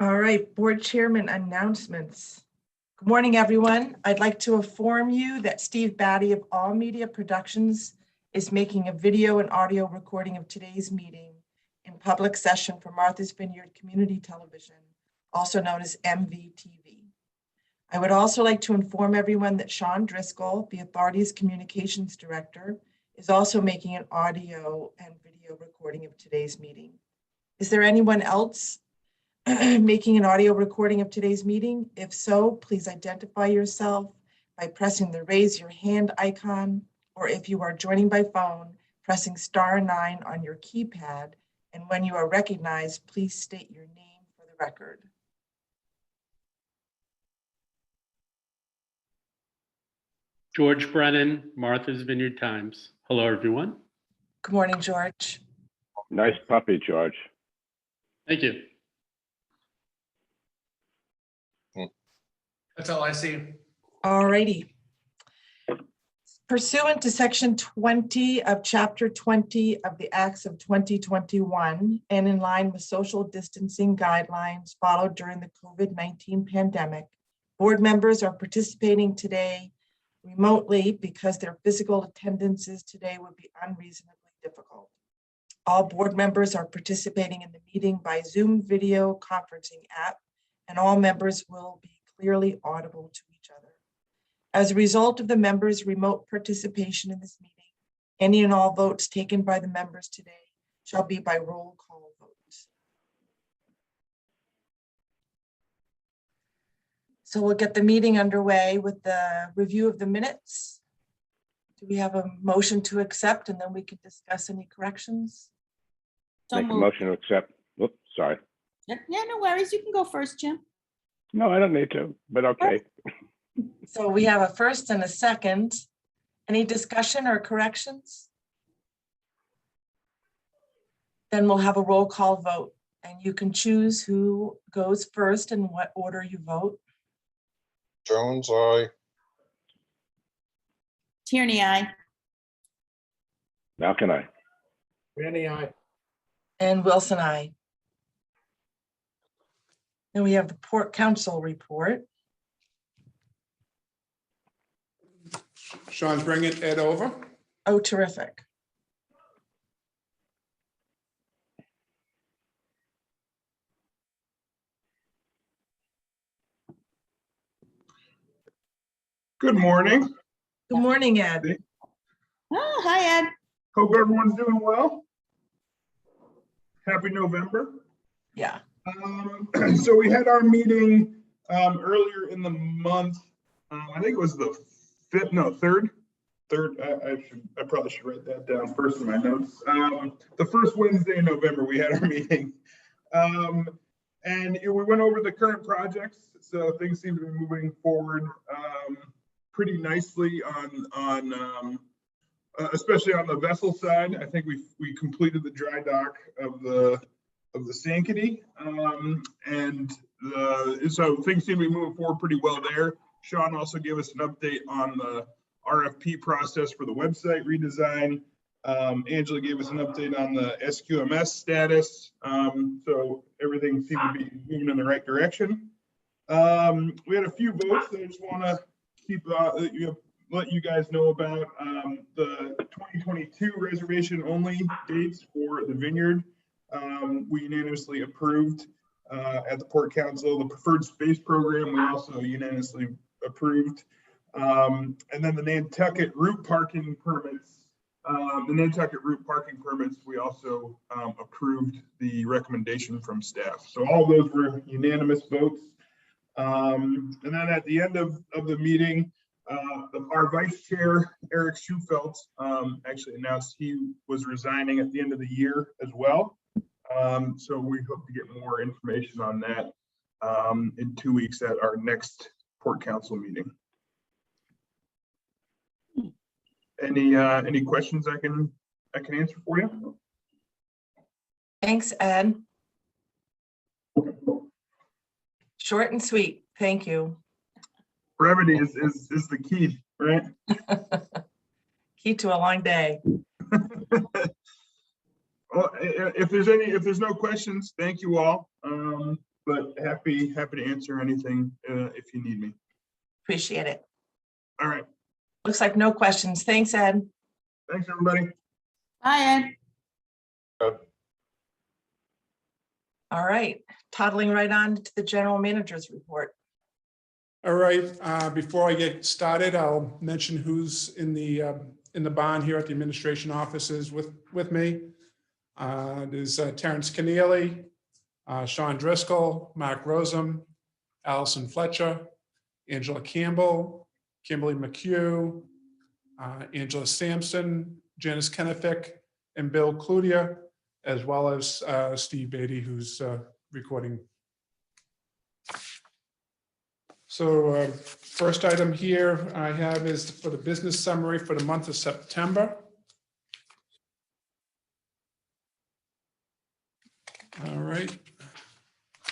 All right, board chairman announcements. Good morning, everyone. I'd like to inform you that Steve Batty of All Media Productions is making a video and audio recording of today's meeting in public session for Martha's Vineyard Community Television, also known as MVTV. I would also like to inform everyone that Sean Driscoll, the authority's communications director, is also making an audio and video recording of today's meeting. Is there anyone else making an audio recording of today's meeting? If so, please identify yourself by pressing the raise your hand icon, or if you are joining by phone, pressing *9 on your keypad. And when you are recognized, please state your name for the record. George Brennan, Martha's Vineyard Times. Hello, everyone. Good morning, George. Nice puppy, George. Thank you. That's all I see. All righty. Pursuant to Section 20 of Chapter 20 of the Acts of 2021, and in line with social distancing guidelines followed during the COVID-19 pandemic, board members are participating today remotely because their physical attendances today would be unreasonably difficult. All board members are participating in the meeting by Zoom video conferencing app, and all members will be clearly audible to each other. As a result of the members' remote participation in this meeting, any and all votes taken by the members today shall be by roll call votes. So we'll get the meeting underway with the review of the minutes. Do we have a motion to accept, and then we can discuss any corrections? Make a motion to accept. Oops, sorry. Yeah, no worries. You can go first, Jim. No, I don't need to, but okay. So we have a first and a second. Any discussion or corrections? Then we'll have a roll call vote, and you can choose who goes first and what order you vote. Jones, aye. Tierney, aye. Now can I? Randy, aye. And Wilson, aye. Then we have the Port Council report. Sean's bringing Ed over. Oh, terrific. Good morning. Good morning, Ed. Oh, hi, Ed. Hope everyone's doing well. Happy November. Yeah. So we had our meeting earlier in the month. I think it was the third. I probably should write that down first in my notes. The first Wednesday in November, we had our meeting. And we went over the current projects. So things seem to be moving forward pretty nicely on especially on the vessel side. I think we completed the dry dock of the Sankaty, and so things seem to be moving forward pretty well there. Sean also gave us an update on the RFP process for the website redesign. Angela gave us an update on the SQMS status. So everything seemed to be moving in the right direction. We had a few votes that I just want to keep let you guys know about. The 2022 reservation only dates for the vineyard. We unanimously approved at the Port Council. The preferred space program we also unanimously approved. And then the Nantucket route parking permits. We also approved the recommendation from staff. So all those were unanimous votes. And then at the end of the meeting, our vice chair, Eric Schufelt, actually announced he was resigning at the end of the year as well. So we hope to get more information on that in 2 weeks at our next Port Council meeting. Any questions I can answer for you? Thanks, Ed. Short and sweet. Thank you. Brevity is the key, right? Key to a long day. Well, if there's no questions, thank you all. but happy to answer anything if you need me. Appreciate it. All right. Looks like no questions. Thanks, Ed. Thanks, everybody. Hi, Ed. All right, toddling right on to the general manager's report. All right, before I get started, I'll mention who's in the barn here at the administration offices with me. There's Terrence Keneally, Sean Driscoll, Mark Rosem, Allison Fletcher, Angela Campbell, Kimberly McHugh, Angela Sampson, Janice Kennefic, and Bill Cludia, as well as Steve Beatty, who's recording. So first item here I have is for the business summary for the month of September. All right.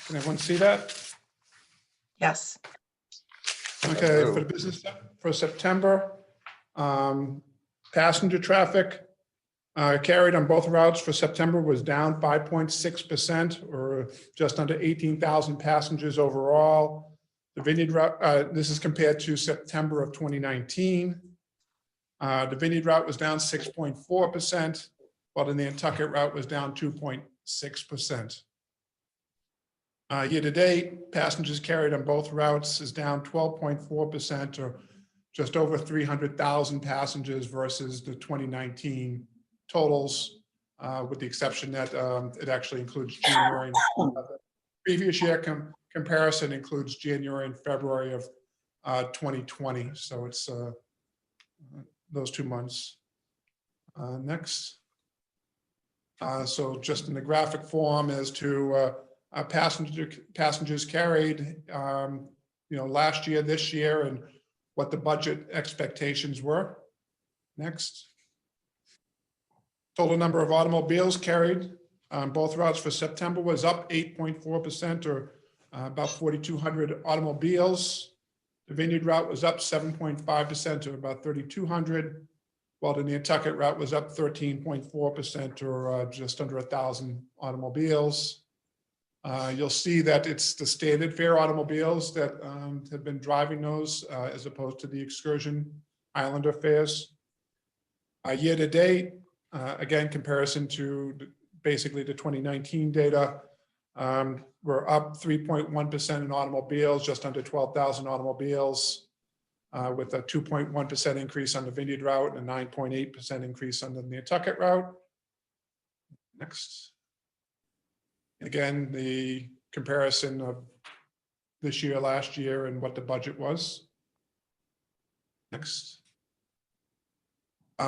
Can everyone see that? Yes. Okay, for the business for September, passenger traffic carried on both routes for September was down 5.6%, or just under 18,000 passengers overall. The Vineyard route, this is compared to September of 2019. The Vineyard route was down 6.4%, while the Nantucket route was down 2.6%. Year to date, passengers carried on both routes is down 12.4%, or just over 300,000 passengers versus the 2019 totals, with the exception that it actually includes January. Previous year comparison includes January and February of 2020. So it's those 2 months. Next. So just in the graphic form as to passengers carried, last year, this year, and what the budget expectations were. Next. Total number of automobiles carried on both routes for September was up 8.4%, or about 4,200 automobiles. The Vineyard route was up 7.5%, or about 3,200, while the Nantucket route was up 13.4%, or just under 1,000 automobiles. You'll see that it's the standard fare automobiles that have been driving those as opposed to the excursion Islander fares. Year to date, again, comparison to basically the 2019 data, we're up 3.1% in automobiles, just under 12,000 automobiles, with a 2.1% increase on the Vineyard route and a 9.8% increase on the Nantucket route. Next. Again, the comparison of this year, last year, and what the budget was. Next.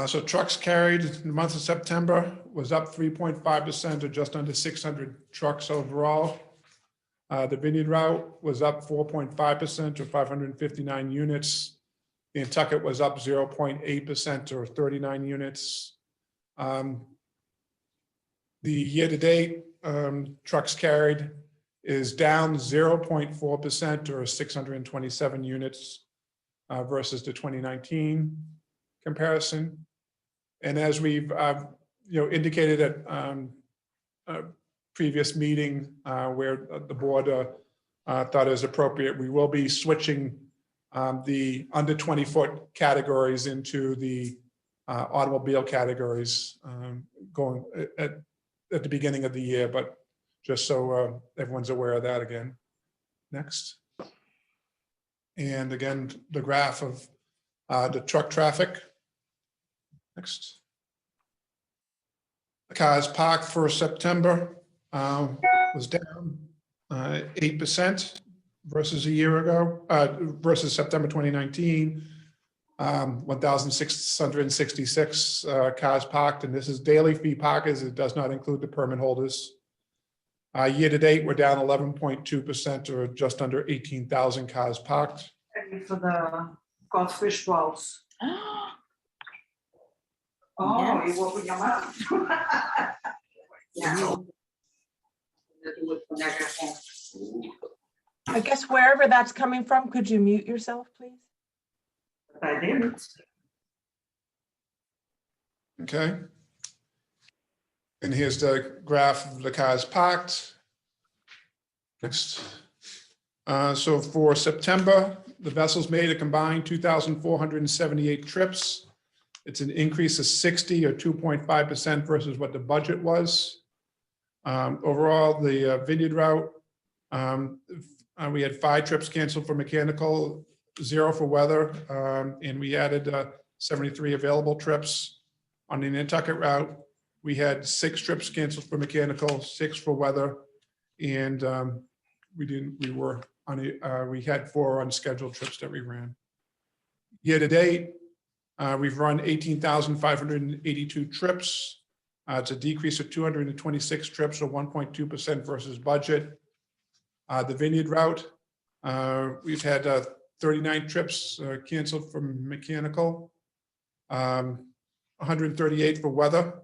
So trucks carried in the month of September was up 3.5%, or just under 600 trucks overall. The Vineyard route was up 4.5%, or 559 units. The Nantucket was up 0.8%, or 39 units. The year-to-date trucks carried is down 0.4%, or 627 units versus the 2019 comparison. And as we've indicated at a previous meeting where the board thought it was appropriate, we will be switching the under 20-foot categories into the automobile categories going at the beginning of the year, but just so everyone's aware of that again. Next. And again, the graph of the truck traffic. Next. The cars parked for September was down 8% versus a year ago, versus September 2019. 1,666 cars parked, and this is daily fee parkers. It does not include the permit holders. Year to date, we're down 11.2%, or just under 18,000 cars parked. Ready for the goldfish balls. Oh, Yes. you open your mouth. Yeah. I guess wherever that's coming from, could you mute yourself, please? I didn't. Okay. And here's the graph of the cars parked. Next. So for September, the vessels made a combined 2,478 trips. It's an increase of 60 or 2.5% versus what the budget was. Overall, the Vineyard route, we had 5 trips canceled for mechanical, 0 for weather, and we added 73 available trips. On the Nantucket route, we had 6 trips canceled for mechanical, 6 for weather, and we had 4 unscheduled trips that we ran. Year to date, we've run 18,582 trips. It's a decrease of 226 trips or 1.2% versus budget. The Vineyard route, we've had 39 trips canceled for mechanical, 138 for weather,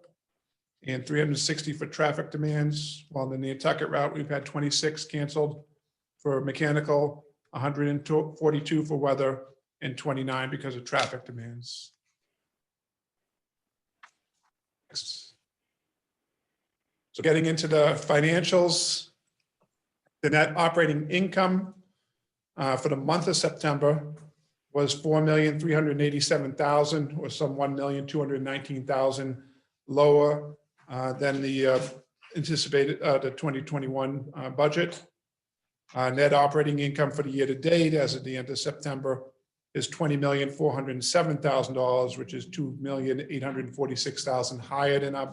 and 360 for traffic demands. While on the Nantucket route, we've had 26 canceled for mechanical, 142 for weather, and 29 because of traffic demands. Next. So getting into the financials, the net operating income for the month of September was $4,387,000, or some $1,219,000 lower than the anticipated the 2021 budget. Net operating income for the year to date, as of the end of September, is $20,407,000, which is $2,846,000 higher than our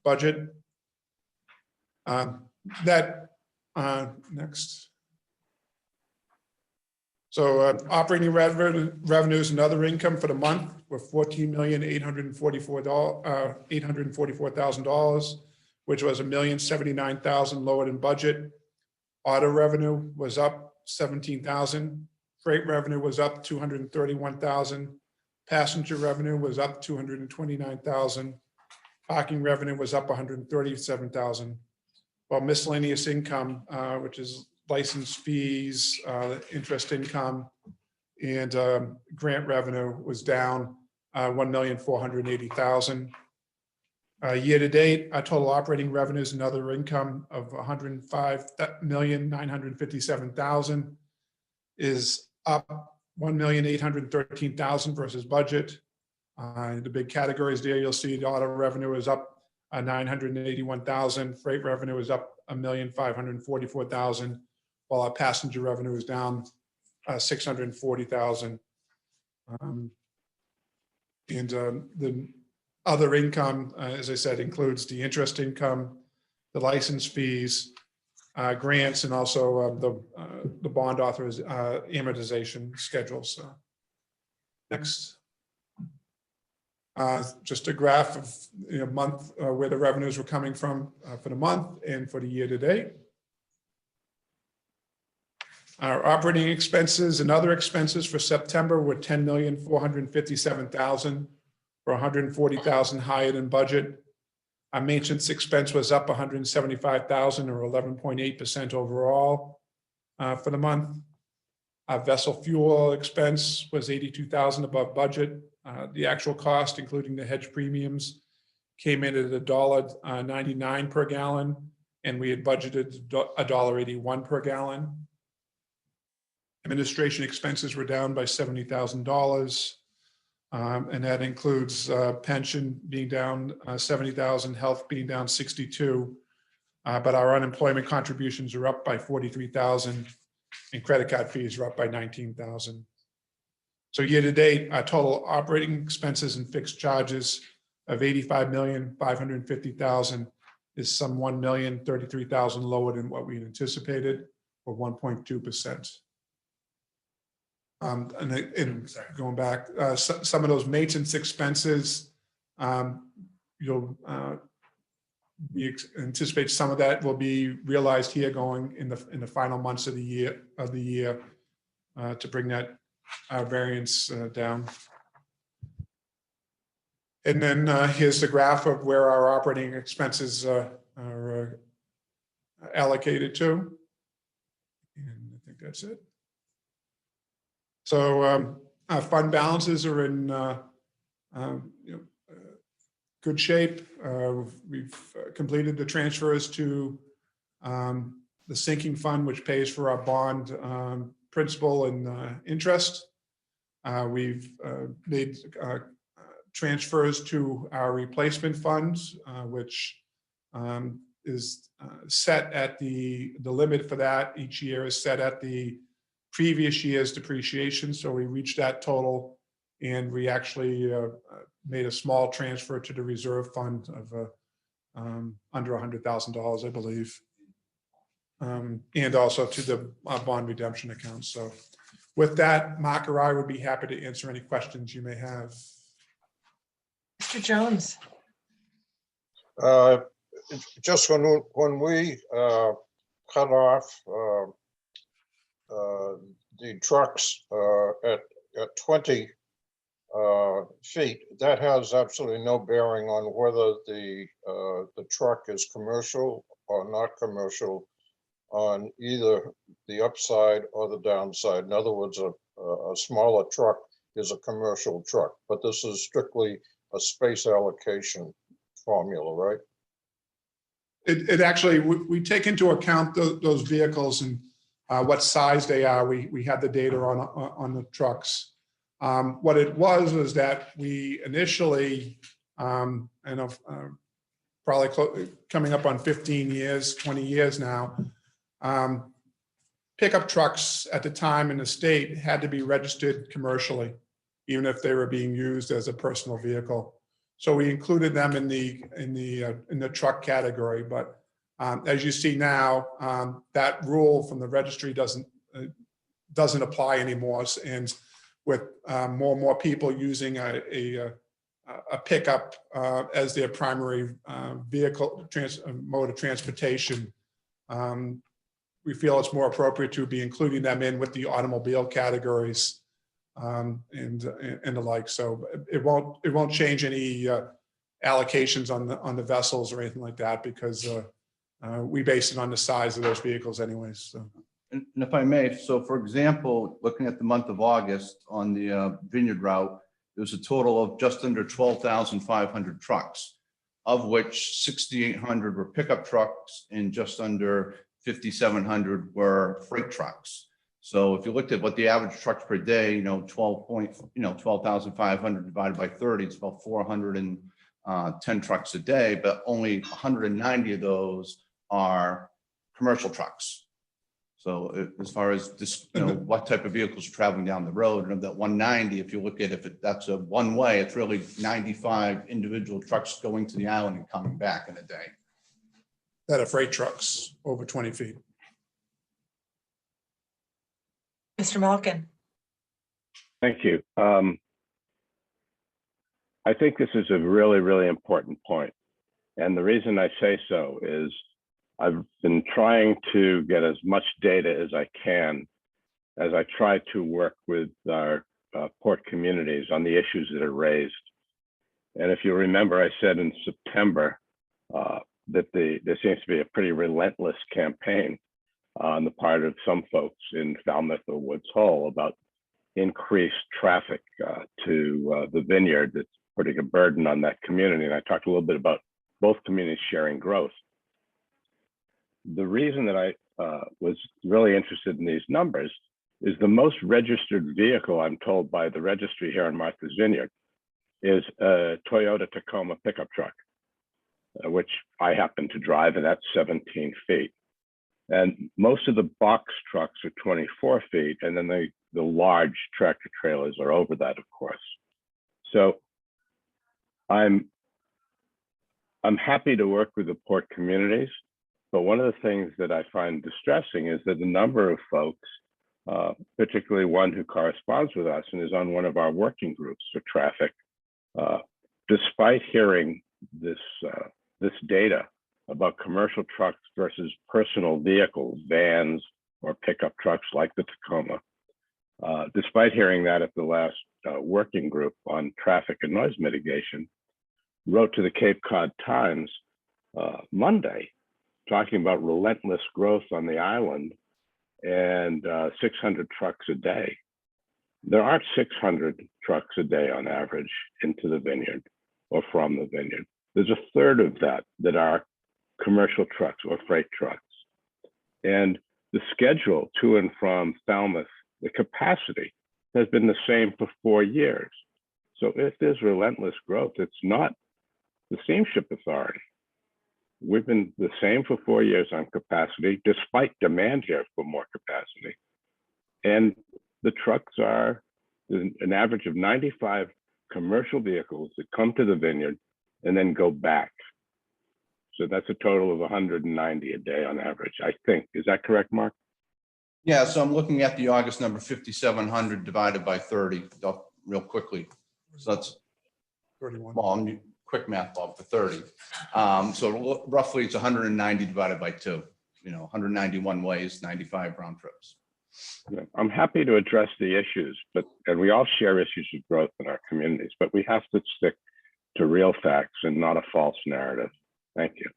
budget. Next. So operating revenues and other income for the month were $14,844,000, which was $1,079,000 lower than budget. Auto revenue was up $17,000. Freight revenue was up $231,000. Passenger revenue was up $229,000. Parking revenue was up $137,000. While miscellaneous income, which is license fees, interest income, and grant revenue was down $1,480,000. Year to date, our total operating revenues and other income of $105,957,000 is up $1,813,000 versus budget. The big categories there, you'll see the auto revenue is up $981,000. Freight revenue is up $1,544,000, while our passenger revenue is down $640,000. The other income, as I said, includes the interest income, the license fees, grants, and also the bond authors amortization schedules. Next. Just a graph of month where the revenues were coming from for the month and for the year to date. Our operating expenses and other expenses for September were $10,457,000, or $140,000 higher than budget. Our maintenance expense was up $175,000, or 11.8% overall for the month. Our vessel fuel expense was $82,000 above budget. The actual cost, including the hedge premiums, came in at $1.99 per gallon, and we had budgeted $1.81 per gallon. Administration expenses were down by $70,000, and that includes pension being down $70,000, health being down $62,000, but our unemployment contributions are up by $43,000, and credit card fees are up by $19,000. So year to date, our total operating expenses and fixed charges of $85,550,000 is some $1,033,000 lower than what we had anticipated, or 1.2%. And going back, some of those maintenance expenses, we anticipate some of that will be realized here going in the final months of the year to bring that variance down. And then here's the graph of where our operating expenses are allocated to. And I think that's it. So our fund balances are in good shape. We've completed the transfers to the sinking fund, which pays for our bond principal and interest. We've made transfers to our replacement funds, which is set at the limit for that each year is set at the previous year's depreciation. So we reached that total, and we actually made a small transfer to the reserve fund of under $100,000, I believe, and also to the bond redemption account. So with that, Mark or I would be happy to answer any questions you may have. Mr. Jones. Just when we cut off the trucks at 20 feet, that has absolutely no bearing on whether the truck is commercial or not commercial on either the upside or the downside. In other words, a smaller truck is a commercial truck, but this is strictly a space allocation formula, right? It actually, we take into account those vehicles and what size they are. We had the data on the trucks. What it was that we initially, probably coming up on 15 years, 20 years now, pickup trucks at the time in the state had to be registered commercially, even if they were being used as a personal vehicle. So we included them in the truck category. But as you see now, that rule from the registry doesn't apply anymore. And with more and more people using a pickup as their primary vehicle mode of transportation, we feel it's more appropriate to be including them in with the automobile categories and the like. So it won't change any allocations on the vessels or anything like that, because we base it on the size of those vehicles anyways. So. And if I may, so for example, looking at the month of August on the Vineyard route, there was a total of just under 12,500 trucks, of which 6,800 were pickup trucks and just under 5,700 were freight trucks. So if you looked at what the average trucks per day, 12,500 divided by 30, it's about 410 trucks a day, but only 190 of those are commercial trucks. So as far as this, what type of vehicles are traveling down the road, and of that 190, if you look at that's a one way, it's really 95 individual trucks going to the island and coming back in a day. That are freight trucks over 20 feet. Mr. Malkin. Thank you. I think this is a really, really important point. And the reason I say so is I've been trying to get as much data as I can as I try to work with our port communities on the issues that are raised. And if you remember, I said in September that there seems to be a pretty relentless campaign on the part of some folks in Falmouth or Woods Hole about increased traffic to the Vineyard that's putting a burden on that community. And I talked a little bit about both communities sharing growth. The reason that I was really interested in these numbers is the most registered vehicle, I'm told by the registry here in Martha's Vineyard, is a Toyota Tacoma pickup truck, which I happen to drive, and that's 17 feet. And most of the box trucks are 24 feet, and then the large tractor trailers are over that, of course. So I'm happy to work with the port communities, but one of the things that I find distressing is that the number of folks, particularly one who corresponds with us and is on one of our working groups for traffic, despite hearing this data about commercial trucks versus personal vehicles, vans or pickup trucks like the Tacoma, despite hearing that at the last working group on traffic and noise mitigation, wrote to the Cape Cod Times Monday, talking about relentless growth on the island and 600 trucks a day. There aren't 600 trucks a day on average into the Vineyard or from the Vineyard. There's a third of that are commercial trucks or freight trucks. And the schedule to and from Falmouth, the capacity has been the same for 4 years. So if there's relentless growth, it's not the steamship authority. We've been the same for 4 years on capacity, despite demand here for more capacity. And the trucks are an average of 95 commercial vehicles that come to the vineyard and then go back. So that's a total of 190 a day on average, I think. Is that correct, Mark? Yeah, so I'm looking at the August number 5,700 divided by 30 real quickly. So that's 31. well, I'm quick math, Bob, for 30. So roughly it's 190 divided by 2, 191 ways, 95 round trips. Yeah, I'm happy to address the issues, and we all share issues of growth in our communities, but we have to stick to real facts and not a false narrative. Thank you.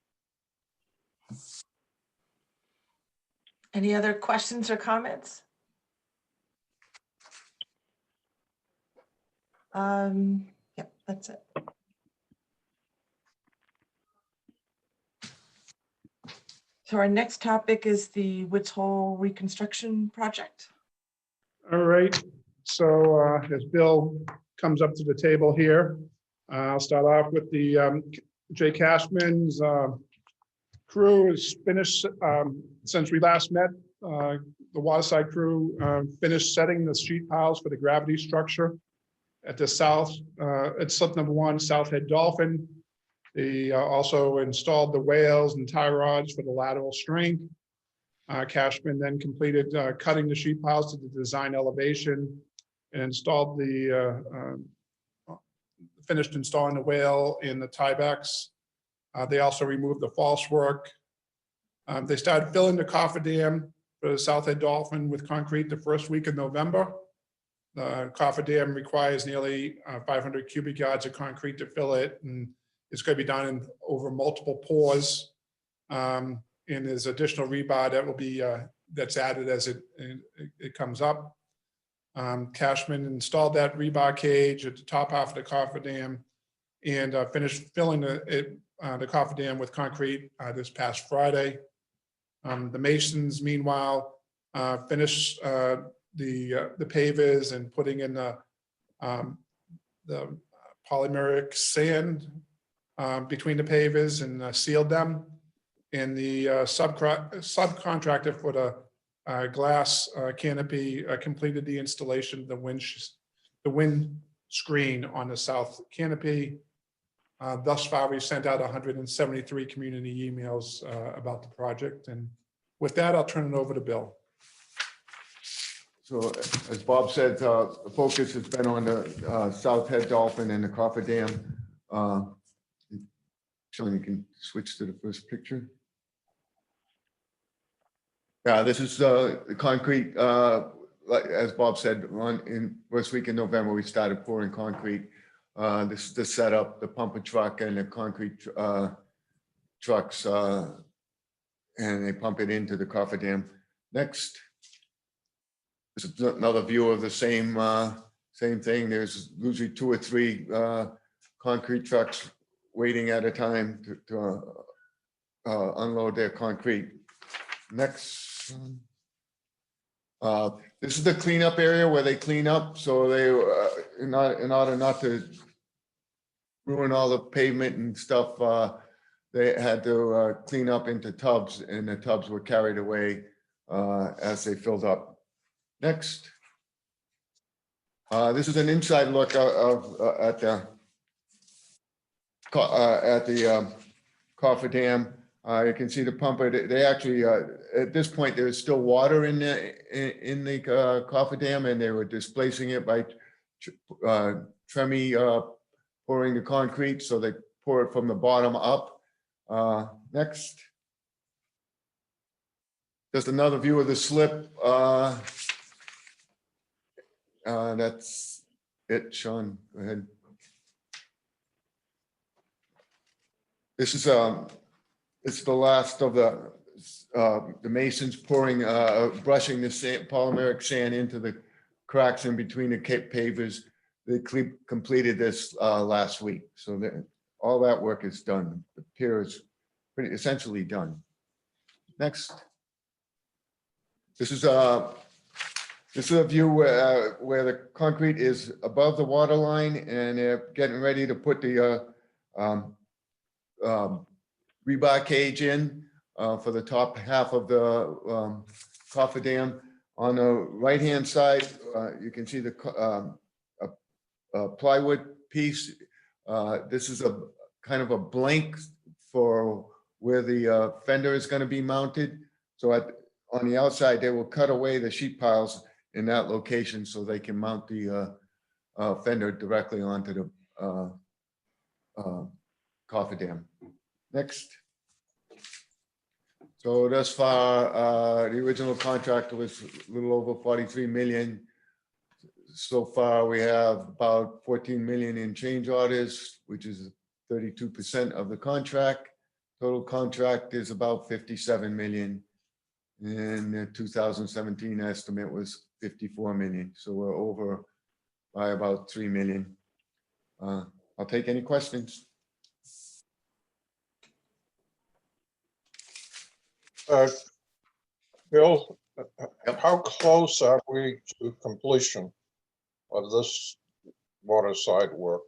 Any other questions or comments? Yep, that's it. So our next topic is the Woods Hole reconstruction project. All right, so as Bill comes up to the table here, I'll start off with the Jay Cashman's crew is finished, since we last met, the Waterside crew finished setting the sheet piles for the gravity structure at the south, at slip number 1, South Head Dolphin. They also installed the whales and tie rods for the lateral strength. Cashman then completed cutting the sheet piles to the design elevation and installed finished installing the whale in the tiebacks. They also removed the false work. They started filling the cofferdam for the South Head Dolphin with concrete the first week of November. The cofferdam requires nearly 500 cubic yards of concrete to fill it, and it's going to be done over multiple pours. And there's additional rebar that will be that's added as it comes up. Cashman installed that rebar cage at the top half of the cofferdam and finished filling the cofferdam with concrete this past Friday. The masons, meanwhile, finished the pavers and putting in the polymeric sand between the pavers and sealed them. And the subcontractor for the glass canopy completed the installation of the wind screen on the south canopy. Thus far, we've sent out 173 community emails about the project. And with that, I'll turn it over to Bill. So as Bob said, the focus has been on the South Head Dolphin and the cofferdam. Sean, you can switch to the first picture. Yeah, this is the concrete, like as Bob said, in first week in November, we started pouring concrete. This is the setup, the pumper truck and the concrete trucks, and they pump it into the cofferdam. Next, this is another view of the same thing. There's usually 2 or 3 concrete trucks waiting at a time to unload their concrete. Next. This is the cleanup area where they clean up. So they, in order not to ruin all the pavement and stuff, they had to clean up into tubs, and the tubs were carried away as they filled up. Next. This is an inside look at the cofferdam. You can see the pumper. They actually, at this point, there's still water in the cofferdam, and they were displacing it by Tremie pouring the concrete. So they pour it from the bottom up. Next. Just another view of the slip. That's it, Sean. Go ahead. This is it's the last of the masons pouring, brushing the sand, polymeric sand into the cracks in between the pavers. They completed this last week, so all that work is done. The pier is essentially done. Next. This is a view where the concrete is above the water line, and they're getting ready to put the rebar cage in for the top half of the cofferdam. On the right-hand side, you can see the plywood piece. This is a kind of a blank for where the fender is going to be mounted. So on the outside, they will cut away the sheet piles in that location so they can mount the fender directly onto the cofferdam. Next. So thus far, the original contract was a little over 43 million. So far, we have about 14 million in change orders, which is 32% of the contract. Total contract is about 57 million. And the 2017 estimate was 54 million. So we're over by about 3 million. I'll take any questions. Bill, how close are we to completion of this waterside work?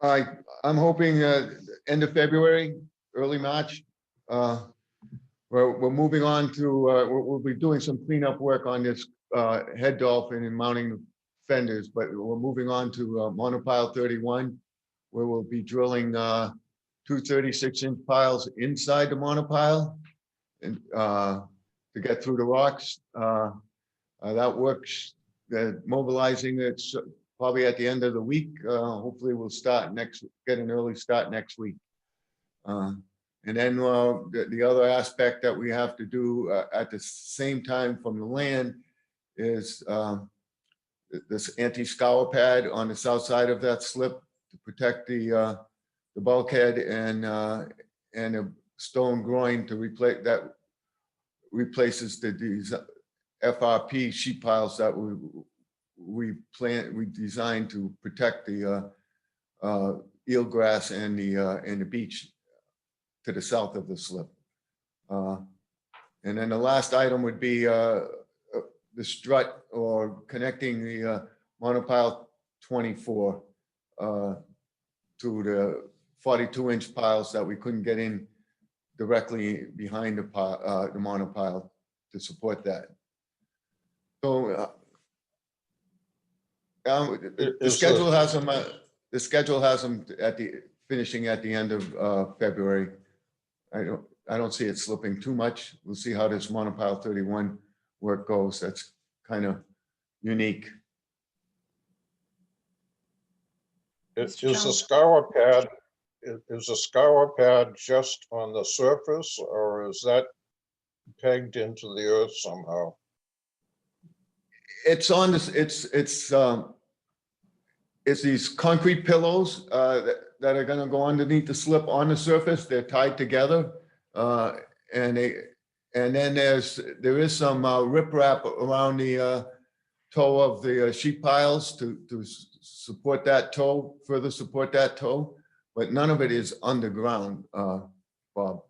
I'm hoping end of February, early March. We're moving on to, we'll be doing some cleanup work on this head dolphin and mounting fenders, but we're moving on to monopile 31, where we'll be drilling 2 36-inch piles inside the monopile and to get through the rocks. That works, mobilizing it's probably at the end of the week. Hopefully we'll get an early start next week. And then the other aspect that we have to do at the same time from the land is this anti-scour pad on the south side of that slip to protect the bulkhead and a stone groin to replace that replaces these FRP sheet piles that we designed to protect the eelgrass and the beach to the south of the slip. And then the last item would be the strut or connecting the monopile 24 to the 42-inch piles that we couldn't get in directly behind the monopile to support that. So the schedule has them. The schedule has them finishing at the end of February. I don't see it slipping too much. We'll see how this monopile 31 work goes. That's kind of unique. Is the scour pad just on the surface, or is that pegged into the earth somehow? It's on this. It's these concrete pillows that are going to go underneath the slip on the surface. They're tied together, and then there is some riprap around the toe of the sheet piles to support that toe, further support that toe, but none of it is underground, Bob.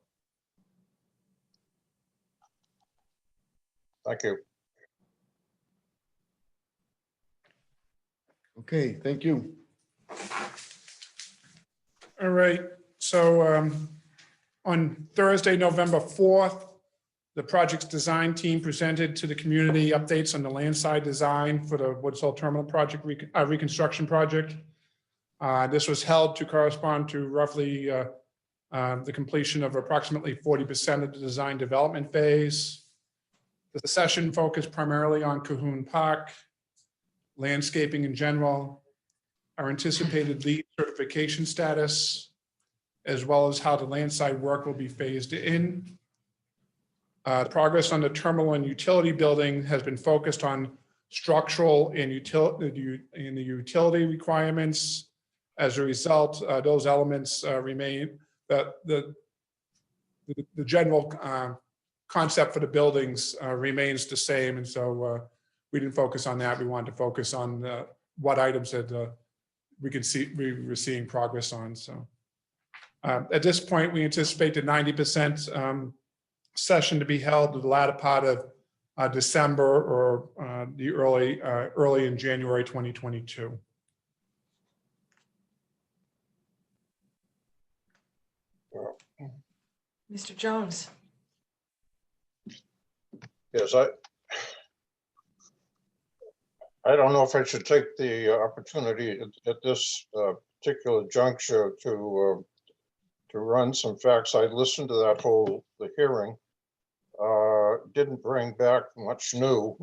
Thank you. Okay, thank you. All right, so on Thursday, November 4th, the project's design team presented to the community updates on the landside design for the Woods Hole Terminal project, reconstruction project. This was held to correspond to roughly the completion of approximately 40% of the design development phase. The session focused primarily on Cahoon Park, landscaping in general, our anticipated LEED certification status, as well as how the landside work will be phased in. Progress on the terminal and utility building has been focused on structural and the utility requirements. As a result, those elements remain. The general concept for the buildings remains the same, and so we didn't focus on that. We wanted to focus on what items that we were seeing progress on. So at this point, we anticipate the 90% session to be held in the latter part of December or the early in January 2022. Mr. Jones. Yes, I don't know if I should take the opportunity at this particular juncture to run some facts. I listened to the hearing. Didn't bring back much new.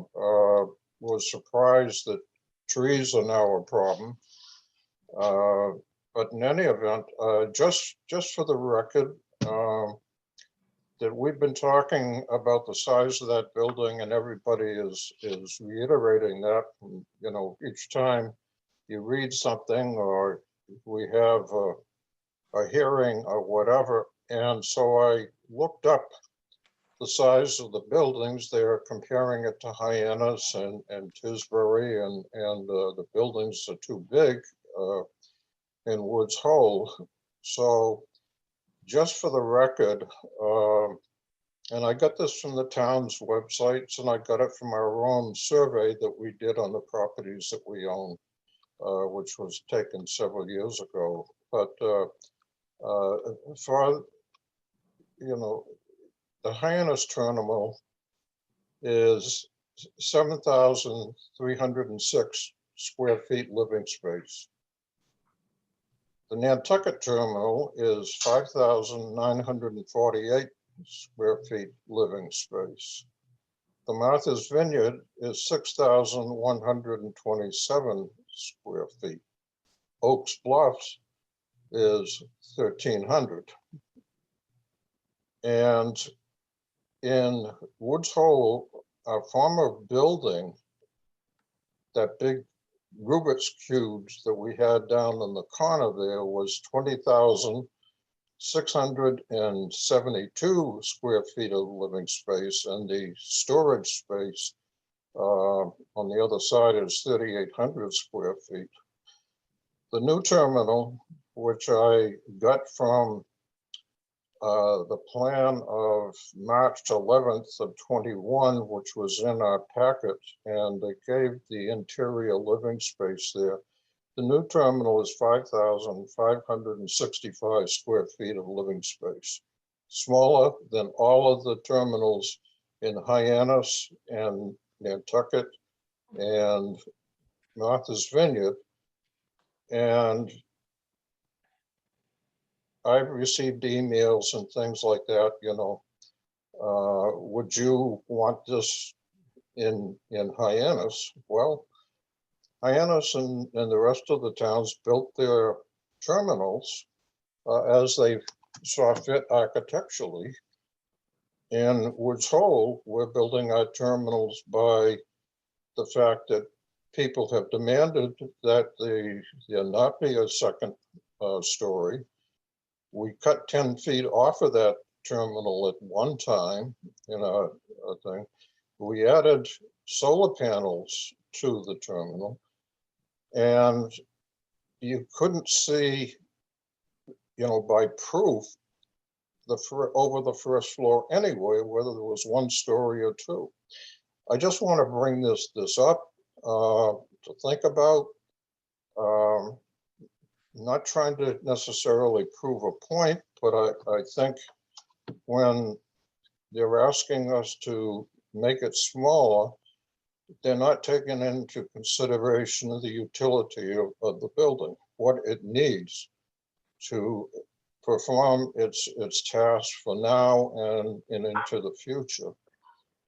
Was surprised that trees are now a problem. But in any event, just for the record, that we've been talking about the size of that building, and everybody is reiterating that. You know, each time you read something or we have a hearing or whatever, and so I looked up the size of the buildings. They're comparing it to Hyannis and Tisbury, and the buildings are too big in Woods Hole. So just for the record, and I got this from the town's websites, and I got it from our own survey that we did on the properties that we own, which was taken several years ago. But for, you know, the Hyannis terminal is 7,306 square feet living space. The Nantucket terminal is 5,948 square feet living space. The Martha's Vineyard is 6,127 square feet. Oaks Bluffs is 1,300. And in Woods Hole, our former building, that big Rubik's cubes that we had down in the corner there, was 20,672 square feet of living space, and the storage space on the other side is 3,800 square feet. The new terminal, which I got from the plan of March 11th of 21, which was in our packet, and they gave the interior living space there. The new terminal is 5,565 square feet of living space, smaller than all of the terminals in Hyannis and Nantucket and Martha's Vineyard. And I've received emails and things like that, you know, would you want this in Hyannis? Well, Hyannis and the rest of the towns built their terminals as they saw fit architecturally. In Woods Hole, we're building our terminals by the fact that people have demanded that there not be a second story. We cut 10 feet off of that terminal at one time in a thing. We added solar panels to the terminal, and you couldn't see, you know, by proof, over the first floor anyway, whether there was one story or two. I just want to bring this up to think about. Not trying to necessarily prove a point, but I think when they're asking us to make it smaller, they're not taking into consideration the utility of the building, what it needs to perform its task for now and into the future.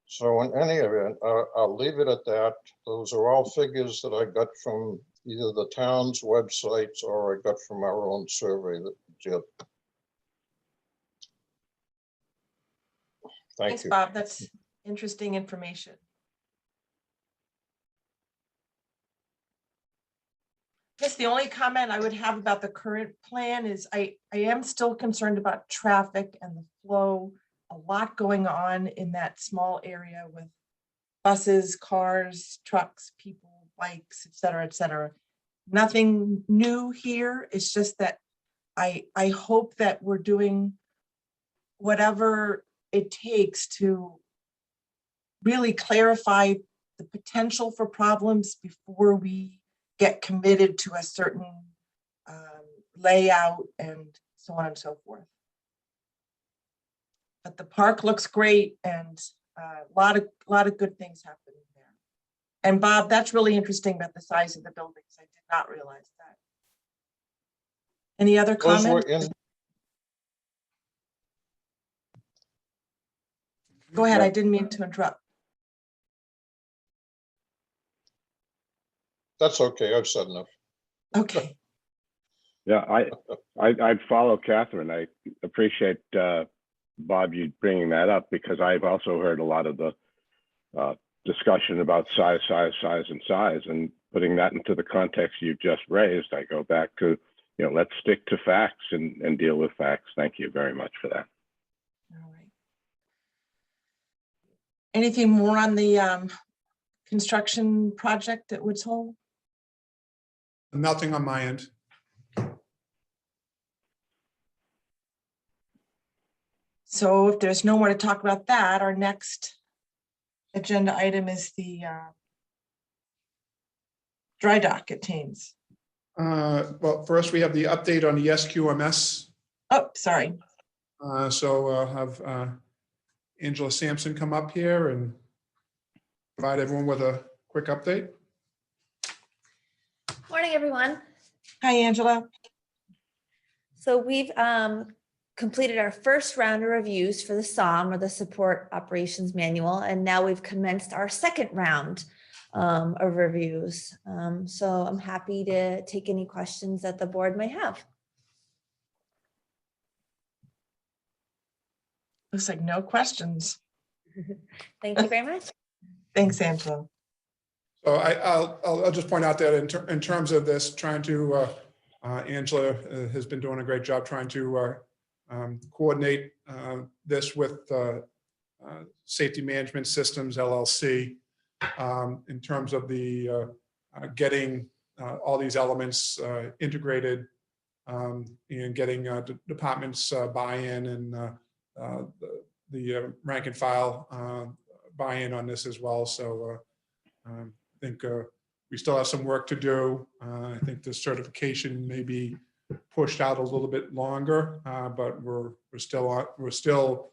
So in any event, I'll leave it at that. Those are all figures that I got from either the town's websites or I got from our own survey that we did. Thanks, Bob. That's interesting information. I guess the only comment I would have about the current plan is I am still concerned about traffic and the flow. A lot going on in that small area with buses, cars, trucks, people, bikes, et cetera, et cetera. Nothing new here. It's just that I hope that we're doing whatever it takes to really clarify the potential for problems before we get committed to a certain layout and so on and so forth. But the park looks great, and a lot of good things happening there. And Bob, that's really interesting about the size of the buildings. I did not realize that. Any other Those were comments? in, Go ahead, I didn't mean to interrupt. that's okay, I've said enough. Okay, Yeah, I'd follow Catherine. I appreciate Bob, you bringing that up, because I've also heard a lot of the discussion about size, and putting that into the context you just raised. I go back to, let's stick to facts and deal with facts. Thank you very much for that. all right. Anything more on the construction project at Woods Hole? Nothing on my end. So if there's no more to talk about that, our next agenda item is the dry dock at Thames. Well, first we have the update on the SQMS. Oh, sorry. So I'll have Angela Sampson come up here and provide everyone with a quick update. Morning, everyone. Hi, Angela. So we've completed our first round of reviews for the SOM, or the Support Operations Manual, and now we've commenced our second round of reviews. So I'm happy to take any questions that the board may have. Looks like no questions. Thank you very much. Thanks, Angela. So I'll just point out that in terms of this, trying to, Angela has been doing a great job trying to coordinate this with Safety Management Systems, LLC, in terms of the getting all these elements integrated and getting departments buy-in and the rank and file buy-in on this as well. So I think we still have some work to do. I think the certification may be pushed out a little bit longer, but we're still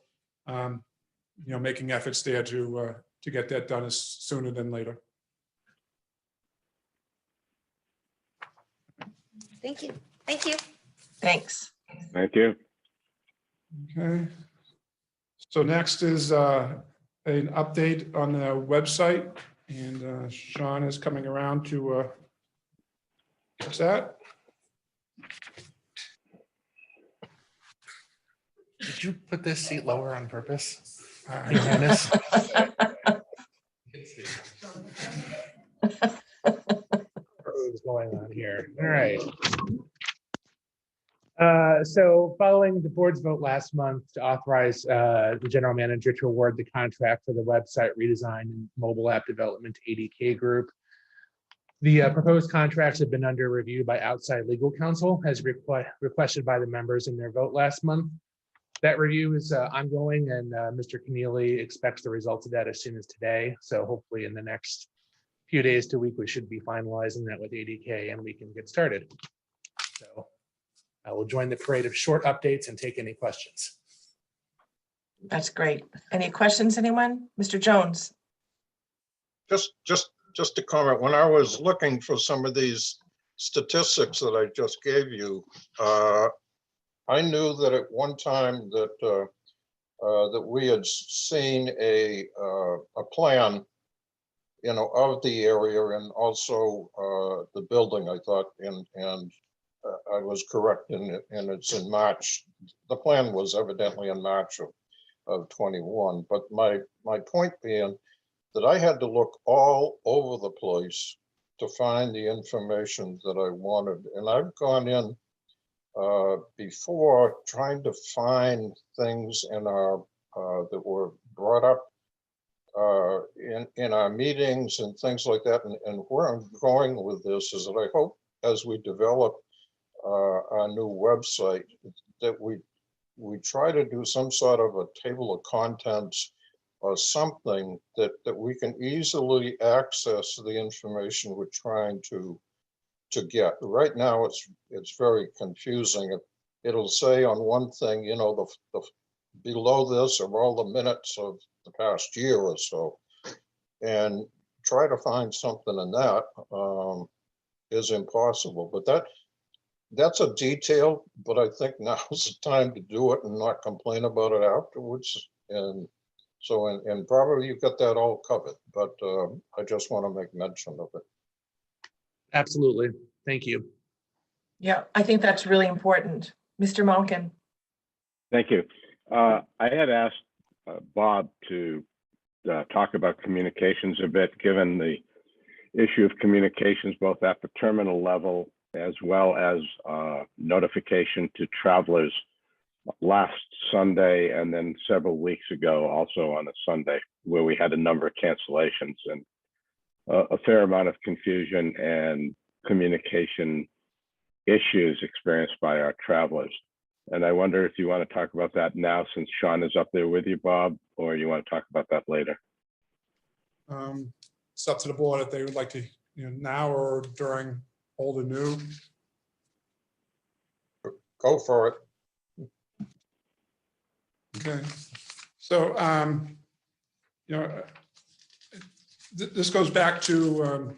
making efforts there to get that done as sooner than later. Thank you. Thank you. Thanks. Thank you. Okay. So next is an update on the website, and Sean is coming around to what's that? Did you put this seat lower on purpose? Uh, Your Highness? What's going on here? All right. So following the board's vote last month to authorize the general manager to award the contract for the website redesign and mobile app development to ADK Group, the proposed contracts have been under review by outside legal counsel as requested by the members in their vote last month. That review is ongoing, and Mr. Keneally expects the results of that as soon as today. So hopefully in the next few days to week, we should be finalizing that with ADK and we can get started. So I will join the parade of short updates and take any questions. That's great. Any questions, anyone? Mr. Jones? Just to comment, when I was looking for some of these statistics that I just gave you, I knew that at one time that that we had seen a plan, of the area and also the building. I thought, and I was correct in it, and it's in March. The plan was evidently in March of 21. But my point being that I had to look all over the place to find the information that I wanted, and I've gone in before trying to find things in our that were brought up in our meetings and things like that. And where I'm going with this is that I hope as we develop our new website that we try to do some sort of a table of contents or something that we can easily access the information we're trying to get. Right now, it's very confusing. It'll say on one thing, you know, the below this are all the minutes of the past year or so, and try to find something in that is impossible. But that's a detail, but I think now's the time to do it and not complain about it afterwards. And so, and probably you've got that all covered, but I just want to make mention of it. Absolutely. Thank you. Yeah, I think that's really important. Mr. Malkin. Thank you. I had asked Bob to talk about communications a bit, given the issue of communications both at the terminal level as well as notification to travelers last Sunday and then several weeks ago also on a Sunday, where we had a number of cancellations and a fair amount of confusion and communication issues experienced by our travelers. And I wonder if you want to talk about that now, since Sean is up there with you, Bob, or you want to talk about that later? It's up to the board if they would like to, now or during old and new. Go for it. Okay, so this goes back to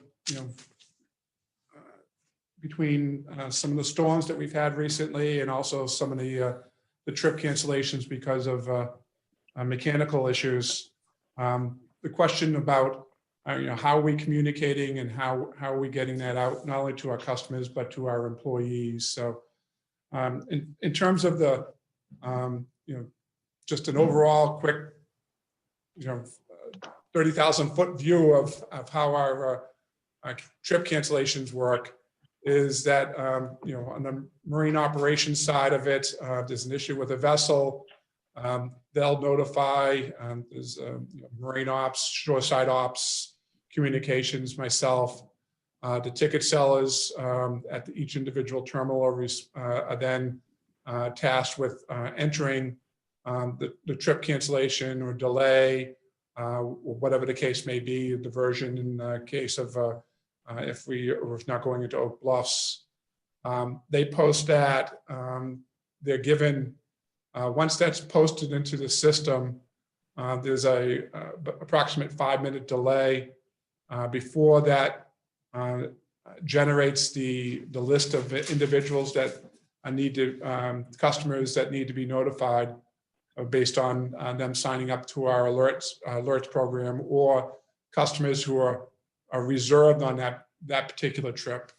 between some of the storms that we've had recently, and also some of the trip cancellations because of mechanical issues. The question about how are we communicating and how are we getting that out not only to our customers but to our employees. So in terms of the just an overall quick 30,000 foot view of how our trip cancellations work is that on the marine operations side of it, there's an issue with a vessel, they'll notify. There's marine ops, shoreside ops, communications, myself. The ticket sellers at each individual terminal are then tasked with entering the trip cancellation or delay, whatever the case may be, diversion in the case of if we're not going into Oak Bluffs. They post that. They're given, once that's posted into the system, there's a approximate 5-minute delay before that generates the list of individuals that need to, customers that need to be notified based on them signing up to our alerts program, or customers who are reserved on that particular trip.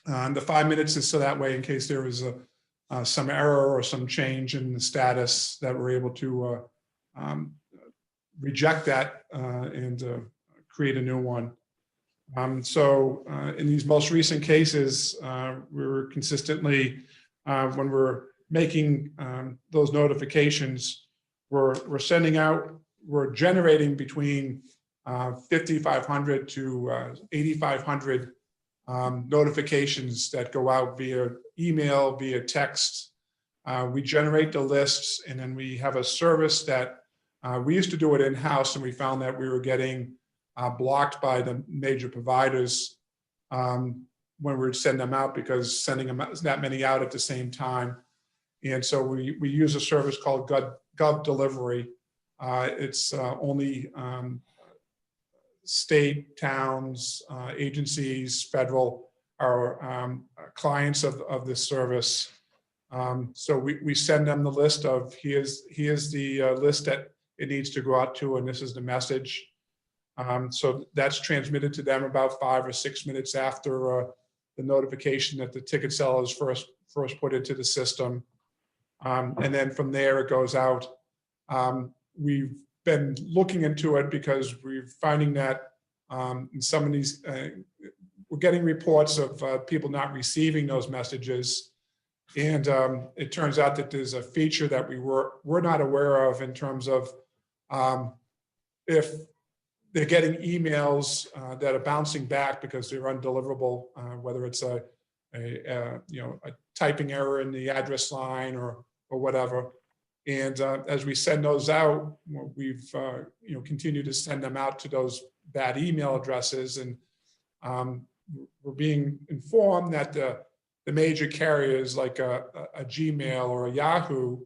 The 5 minutes is so that way in case there is some error or some change in the status, that we're able to reject that and create a new one. So in these most recent cases, we're consistently, when we're making those notifications, we're sending out, we're generating between 5,500 to 8,500 notifications that go out via email, via text. We generate the lists, and then we have a service that we used to do it in-house, and we found that we were getting blocked by the major providers when we would send them out, because sending them that many out at the same time. And so we use a service called Gov Delivery. It's only state, towns, agencies, federal are clients of this service. So we send them the list of, here's the list that it needs to go out to, and this is the message. So that's transmitted to them about 5 or 6 minutes after the notification that the ticket sellers first put into the system. And then from there it goes out. We've been looking into it because we're finding that in some of these, we're getting reports of people not receiving those messages. And it turns out that there's a feature that we're not aware of in terms of if they're getting emails that are bouncing back because they're undeliverable, whether it's a typing error in the address line or whatever. And as we send those out, we've continued to send them out to those bad email addresses, and we're being informed that the major carriers like a Gmail or a Yahoo,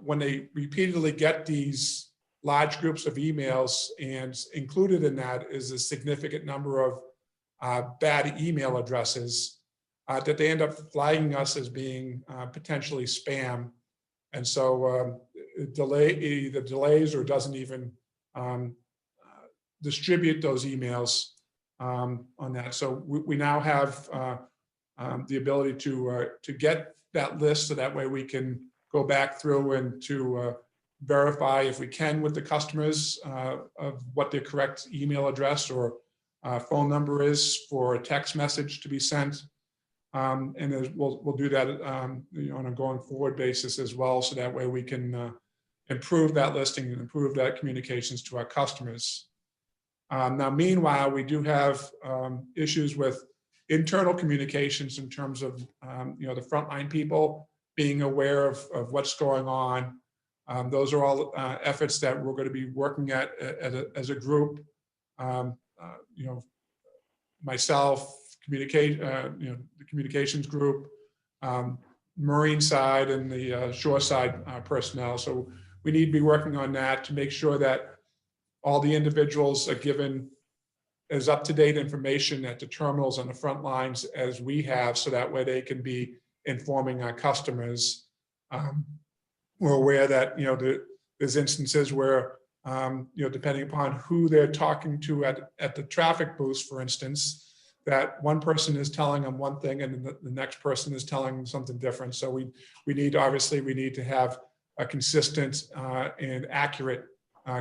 when they repeatedly get these large groups of emails, and included in that is a significant number of bad email addresses, that they end up flagging us as being potentially spam. And so either delays or doesn't even distribute those emails on that. So we now have the ability to get that list, so that way we can go back through and to verify if we can with the customers of what their correct email address or phone number is for a text message to be sent. And we'll do that on a going forward basis as well, so that way we can improve that listing and improve that communications to our customers. Now, meanwhile, we do have issues with internal communications in terms of the frontline people being aware of what's going on. Those are all efforts that we're going to be working at as a group. Myself, the communications group, Marine side, and the shore side personnel. So we need to be working on that to make sure that all the individuals are given as up-to-date information at the terminals on the front lines as we have, so that way they can be informing our customers. We're aware that there's instances where depending upon who they're talking to at the traffic booths, for instance, that one person is telling them one thing and the next person is telling them something different. So we need to have a consistent and accurate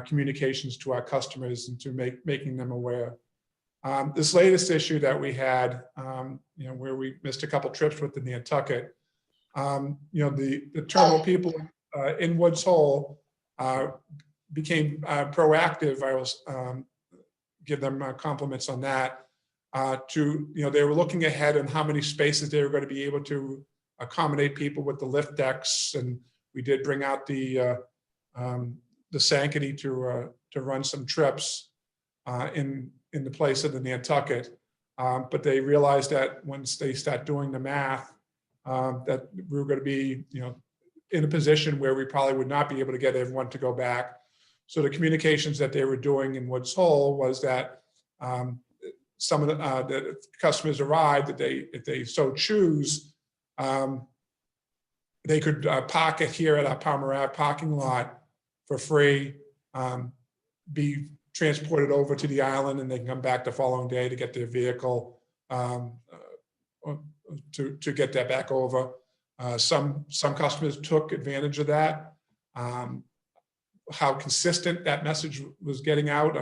communications to our customers, and to making them aware. This latest issue that we had, where we missed a couple trips with the Nantucket, the terminal people in Woods Hole became proactive. I will give them compliments on that. They were looking ahead on how many spaces they were going to be able to accommodate people with the lift decks, and we did bring out the Sankaty to run some trips in the place of the Nantucket. But they realized that once they start doing the math, that we were going to be in a position where we probably would not be able to get everyone to go back. So the communications that they were doing in Woods Hole was that some of the customers arrived, that if they so choose, they could park it here at our Palmer Ave parking lot for free, be transported over to the island, and they can come back the following day to get their vehicle to get that back over. Some customers took advantage of that. How consistent that message was getting out,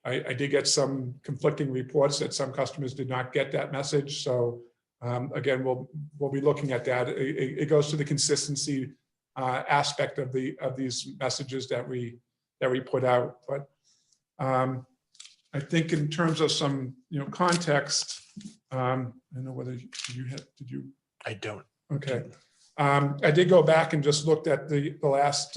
I did get some conflicting reports that some customers did not get that message. So again, we'll be looking at that. It goes to the consistency aspect of these messages that we put out. But I think in terms of some context, I don't know whether did you? I don't. Okay. I did go back and just looked at the last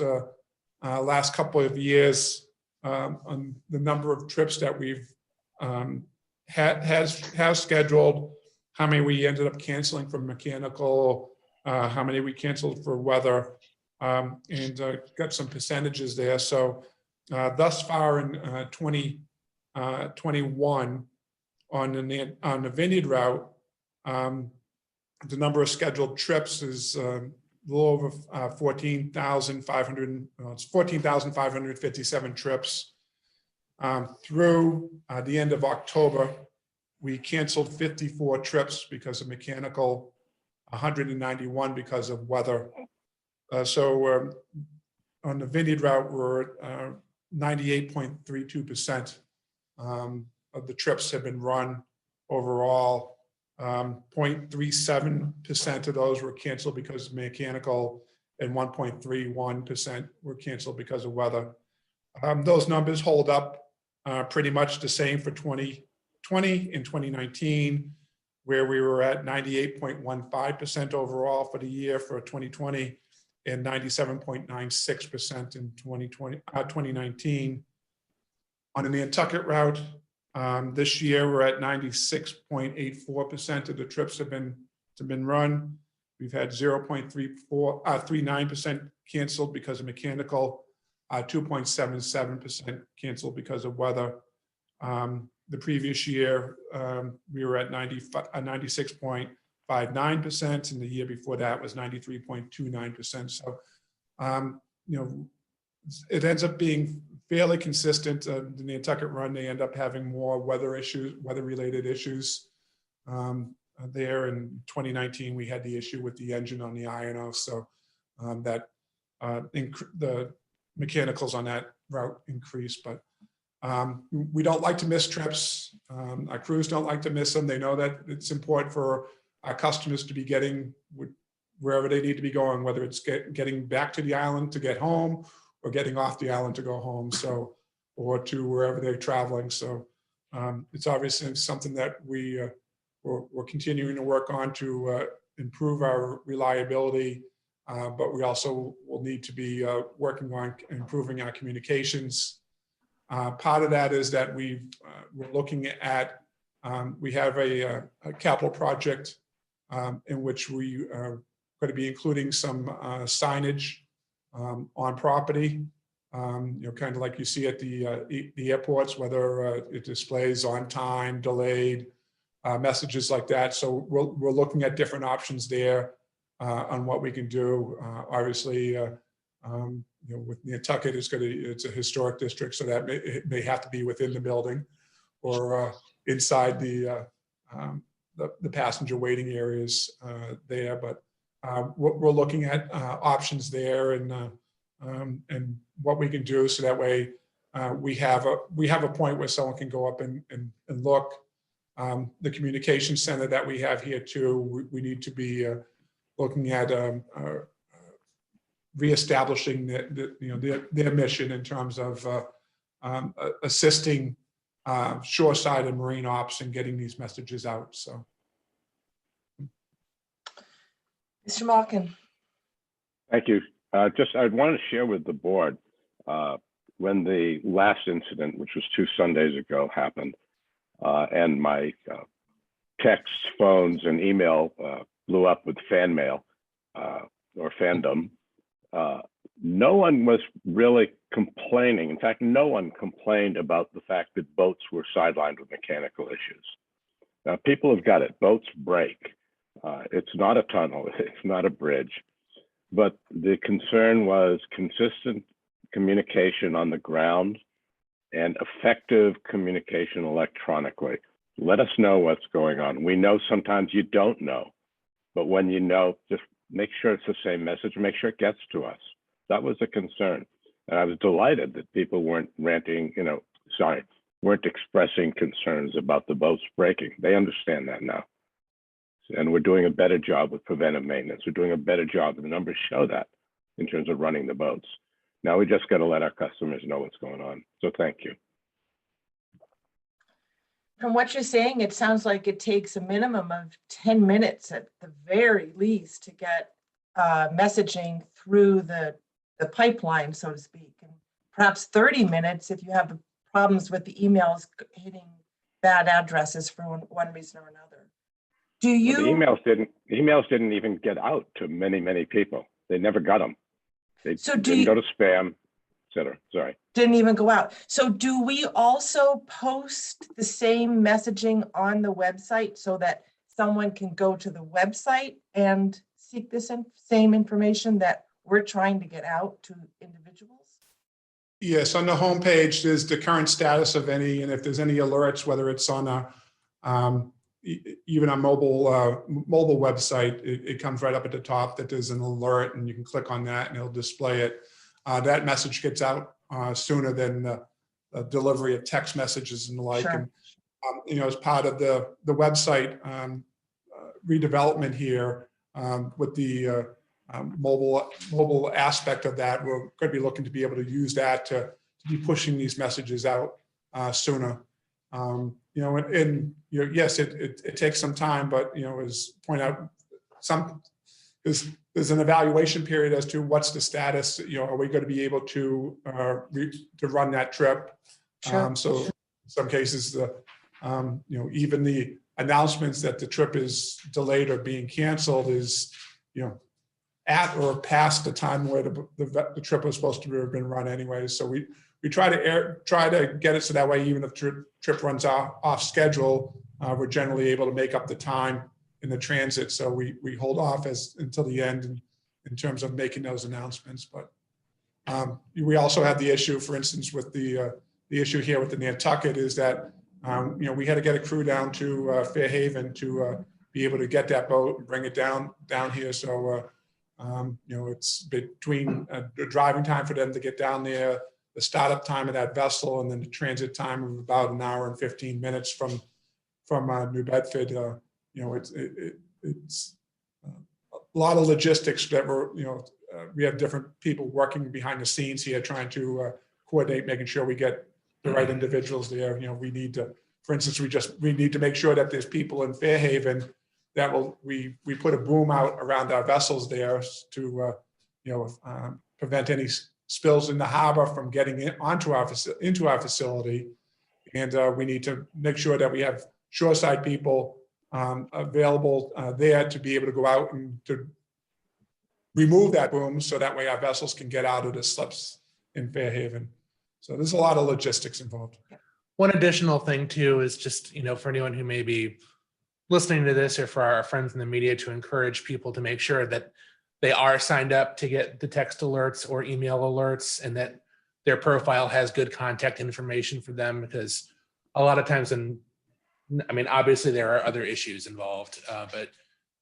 couple of years on the number of trips that we've have scheduled, how many we ended up canceling for mechanical, how many we canceled for weather, and got some percentages there. So thus far in 2021 on the Vineyard route, the number of scheduled trips is a little over 14,500. It's 14,557 trips. Through the end of October, we canceled 54 trips because of mechanical, 191 because of weather. So on the Vineyard route, we're 98.32% of the trips have been run overall. 0.37% of those were canceled because of mechanical, and 1.31% were canceled because of weather. Those numbers hold up pretty much the same for 2020 and 2019, where we were at 98.15% overall for the year for 2020, and 97.96% in 2019. On the Nantucket route, this year, we're at 96.84% of the trips have been run. We've had 0.39% canceled because of mechanical, 2.77% canceled because of weather. The previous year, we were at 96.59%, and the year before that was 93.29%. So, it ends up being fairly consistent. The Nantucket run, they end up having more weather-related issues. There in 2019, we had the issue with the engine on the INO, so the mechanicals on that route increased. But we don't like to miss trips. Our crews don't like to miss them. They know that it's important for our customers to be getting wherever they need to be going, whether it's getting back to the island to get home or getting off the island to go home, so, or to wherever they're traveling. So it's obviously something that we're continuing to work on to improve our reliability, but we also will need to be working on improving our communications. Part of that is that we're looking at, we have a capital project in which we are going to be including some signage on property, kind of like you see at the airports, whether it displays on time, delayed, messages like that. So we're looking at different options there on what we can do. Obviously, with Nantucket, it's a historic district, so that it may have to be within the building or inside the passenger waiting areas there. But we're looking at options there and what we can do, so that way we have a point where someone can go up and look. The communication center that we have here too, we need to be looking at reestablishing their mission in terms of assisting shoreside and marine ops and getting these messages out. So, Mr. Malkin. Thank you. I wanted to share with the board when the last incident, which was 2 Sundays ago, happened, and my texts, phones, and email blew up with fan mail or fandom. No one was really complaining. In fact, no one complained about the fact that boats were sidelined with mechanical issues. Now, people have got it. Boats break. It's not a tunnel. It's not a bridge. But the concern was consistent communication on the ground and effective communication electronically. Let us know what's going on. We know sometimes you don't know, but when you know, just make sure it's the same message, make sure it gets to us. That was a concern. And I was delighted that people weren't weren't expressing concerns about the boats breaking. They understand that now. And we're doing a better job with preventive maintenance. We're doing a better job, and the numbers show that in terms of running the boats. Now we just got to let our customers know what's going on. So thank you. From what you're saying, it sounds like it takes a minimum of 10 minutes at the very least to get messaging through the pipeline, so to speak, and perhaps 30 minutes if you have problems with the emails hitting bad addresses for one reason or another. Do you? Well, the emails didn't even get out to many people. They never got them. They didn't go to spam, et cetera. Sorry. Didn't even go out. So do we also post the same messaging on the website so that someone can go to the website and seek this same information that we're trying to get out to individuals? Yes, on the homepage, there's the current status of any, and if there's any alerts, whether it's on a even a mobile website, it comes right up at the top that there's an alert, and you can click on that and it'll display it. That message gets out sooner than the delivery of text messages and the like. Sure. And as part of the website redevelopment here with the mobile aspect of that, we're going to be looking to be able to use that to be pushing these messages out sooner. Yes, it takes some time, but as point out, there's an evaluation period as to what's the status, are we going to be able to run that trip? Sure. So in some cases, even the announcements that the trip is delayed or being canceled is, at or past the time where the trip was supposed to have been run anyway. So we try to get it so that way, even if trip runs off schedule, we're generally able to make up the time in the transit. So we hold off until the end in terms of making those announcements. But we also had the issue, for instance, with the issue here with the Nantucket is that, we had to get a crew down to Fairhaven to be able to get that boat and bring it down here. So, it's between the driving time for them to get down there, the startup time of that vessel, and then the transit time of about an hour and 15 minutes from New Bedford. It's a lot of logistics that we have different people working behind the scenes here trying to coordinate, making sure we get the right individuals there. We need to, for instance, we need to make sure that there's people in Fairhaven that we put a boom out around our vessels there to prevent any spills in the harbor from getting into our facility. And we need to make sure that we have shoreside people available there to be able to go out and to remove that boom so that way our vessels can get out of the slips in Fairhaven. So there's a lot of logistics involved. One additional thing too is just, for anyone who may be listening to this or for our friends in the media, to encourage people to make sure that they are signed up to get the text alerts or email alerts and that their profile has good contact information for them, because a lot of times, obviously there are other issues involved, but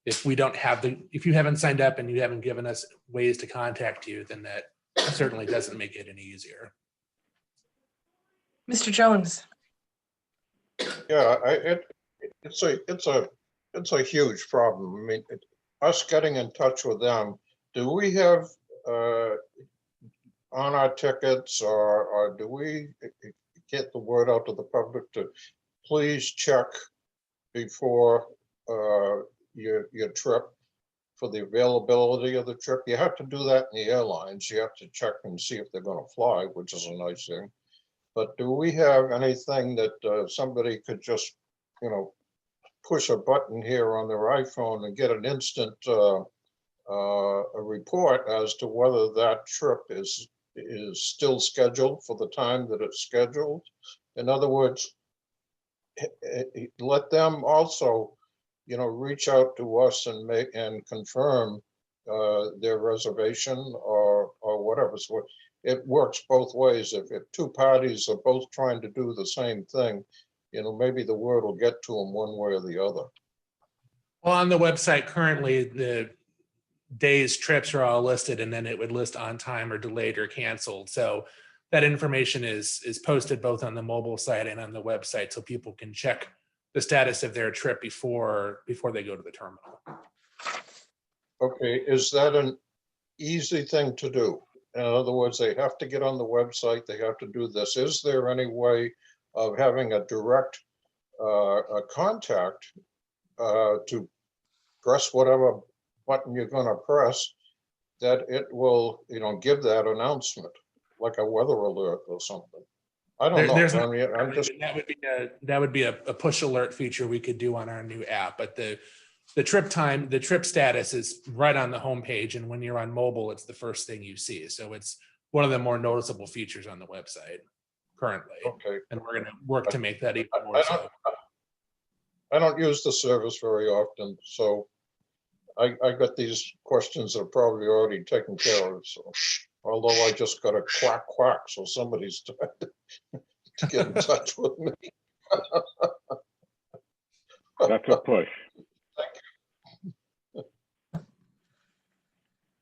if you haven't signed up and you haven't given us ways to contact you, then that certainly doesn't make it any easier. Mr. Jones. Yeah, it's a huge problem. Us getting in touch with them, do we have on our tickets or do we get the word out to the public to please check before your trip for the availability of the trip? You have to do that in the airlines. You have to check and see if they're going to fly, which is a nice thing. But do we have anything that somebody could just, push a button here on their iPhone and get an instant a report as to whether that trip is still scheduled for the time that it's scheduled? In other words, let them also, reach out to us and confirm their reservation or whatever. So it works both ways. If two parties are both trying to do the same thing, maybe the word will get to them one way or the other. Well, on the website currently, the days trips are all listed, and then it would list on time or delayed or canceled. So that information is posted both on the mobile site and on the website, so people can check the status of their trip before they go to the terminal. Okay, is that an easy thing to do? In other words, they have to get on the website, they have to do this. Is there any way of having a direct contact to press whatever button you're going to press, that it will, give that announcement, like a weather alert or something? I don't know. I'm just... That would be a push alert feature we could do on our new app, but the trip status is right on the homepage, and when you're on mobile, it's the first thing you see. So it's one of the more noticeable features on the website currently. Okay. And we're going to work to make that even more so. I don't use the service very often, so I got these questions that are probably already taken care of. So, although I just got a quack quack, so somebody's trying to get in touch with me. That's a push.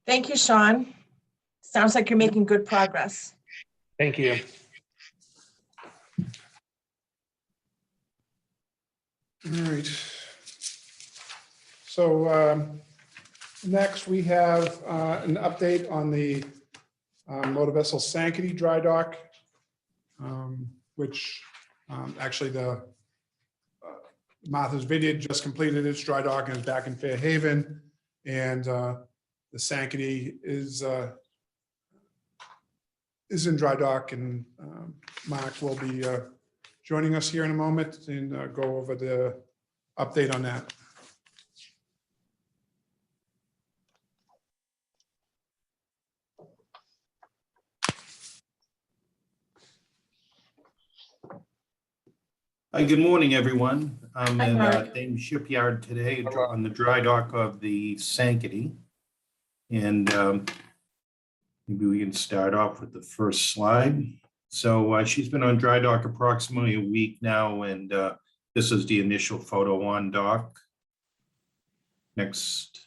Thank you, Sean. Sounds like you're making good progress. Thank you. All right. So next we have an update on the motor vessel Sankaty dry dock, which actually the Martha's Vineyard just completed its dry dock and is back in Fairhaven. And the Sankaty is in dry dock, and Mark will be joining us here in a moment and go over the update on that. Hi, good morning, everyone. I'm Hi, in Mark. Thames Shipyard today Hello. on the dry dock of the Sankaty. And maybe we can start off with the first slide. So she's been on dry dock approximately a week now, and this is the initial photo on dock. Next.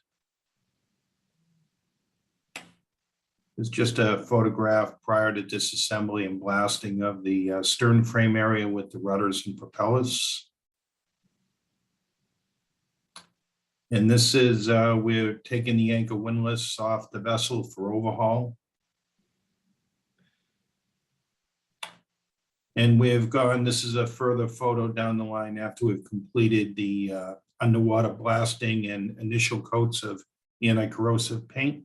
It's just a photograph prior to disassembly and blasting of the stern frame area with the rudders and propellers. And this is, we're taking the anchor windlass off the vessel for overhaul. And we've gone, this is a further photo down the line after we've completed the underwater blasting and initial coats of anti-corrosive paint.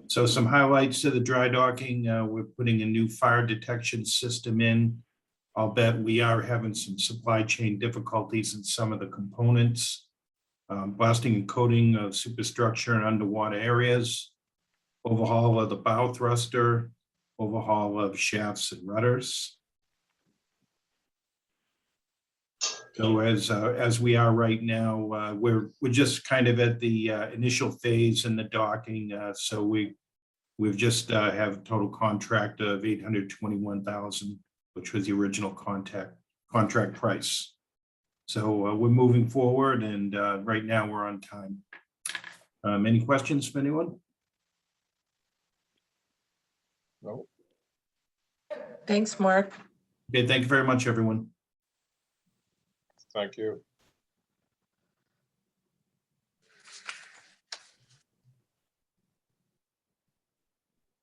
So some highlights to the dry docking. We're putting a new fire detection system in. I'll bet we are having some supply chain difficulties in some of the components. Blasting and coating of superstructure and underwater areas. Overhaul of the bow thruster. Overhaul of shafts and rudders. So as we are right now, we're just kind of at the initial phase in the docking. So we've just have a total contract of $821,000, which was the original contract price. So we're moving forward, and right now we're on time. Any questions from anyone? No, Thanks, Mark. Okay, thank you very much, everyone. thank you.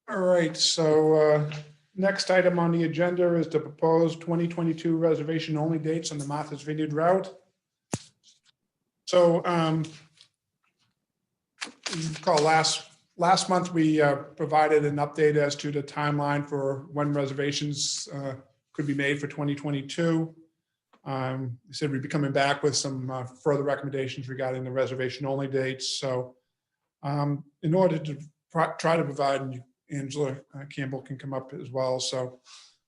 All right, so next item on the agenda is the proposed 2022 reservation only dates on the Martha's Vineyard route. So you recall last month we provided an update as to the timeline for when reservations could be made for 2022. We said we'd be coming back with some further recommendations regarding the reservation only dates. So in order to try to provide, and Angela Campbell can come up as well. So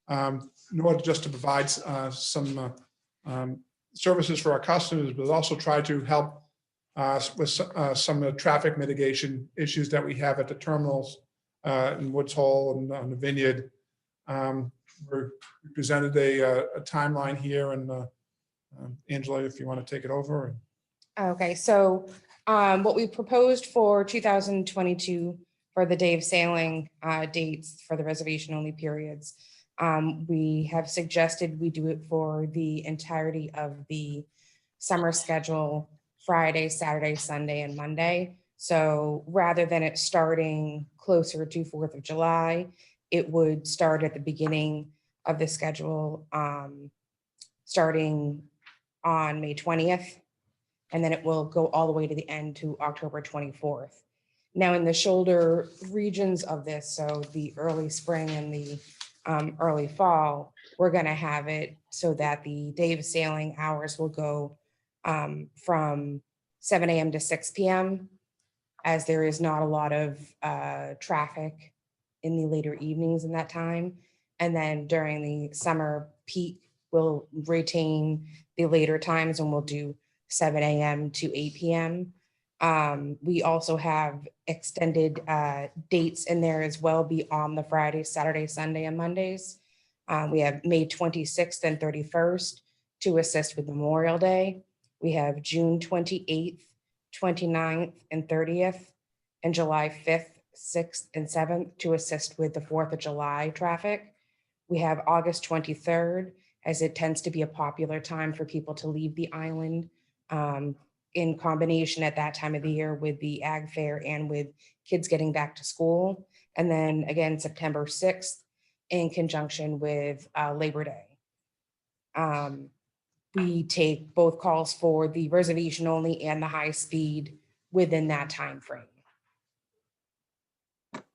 in order just to provide some services for our customers, but also try to help with some of the traffic mitigation issues that we have at the terminals in Woods Hole and on the Vineyard. We presented a timeline here, and Angela, if you want to take it over. Okay, so what we proposed for 2022 for the day of sailing dates for the reservation only periods, we have suggested we do it for the entirety of the summer schedule, Friday, Saturday, Sunday, and Monday. So rather than it starting closer to 4th of July, it would start at the beginning of the schedule, starting on May 20th, and then it will go all the way to the end to October 24th. Now in the shoulder regions of this, so the early spring and the early fall, we're gonna have it so that the day of sailing hours will go from 7 a.m. to 6 p.m. as there is not a lot of traffic in the later evenings in that time. And then during the summer peak, we'll retain the later times and we'll do 7 a.m. to 8 p.m. We also have extended dates in there as well beyond the Friday, Saturday, Sunday, and Mondays. We have May 26th and 31st to assist with Memorial Day. We have June 28th, 29th, and 30th, and July 5th, 6th, and 7th to assist with the 4th of July traffic. We have August 23rd, as it tends to be a popular time for people to leave the island in combination at that time of the year with the Ag Fair and with kids getting back to school. And then again, September 6th in conjunction with Labor Day. we take both calls for the reservation only and the high speed within that time frame.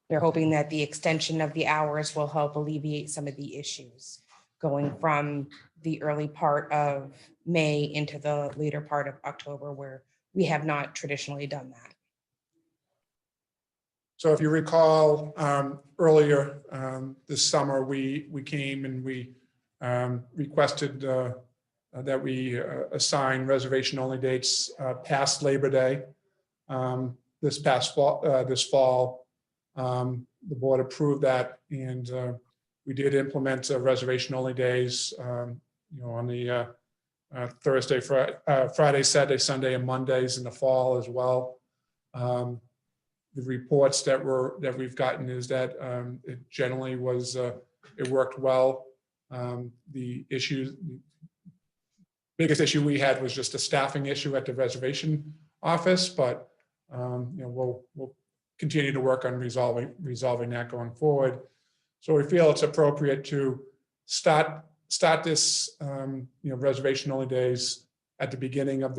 They're hoping that the extension of the hours will help alleviate some of the issues going from the early part of May into the later part of October, where we have not traditionally done that. So if you recall, earlier this summer, we came and we requested that we assign reservation-only dates past Labor Day. This fall, the board approved that, and we did implement reservation-only days, on the Thursday, Friday, Saturday, Sunday, and Mondays in the fall as well. The reports that we've gotten is that it generally was it worked well. The biggest issue we had was just a staffing issue at the reservation office, but we'll continue to work on resolving that going forward. So we feel it's appropriate to start this reservation only days at the beginning of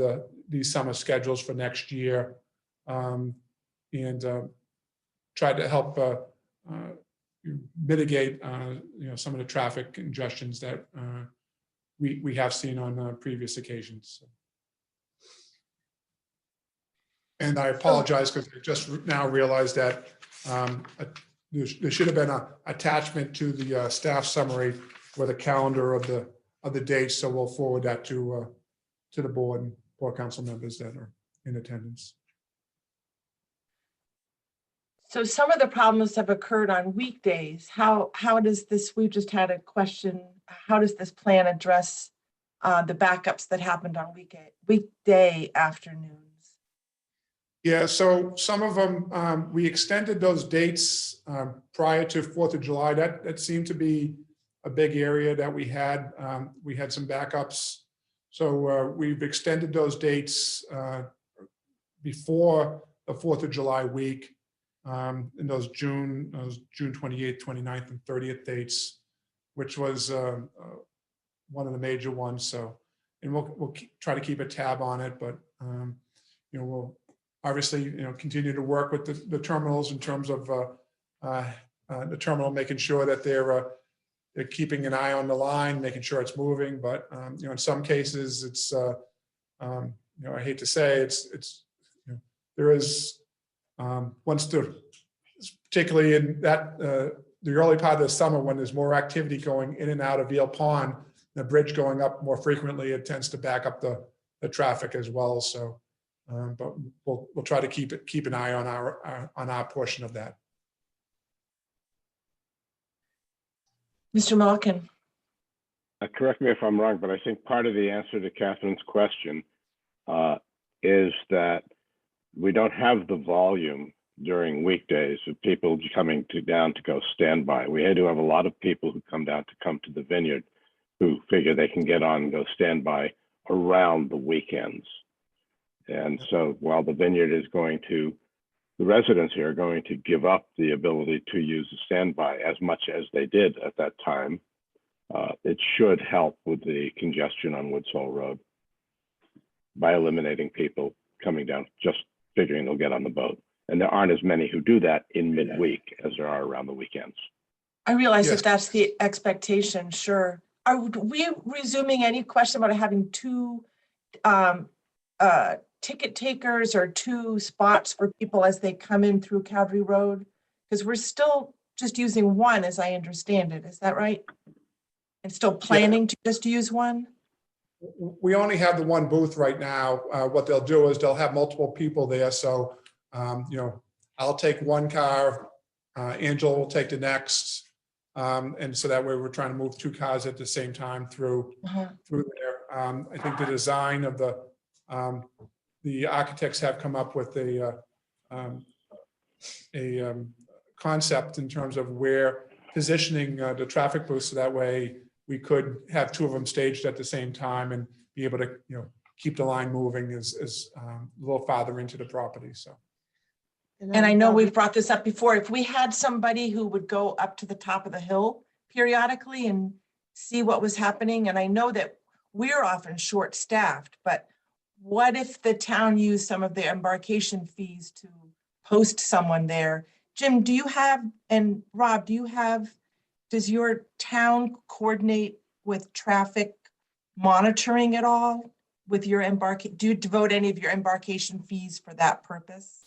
these summer schedules for next year, and try to help mitigate some of the traffic congestions that we have seen on previous occasions. And I apologize because I just now realized that there should have been an attachment to the staff summary with a calendar of the dates. So we'll forward that to the board and board council members that are in attendance. So some of the problems have occurred on weekdays. How does this, we've just had a question, how does this plan address the backups that happened on weekday afternoons? Yeah, so some of them, we extended those dates prior to 4th of July. That seemed to be a big area that we had. We had some backups. So we've extended those dates before the 4th of July week, in those June 28th, 29th, and 30th dates, which was one of the major ones. So, and we'll try to keep a tab on it, but we'll obviously, continue to work with the terminals in terms of the terminal, making sure that they're keeping an eye on the line, making sure it's moving. But in some cases, it's I hate to say it's there is particularly in that the early part of the summer when there's more activity going in and out of Eel Pond, the bridge going up more frequently, it tends to back up the traffic as well. So. But we'll try to keep an eye on our portion of that. Mr. Malkin. Correct me if I'm wrong, but I think part of the answer to Catherine's question is that we don't have the volume during weekdays of people coming down to go standby. We had to have a lot of people who come to the vineyard who figure they can get on and go standby around the weekends. And so while the vineyard is the residents here are going to give up the ability to use the standby as much as they did at that time, it should help with the congestion on Woods Hole Road by eliminating people coming down, just figuring they'll get on the boat. And there aren't as many who do that in midweek as there are around the weekends. I realize Yes. that that's the expectation, sure. Are we resuming any question about having two ticket takers or two spots for people as they come in through Cowdery Road? Because we're still just using one, as I understand it. Is that right? And still planning to just use one? We only have the one booth right now. What they'll do is they'll have multiple people there. So, I'll take one car, Angela will take the next. And so that way we're trying to move two cars at the same time through there. I think the design of the architects have come up with a concept in terms of where positioning the traffic booths, so that way we could have two of them staged at the same time and be able to keep the line moving as a little farther into the property. So. And I know we've brought this up before. If we had somebody who would go up to the top of the hill periodically and see what was happening, and I know that we're often short-staffed, but what if the town used some of their embarkation fees to post someone there? Jim, do you have, and Rob, does your town coordinate with traffic monitoring at all with your do you devote any of your embarkation fees for that purpose?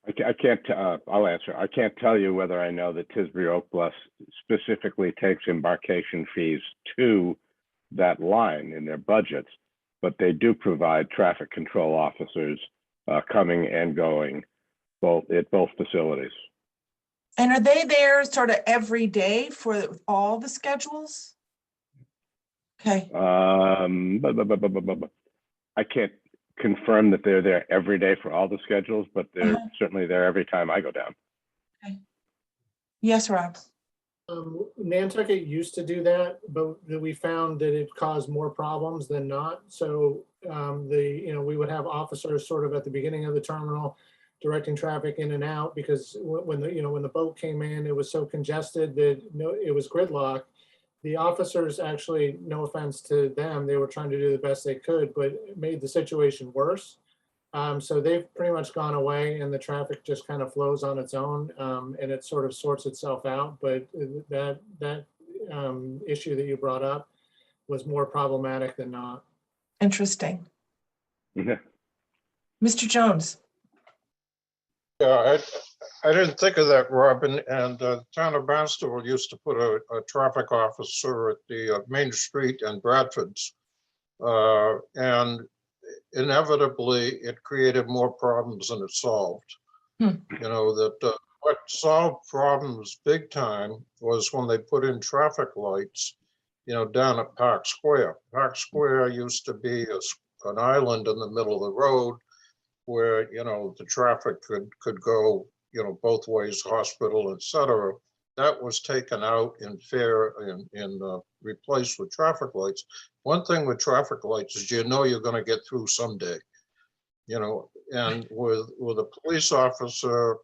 I can't, I'll answer. I can't tell you whether I know that Tisbury Oak Bluff specifically takes embarkation fees to that line in their budgets, but they do provide traffic control officers coming and going at both facilities. And are they there sort of every day for all the schedules? Okay, I can't confirm that they're there every day for all the schedules, but they're certainly there every time I go down. okay. Yes, Rob. Nantucket used to do that, but we found that it caused more problems than not. So we would have officers sort of at the beginning of the terminal directing traffic in and out, because when the boat came in, it was so congested that it was gridlock. The officers actually, no offense to them, they were trying to do the best they could, but it made the situation worse. So they've pretty much gone away, and the traffic just kind of flows on its own, and it sort of sorts itself out. But that issue that you brought up was more problematic than not. Interesting. Yeah. Mr. Jones. Yeah, I didn't think of that, Robin. And the town of Barnstable used to put a traffic officer at the Main Street and Bradford's. And inevitably, it created more problems than it solved. You know, that what solved problems big time was when they put in traffic lights, down at Park Square. Park Square used to be an island in the middle of the road where, the traffic could go, both ways, hospital, et cetera. That was taken out and replaced with traffic lights. One thing with traffic lights is you're going to get through someday, and with a police officer,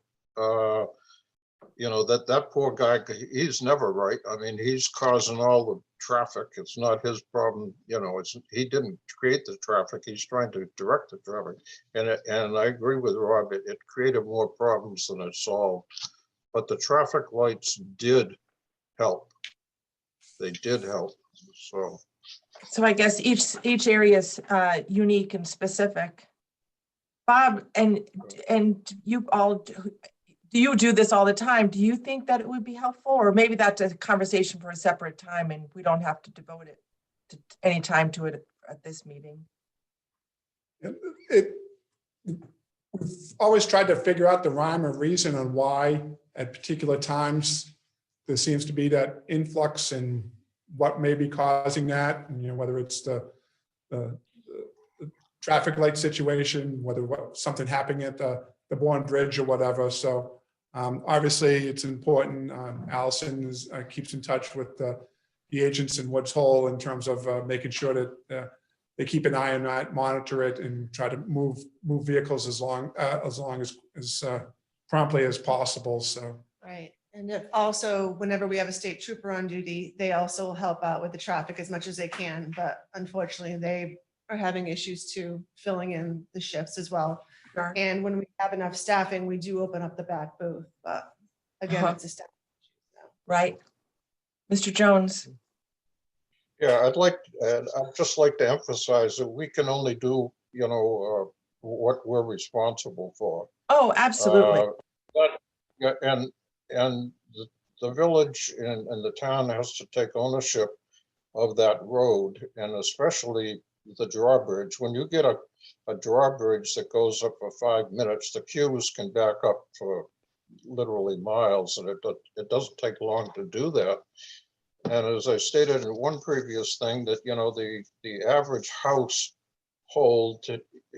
that poor guy, he's never right. I mean, he's causing all the traffic. It's not his problem. He didn't create the traffic. He's trying to direct the traffic. And I agree with Rob, it created more problems than it solved. But the traffic lights did help. They did help. So I guess each area is unique and specific. Bob, and you all, do you do this all the time? Do you think that it would be helpful, or maybe that's a conversation for a separate time and we don't have to devote it to any time to it at this meeting? We've always tried to figure out the rhyme or reason on why at particular times there seems to be that influx and what may be causing that, and, whether it's the traffic light situation, whether something happening at the Bourne Bridge or whatever. So obviously it's important. Allison keeps in touch with the agents in Woods Hole in terms of making sure that they keep an eye on that, monitor it, and try to move vehicles as long as promptly as possible. So right. And also, whenever we have a state trooper on duty, they also help out with the traffic as much as they can. But unfortunately, they are having issues too, filling in the shifts as well. Sure. And when we have enough staffing, we do open up the back booth. But again, it's a staff issue. So. Right. Mr. Jones. Yeah, I'd just like to emphasize that we can only do, what we're responsible for. Oh, absolutely. And the village and the town has to take ownership of that road, and especially the drawbridge. When you get a drawbridge that goes up for 5 minutes, the queues can back up for literally miles, and it doesn't take long to do that. And as I stated in one previous thing, that the average household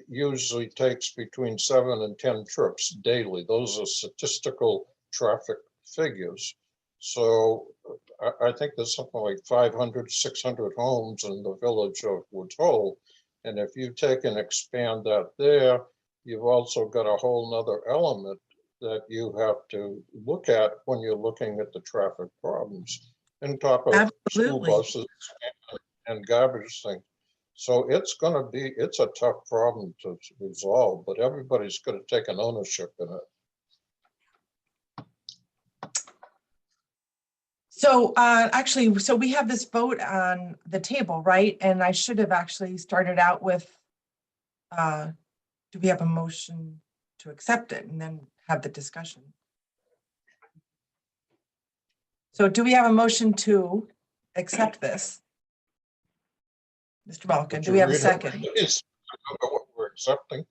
usually takes between 7 and 10 trips daily. Those are statistical traffic figures. So I think there's something like 500, 600 homes in the village of Woods Hole. And if you take and expand that there, you've also got a whole nother element that you have to look at when you're looking at the traffic problems. on top of school Absolutely. buses and garbage thing. So it's a tough problem to resolve, but everybody's gonna take an ownership in it. So actually, so we have this vote on the table, right? And I should have actually started out with, do we have a motion to accept it and then have the discussion? So do we have a motion to accept this? Mr. Malkin, do we have a second? It's what we're accepting.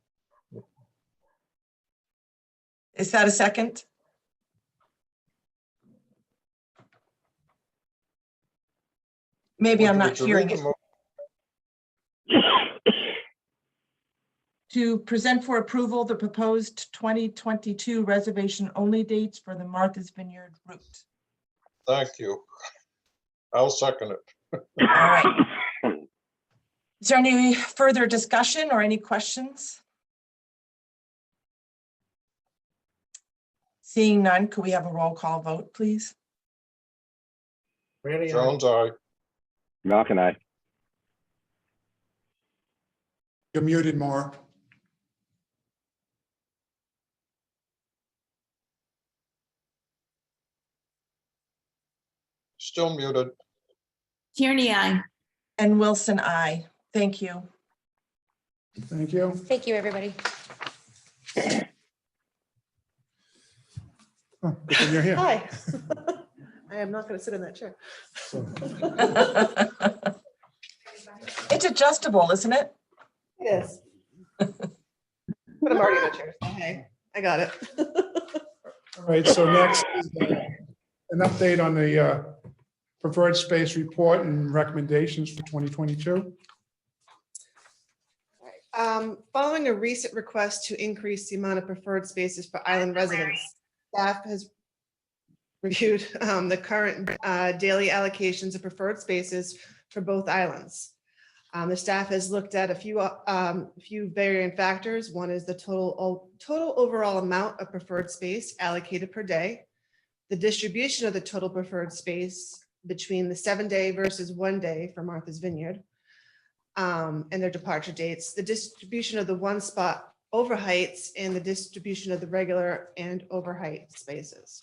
Is that a second? Maybe I'm not Would you hearing read it. the To present for approval the proposed 2022 reservation only dates for the Martha's Vineyard route. Thank you. I'll second it. All right. Is there any further discussion or any questions? Seeing none, could we have a roll call vote, please? Randy, aye. Jones, aye. Malcolm, I. You're muted, Maura. Still muted. Tierney, aye. And Wilson, aye. Thank you. Thank you. Thank you, everybody. Oh, good thing you're here. Hi. I am not going to sit in that chair. It's adjustable, isn't it? It is. But I'm already in the chair. So hey, I got it. All right, so next is an update on the preferred space report and recommendations for 2022. Following a recent request to increase the amount of preferred spaces for island residents, staff has reviewed the current daily allocations of preferred spaces for both islands. The staff has looked at a few varying factors. One is the total overall amount of preferred space allocated per day, the distribution of the total preferred space between the 7-day versus 1 day for Martha's Vineyard, and their departure dates, the distribution of the one spot overheights, and the distribution of the regular and overheight spaces.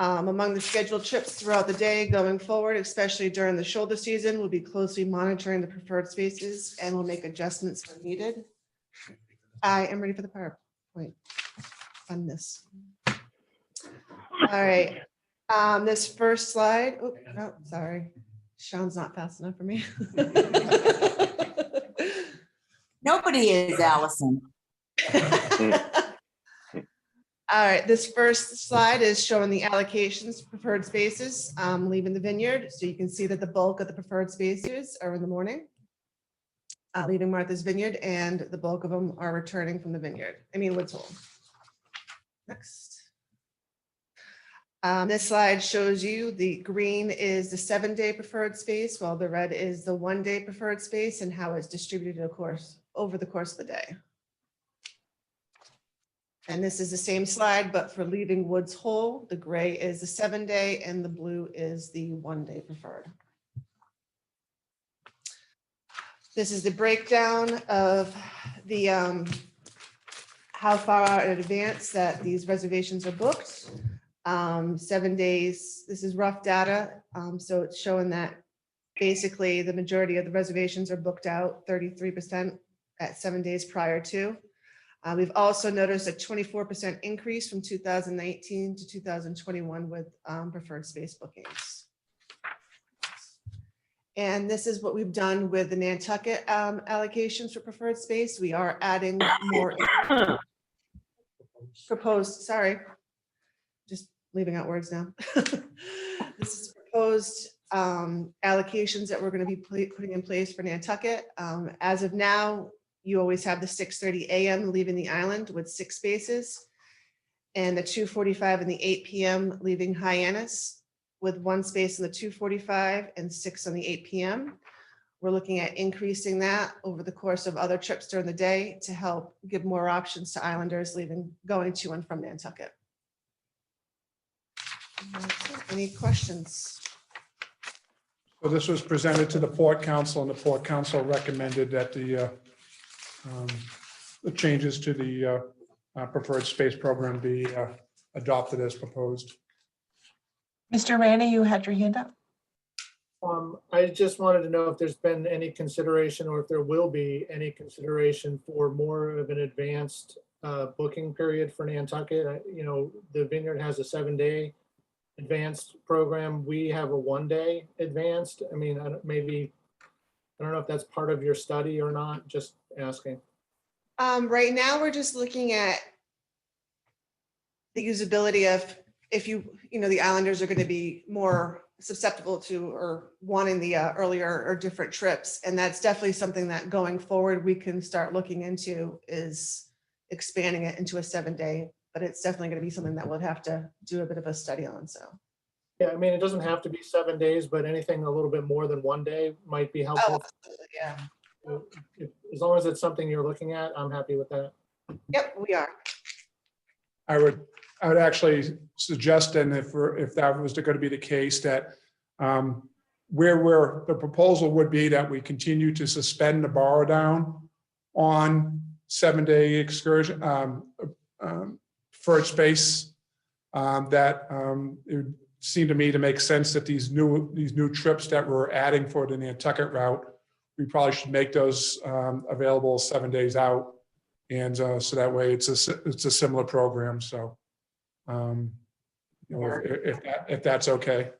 Among the scheduled trips throughout the day going forward, especially during the shoulder season, we'll be closely monitoring the preferred spaces and will make adjustments when needed. I am ready for the PowerPoint on this. All right. This first slide, oh, no, sorry. Sean's not fast enough for me. Nobody is, Allison. All right, this first slide is showing the allocations for preferred spaces leaving the vineyard. So you can see that the bulk of the preferred spaces are in the morning, leaving Martha's Vineyard, and the bulk of them are returning from the vineyard. Woods Hole. Next. This slide shows you the green is the 7-day preferred space, while the red is the 1-day preferred space, and how it's distributed, of course, over the course of the day. And this is the same slide, but for leaving Woods Hole, the gray is the 7-day and the blue is the 1-day preferred. This is the breakdown of the how far in advance that these reservations are booked. 7 days, this is rough data. So it's showing that basically the majority of the reservations are booked out 33% at 7 days prior to. We've also noticed a 24% increase from 2019 to 2021 with preferred space bookings. And this is what we've done with the Nantucket allocations for preferred space. We are adding more proposed, sorry, just leaving out words now. This is proposed allocations that we're going to be putting in place for Nantucket. As of now, you always have the 6:30 a.m. leaving the island with 6 spaces, and the 2:45 and the 8 p.m. leaving Hyannis with 1 space in the 2:45 and 6 on the 8 p.m. We're looking at increasing that over the course of other trips during the day to help give more options to islanders going to and from Nantucket. Any questions? So this was presented to the Port Council, and the Port Council recommended that the changes to the preferred space program be adopted as proposed. Mr. Manny, you had your hand up. I just wanted to know if there's been any consideration or if there will be any consideration for more of an advanced booking period for Nantucket. You know, the Vineyard has a 7-day advanced program. We have a 1-day advanced. I mean, I don't know if that's part of your study or not, just asking. Right now, we're just looking at the usability of if the Islanders are going to be more susceptible to or wanting the earlier or different trips. And that's definitely something that going forward, we can start looking into is expanding it into a 7-day, but it's definitely going to be something that we'll have to do a bit of a study on. So. Yeah, I mean, it doesn't have to be 7 days, but anything a little bit more than 1 day might be helpful. Yeah. As long as it's something you're looking at, I'm happy with that. Yep, we are. I would actually suggest, and if that was going to be the case, that where the proposal would be that we continue to suspend the borrow down on 7-day excursion preferred space, that it would seem to me to make sense that these new trips that we're adding for the Nantucket route, we probably should make those available 7 days out. And so that way it's a similar program. So, if that's okay.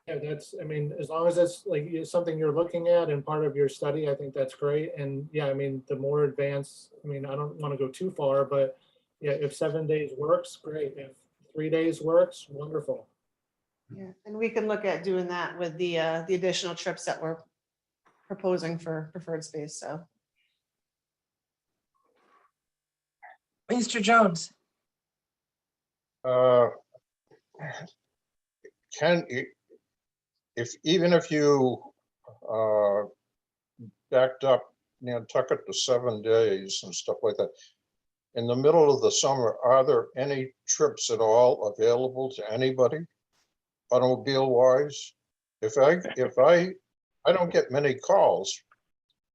Yeah, I mean, as long as it's like something you're looking at and part of your study, I think that's great. And yeah, I mean, the more advanced, I mean, I don't want to go too far, but yeah, if 7 days works, great. If 3 days works, wonderful. Yeah, and we can look at doing that with the additional trips that we're proposing for preferred space. So, Mr. Jones. Even if you backed up Nantucket to 7 days and stuff like that, in the middle of the summer, are there any trips at all available to anybody, automobile wise? If I don't get many calls,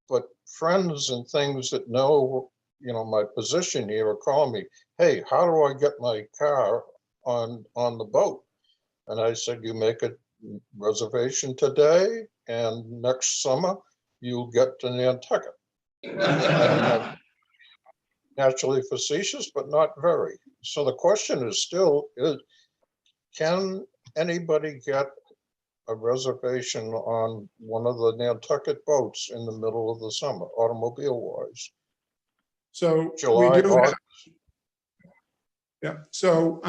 but friends and things that know, my position here are calling me, hey, how do I get my car on the boat? And I said, you make a reservation today and next summer you'll get to Nantucket. Naturally facetious, but not very. So the question is still, can anybody get a reservation on one of the Nantucket boats in the middle of the summer, automobile wise? So July, we do. August. Yeah. So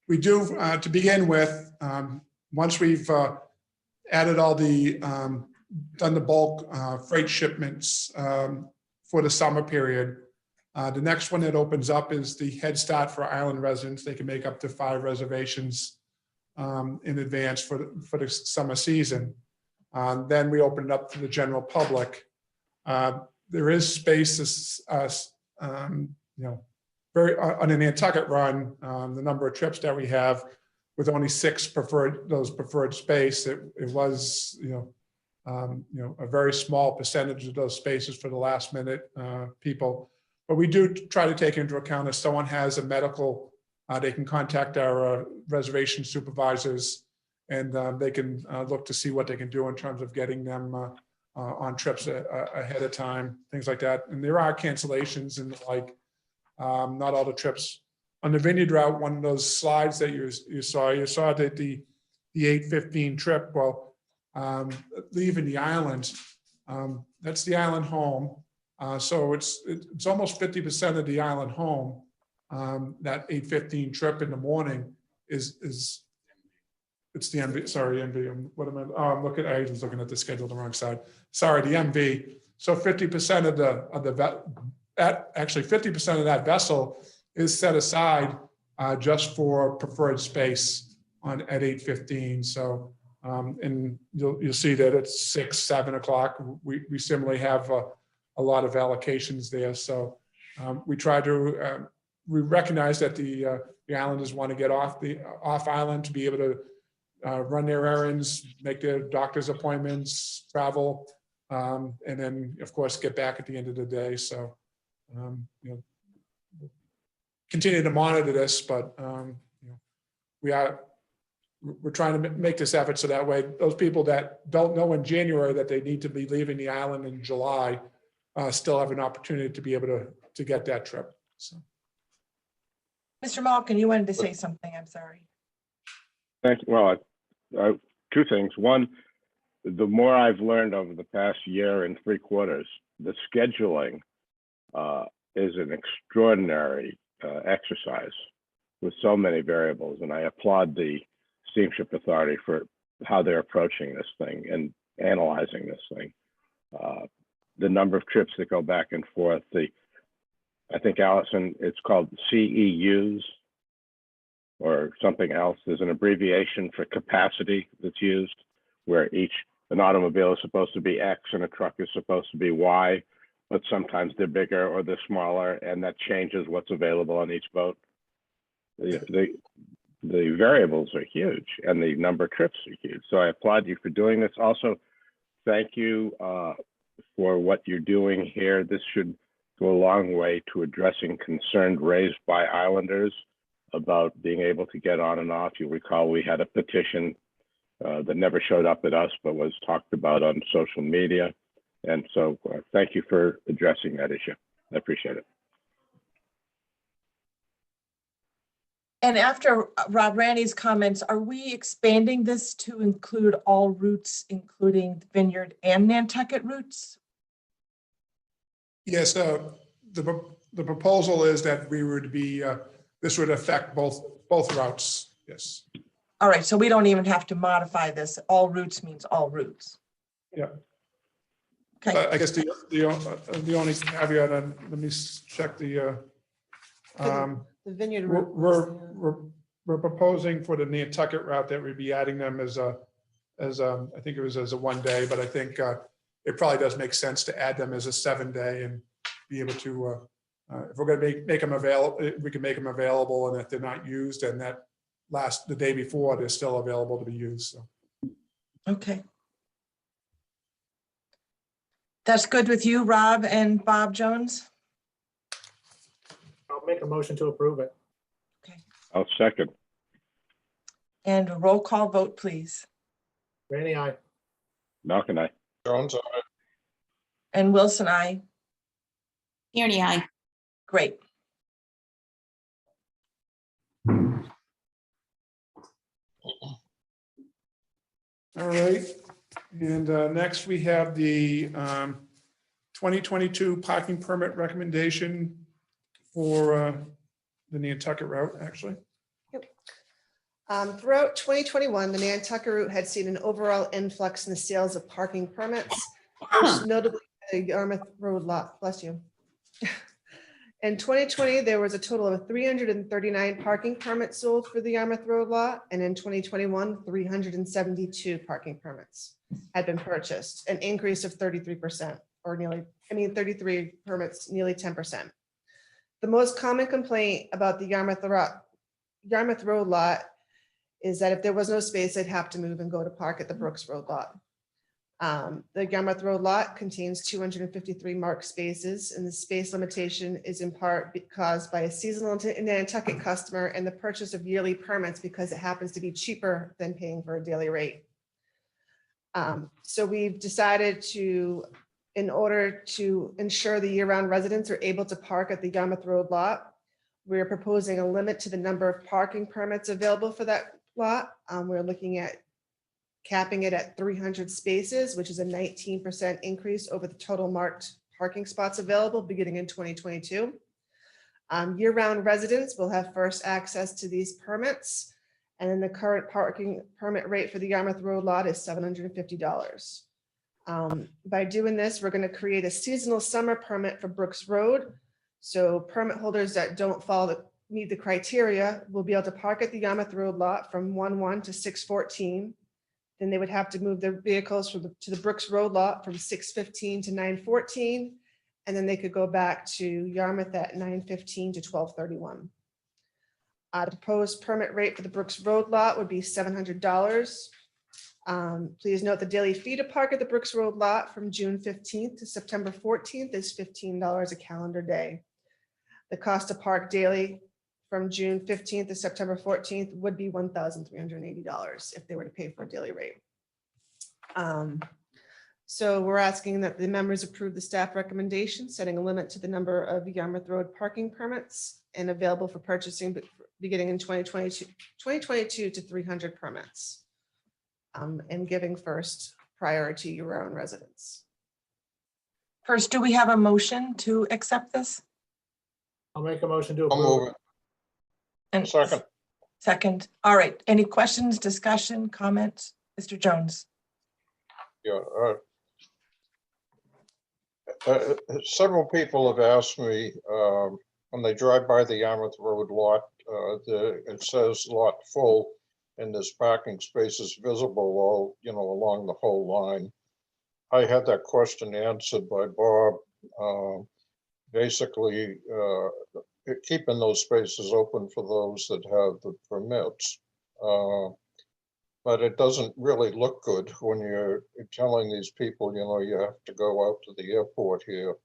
we do, to begin with, once we've added all the, done the bulk freight shipments for the summer period, the next one that opens up is the Head Start for Island residents. They can make up to 5 reservations in advance for the summer season. Then we open it up to the general public. There is space, very on a Nantucket run, the number of trips that we have with only 6 preferred space, it was, a very small percentage of those spaces for the last minute people. But we do try to take into account if someone has a medical, they can contact our reservation supervisors and they can look to see what they can do in terms of getting them on trips ahead of time, things like that. And there are cancellations and like, not all the trips. On the Vineyard route, one of those slides that you saw that the 8:15 trip, well, leaving the island, that's the island home. So it's almost 50% of the island home. That 8:15 trip in the morning it's the MV, sorry, MV. What am I? Oh, I was looking at the schedule on the wrong side. Sorry, the MV. So 50% actually 50% of that vessel is set aside just for preferred space at 8:15. So and you'll see that it's 6, 7 o'clock. We similarly have a lot of allocations there. So we try to we recognize that the islanders want to get off island to be able to run their errands, make their doctor's appointments, travel, and then, of course, get back at the end of the day. So, continue to monitor this, but we're trying to make this effort so that way those people that don't know in January that they need to be leaving the island in July still have an opportunity to be able to get that trip. So. Mr. Malkin, you wanted to say something. I'm sorry. Thanks. Well, two things. One, the more I've learned over the past year and 3/4, the scheduling is an extraordinary exercise with so many variables. And I applaud the Steamship Authority for how they're approaching this thing and analyzing this thing. The number of trips that go back and forth, I think, Allison, it's called CEUs or something else. There's an abbreviation for capacity that's used where an automobile is supposed to be X and a truck is supposed to be Y, but sometimes they're bigger or they're smaller, and that changes what's available on each boat. The variables are huge and the number of trips are huge. So I applaud you for doing this. Also, thank you for what you're doing here. This should go a long way to addressing concern raised by islanders about being able to get on and off. You recall we had a petition that never showed up at us, but was talked about on social media. And so thank you for addressing that issue. I appreciate it. And after Rob Randy's comments, are we expanding this to include all routes, including Vineyard and Nantucket routes? Yes, the proposal is that we would be, this would affect both routes, yes. All right, so we don't even have to modify this. All routes means all routes. Yeah. Okay. I guess the only caveat, and let me check the Vineyard route. we're proposing for the Nantucket route that we'd be adding them as I think it was as a 1 day, but I think it probably does make sense to add them as a 7-day and be able to, if we're going to make them available, we can make them available, and if they're not used and that the day before, they're still available to be used. So. Okay. That's good with you, Rob and Bob Jones? I'll make a motion to approve it. Okay. I'll second. And a roll call vote, please. Rainey, aye. Malkin, aye. Jones, aye. And Wilson, aye. Tierney, aye. Great. All right, and next we have the 2022 parking permit recommendation for the Nantucket route, actually. Throughout 2021, the Nantucket route had seen an overall influx in the sales of parking permits, most notably the Yarmouth Road lot. Bless you. In 2020, there was a total of 339 parking permits sold for the Yarmouth Road lot, and in 2021, 372 parking permits had been purchased, an increase of 33%, or 33 permits, nearly 10%. The most common complaint about the Yarmouth Road lot is that if there was no space, they'd have to move and go to park at the Brooks Road lot. The Yarmouth Road lot contains 253 marked spaces, and the space limitation is in part caused by a seasonal Nantucket customer and the purchase of yearly permits because it happens to be cheaper than paying for a daily rate. So we've decided to, in order to ensure the year-round residents are able to park at the Yarmouth Road lot, we're proposing a limit to the number of parking permits available for that lot. We're looking at capping it at 300 spaces, which is a 19% increase over the total marked parking spots available beginning in 2022. Year-round residents will have first access to these permits, and then the current parking permit rate for the Yarmouth Road lot is $750. By doing this, we're going to create a seasonal summer permit for Brooks Road. So permit holders that don't meet the criteria will be able to park at the Yarmouth Road lot from 1/1 to 6/14. Then they would have to move their vehicles to the Brooks Road lot from 6/15 to 9/14. And then they could go back to Yarmouth at 9/15 to 12/31. The proposed permit rate for the Brooks Road lot would be $700. Please note the daily fee to park at the Brooks Road lot from June 15th to September 14th is $15 a calendar day. The cost to park daily from June 15th to September 14th would be $1,380 if they were to pay for a daily rate. So we're asking that the members approve the staff recommendation, setting a limit to the number of Yarmouth Road parking permits and available for purchasing beginning in 2022 to 300 permits. And giving first priority to your own residents. First, do we have a motion to accept this? I'll make a motion to I'll approve. move it. And Second. Second. All right. Any questions, discussion, comments? Mr. Jones? Yeah. Several people have asked me, when they drive by the Yarmouth Road lot, it says lot full, and there's parking spaces visible all, along the whole line. I had that question answered by Bob. Basically, keeping those spaces open for those that have the permits. But it doesn't really look good when you're telling these people, you have to go out to the airport here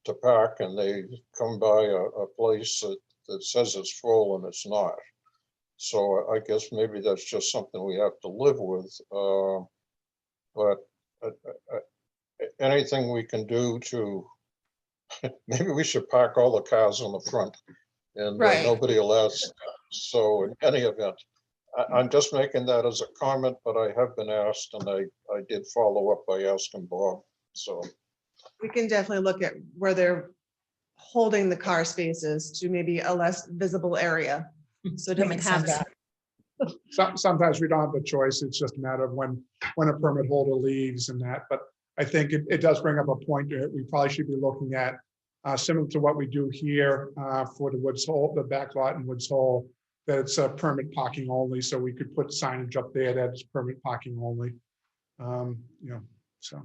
to park, and they come by a place that says it's full and it's not. So I guess maybe that's just something we have to live with. But anything we can do to, maybe we should park all the cars on the front and Right. nobody will ask. So in any event, I'm just making that as a comment, but I have been asked, and I did follow up by asking Bob. So We can definitely look at where they're holding the car spaces to maybe a less visible area. So it That doesn't makes have sense. that. Sometimes we don't have a choice. It's just a matter of when a permit holder leaves and that. But I think it does bring up a point that we probably should be looking at, similar to what we do here for the Woods Hole, the back lot in Woods Hole, that it's a permit parking only. So we could put signage up there that it's permit parking only. So.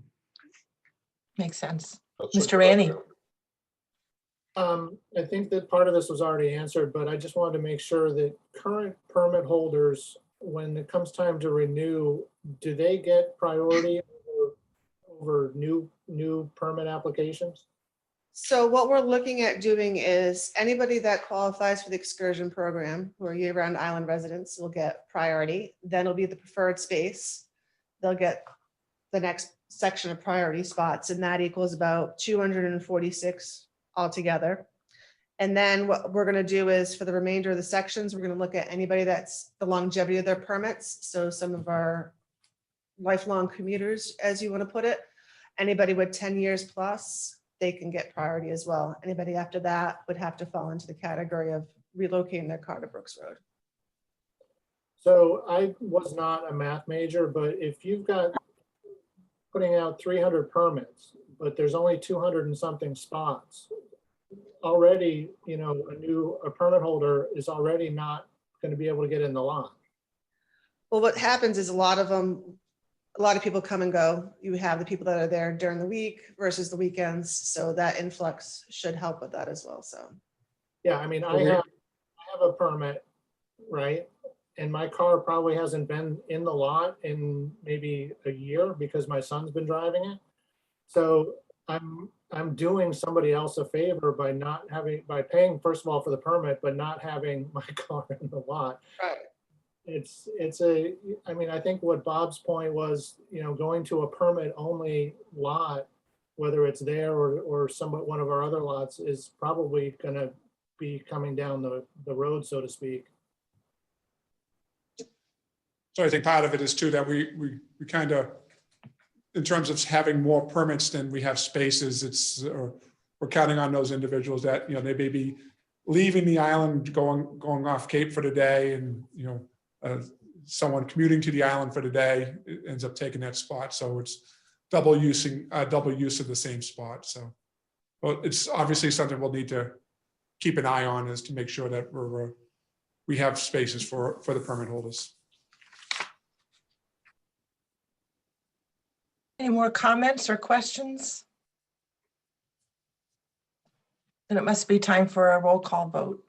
Makes sense. that's a Mr. good Ranny? idea. I think that part of this was already answered, but I just wanted to make sure that current permit holders, when it comes time to renew, do they get priority over new permit applications? So what we're looking at doing is anybody that qualifies for the excursion program, who are year-round island residents, will get priority. Then it'll be the preferred space. They'll get the next section of priority spots, and that equals about 246 altogether. And then what we're going to do is for the remainder of the sections, we're going to look at anybody that's the longevity of their permits. So some of our lifelong commuters, as you want to put it, anybody with 10 years plus, they can get priority as well. Anybody after that would have to fall into the category of relocating their car to Brooks Road. So I was not a math major, but if you've got putting out 300 permits, but there's only 200 and something spots, already, a permit holder is already not going to be able to get in the lot. Well, what happens is a lot of people come and go. You have the people that are there during the week versus the weekends. So that influx should help with that as well. So. Yeah, I mean, I have a permit, right? And my car probably hasn't been in the lot in maybe a year because my son's been driving it. So I'm doing somebody else a favor by paying, first of all, for the permit, but not having my car in the lot. Right. I think what Bob's point was, going to a permit only lot, whether it's there or one of our other lots, is probably gonna be coming down the road, so to speak. So I think part of it is too that we kind of, in terms of having more permits than we have spaces, we're counting on those individuals that, they may be leaving the island, going off Cape for the day, and, someone commuting to the island for the day ends up taking that spot. So it's double use of the same spot. So, well, it's obviously something we'll need to keep an eye on, is to make sure that we have spaces for the permit holders. Any more comments or questions? Then it must be time for a roll call vote.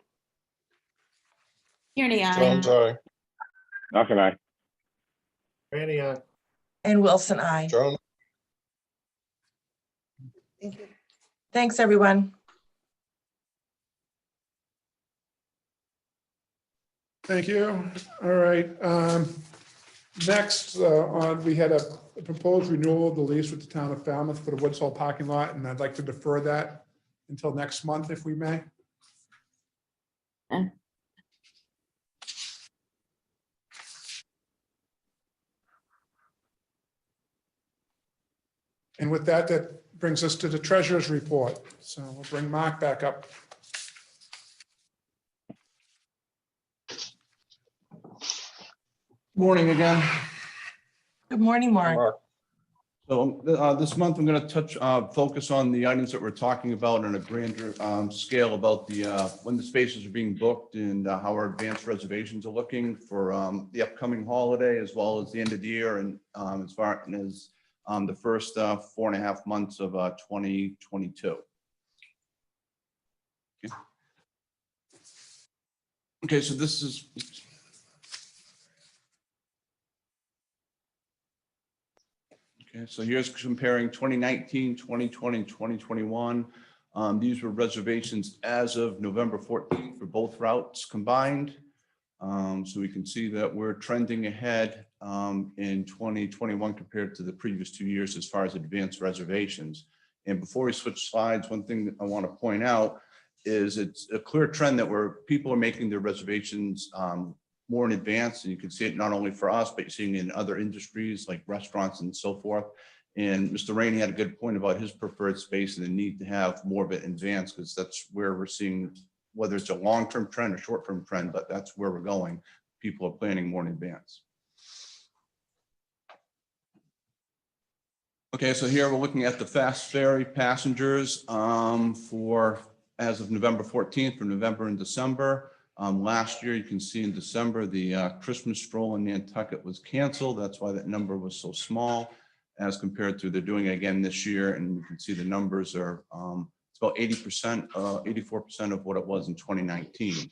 Kearney, Jones, aye. aye. Knock and I. Randy, aye. And Wilson, I. Jones, Thank you. Thanks, everyone. Thank you. All right. Next, we had a proposed renewal of the lease with the town of Falmouth for the Woods Hole parking lot, and I'd like to defer that until next month if we may. Okay. And with that, that brings us to the treasurer's report. So we'll bring Mark back up. Morning again. Good morning, Mark. Mark. So this month, I'm going to focus on the items that we're talking about on a grander scale about the when the spaces are being booked and how our advanced reservations are looking for the upcoming holiday as well as the end of the year and as far as the first 4.5 months of 2022. Okay, so this is. Okay, so here's comparing 2019, 2020, 2021. These were reservations as of November 14th for both routes combined. So we can see that we're trending ahead in 2021 compared to the previous 2 years as far as advanced reservations. And before we switch slides, one thing that I want to point out is it's a clear trend that people are making their reservations more in advance, and you can see it not only for us, but you're seeing it in other industries like restaurants and so forth. And Mr. Rainey had a good point about his preferred space and the need to have more of it in advance, because that's where we're seeing, whether it's a long-term trend or short-term trend, but that's where we're going. People are planning more in advance. Okay, so here we're looking at the fast ferry passengers for as of November 14th for November and December. Last year, you can see in December, the Christmas stroll in Nantucket was canceled. That's why that number was so small as compared to they're doing it again this year. And you can see the numbers are it's about 80%, 84% of what it was in 2019.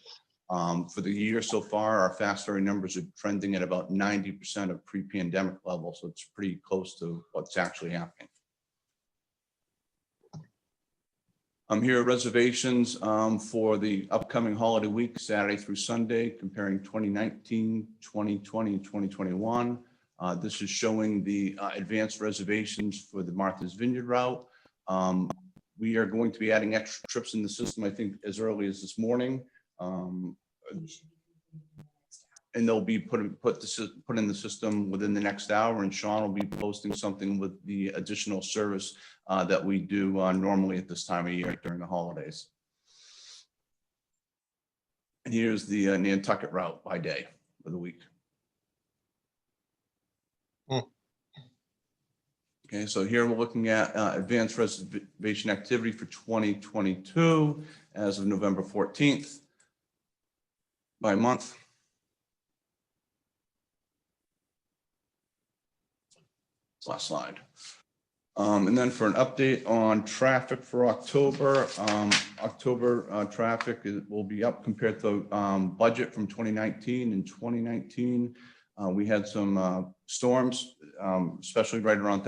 For the year so far, our fast ferry numbers are trending at about 90% of pre-pandemic levels. So it's pretty close to what's actually happening. Here are reservations for the upcoming holiday week, Saturday through Sunday, comparing 2019, 2020, and 2021. This is showing the advanced reservations for the Martha's Vineyard route. We are going to be adding extra trips in the system, I think, as early as this morning. And they'll be put in the system within the next hour, and Sean will be posting something with the additional service that we do normally at this time of year during the holidays. And here's the Nantucket route by day for the week. Okay, so here we're looking at advanced reservation activity for 2022 as of November 14th by month. Last slide. And then for an update on traffic for October, traffic will be up compared to budget from 2019. In 2019, we had some storms, especially right around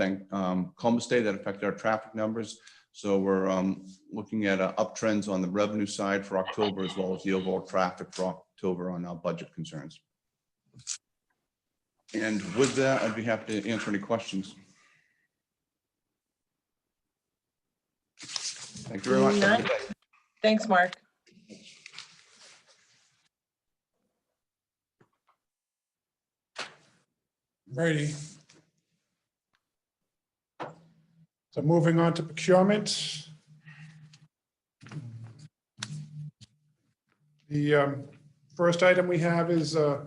Columbus Day that affected our traffic numbers. So we're looking at uptrends on the revenue side for October, as well as the overall traffic for October on our budget concerns. And with that, I'd be happy to answer any questions. Thank you very much. None. Thanks, Mark. Righty. So moving on to procurement. The first item we have is a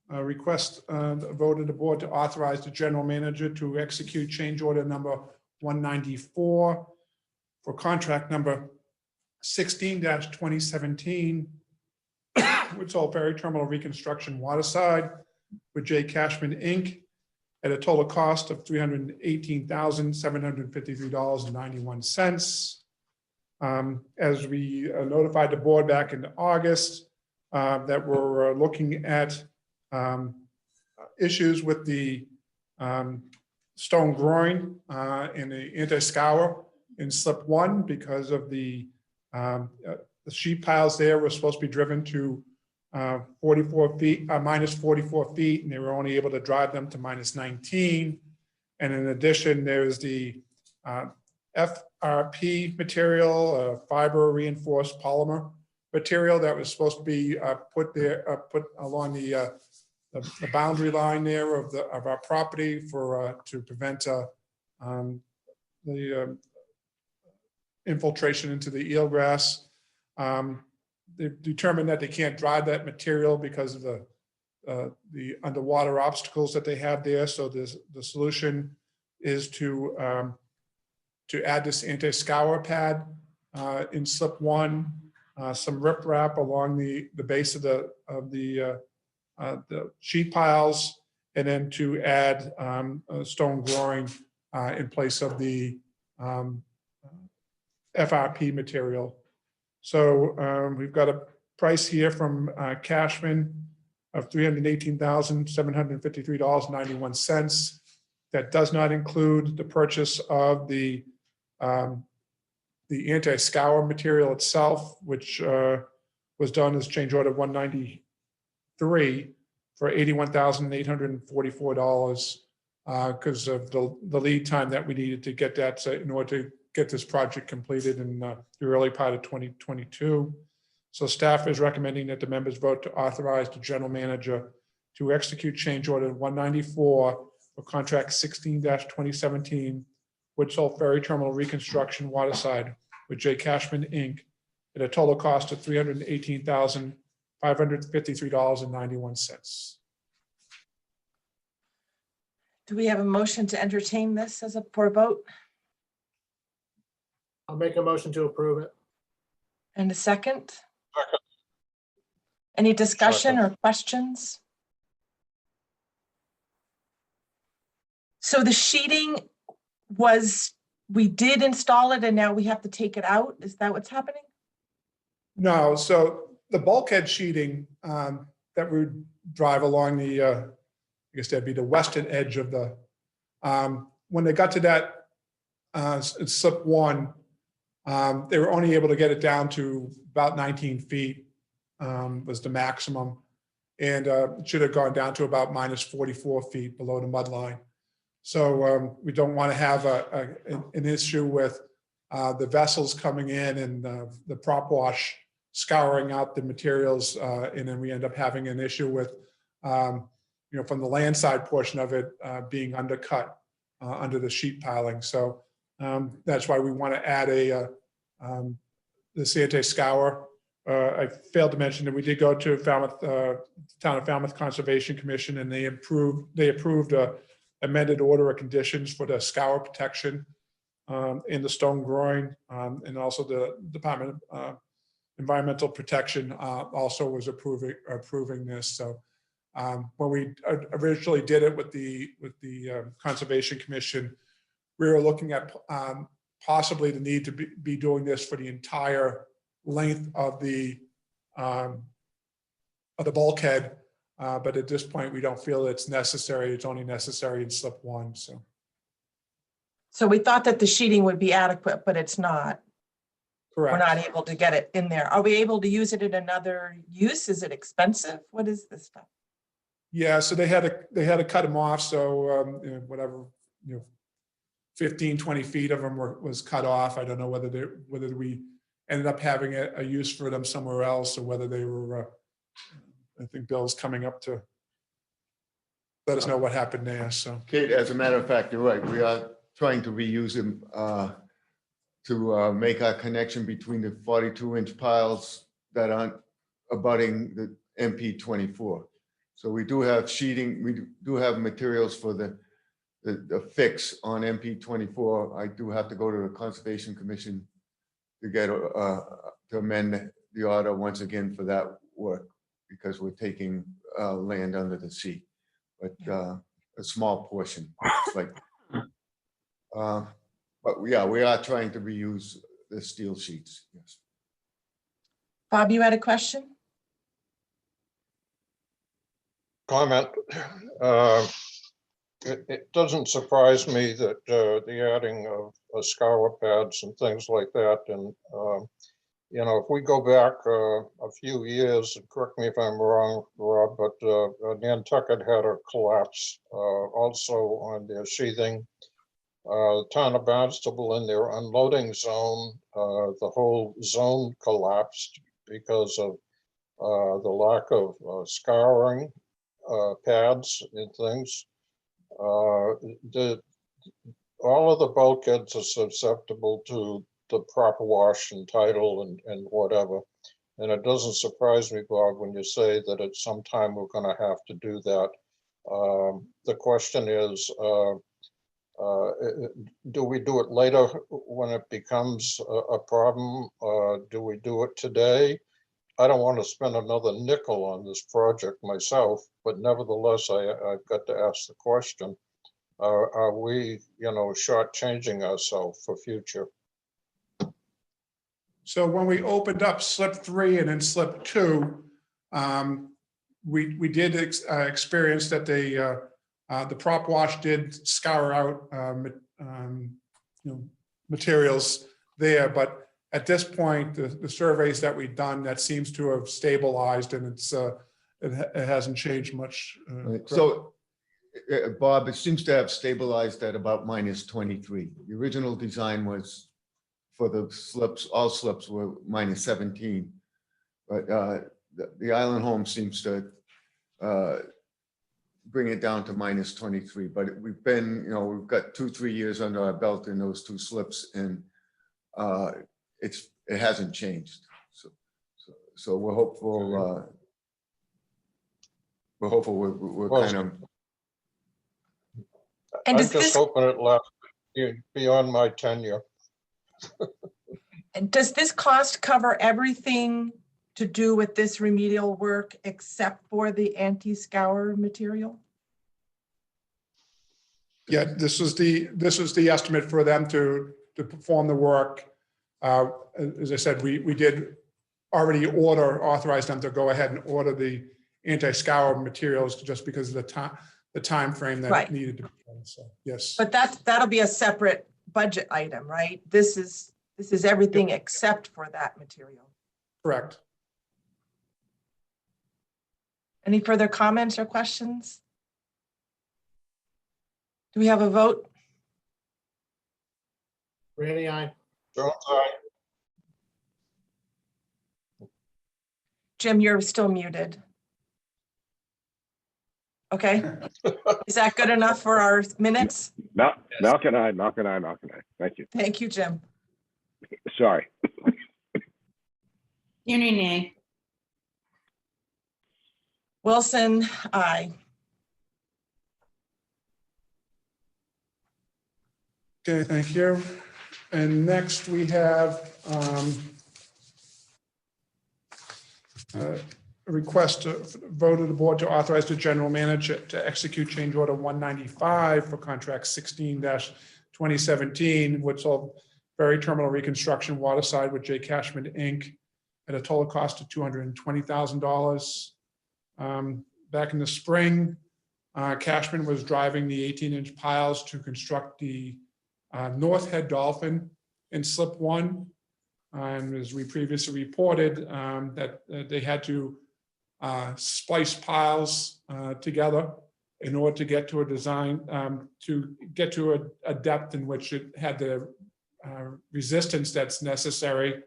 request vote of the board to authorize the general manager to execute change order number 194 for contract number 16-2017 with Salt Ferry Terminal Reconstruction Waterside with J. Cashman Inc. at a total cost of $318,753.91. As we notified the board back in August, that were looking at issues with the stone groin and the anti-scour in slip one because of the sheet piles there were supposed to be driven to 44 feet, minus 44 feet, and they were only able to drive them to minus 19. And in addition, there's the FRP material, fiber reinforced polymer material that was supposed to be put along the boundary line there of our property for to prevent the infiltration into the eelgrass. They determined that they can't drive that material because of the underwater obstacles that they have there. So the solution is to add this anti-scour pad in slip one, some riprap along the base of the sheet piles, and then to add a stone groin in place of the FRP material. So we've got a price here from Cashman of $318,753.91. That does not include the purchase of the anti-scour material itself, which was done as change order 193 for $81,844 because of the lead time that we needed to get that in order to get this project completed in the early part of 2022. So staff is recommending that the members vote to authorize the general manager to execute change order 194 for contract 16-2017 Woodsole Ferry Terminal Reconstruction Waterside with J. Cashman Inc. at a total cost of $318,553.91. Do we have a motion to entertain this for a vote? I'll make a motion to approve it. And a second? Any discussion or questions? So the sheeting we did install it and now we have to take it out? Is that what's happening? No, so the bulkhead sheeting that would drive along the, I guess that'd be the western edge of the, when they got to that slip one, they were only able to get it down to about 19 feet was the maximum. And it should have gone down to about minus 44 feet below the mud line. So we don't want to have an issue with the vessels coming in and the prop wash scouring out the materials. And then we end up having an issue with, from the land side portion of it being undercut under the sheet piling. So that's why we want to add the anti-scour. I failed to mention that we did go to Falmouth, Town of Falmouth Conservation Commission, and they approved a amended order of conditions for the scour protection in the stone groin, and also the Department of Environmental Protection also was approving this. So when we originally did it with the Conservation Commission, we were looking at possibly the need to be doing this for the entire length of the bulkhead. But at this point, we don't feel it's necessary. It's only necessary in slip one. So we thought that the sheeting would be adequate, but it's not. Correct. We're not able to get it in there. Are we able to use it in another use? Is it expensive? What is this stuff? Yeah, so they had to cut them off. So whatever, 15, 20 feet of them was cut off. I don't know whether we ended up having a use for them somewhere else or whether they were, I think Bill's coming up to let us know what happened there. So Kate, as a matter of fact, you're right. We are trying to reuse them to make our connection between the 42-inch piles that aren't abutting the MP 24. So we do have sheeting. We do have materials for the fix on MP 24. I do have to go to the Conservation Commission to get to amend the order once again for that work, because we're taking land under the sea, but a small portion. But yeah, we are trying to reuse the steel sheets. Yes. Bob, you had a question? comment. It doesn't surprise me that the adding of scour pads and things like that. And, you know, if we go back a few years, correct me if I'm wrong, Rob, but Nantucket had a collapse also on their sheathing. The town of Barnstable in their unloading zone, the whole zone collapsed because of the lack of scouring pads and things. All of the bulkheads are susceptible to the proper wash and title and whatever. And it doesn't surprise me, Bob, when you say that at some time we're going to have to do that. The question is, do we do it later when it becomes a problem? Do we do it today? I don't want to spend another nickel on this project myself, but nevertheless, I've got to ask the question, are we, you know, shortchanging ourselves for future? So when we opened up slip 3 and then slip 2, we did experience that the prop wash did scour out materials there, but at this point, the surveys that we've done, that seems to have stabilized, and it hasn't changed much. Right. So, Bob, it seems to have stabilized at about -23. The original design was for the slips, all slips were -17. But the Island Home seems to bring it down to -23. But we've been, you know, we've got 2-3 years under our belt in those two slips, and it hasn't changed. So we're hopeful. We're hopeful we're Well, kind of. And I'm does just this, hoping it lasts beyond my tenure. and does this cost cover everything to do with this remedial work except for the anti-scour material? Yeah, this was the estimate for them to perform the work. As I said, we did already authorize them to go ahead and order the anti-scour materials just because of the time frame that Right. it needed to be done. So, yes. But that'll be a separate budget item, right? This is everything except for that material. Correct. Any further comments or questions? Do we have a vote? Randy, aye. Jones, aye. Jim, you're still muted. Okay. Is that good enough for our minutes? Malcolm and I. Thank you. Thank you, Jim. Sorry. Tierney, nay. Wilson, aye. Okay, thank you. And next we have a request to vote of the board to authorize the general manager to execute change order 195 for contract 16-2017, Woodsell Ferry Terminal Reconstruction Waterside with J. Cashman Inc. at a total cost of $220,000. Back in the spring, Cashman was driving the 18-inch piles to construct the North Head Dolphin in slip 1. And as we previously reported, that they had to splice piles together in order to get to a design, to get to a depth in which it had the resistance that's necessary.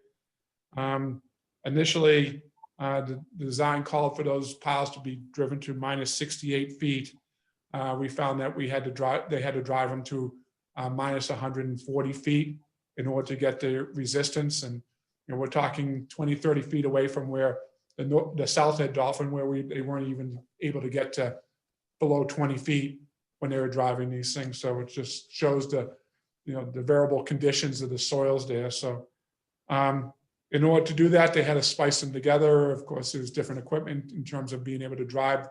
Initially, the design called for those piles to be driven to -68 feet. We found that they had to drive them to -140 feet in order to get the resistance. And we're talking 20-30 feet away from where the South Head Dolphin, where they weren't even able to get to below 20 feet when they were driving these things. So it just shows the variable conditions of the soils there. So in order to do that, they had to splice them together. Of course, there's different equipment in terms of being able to drive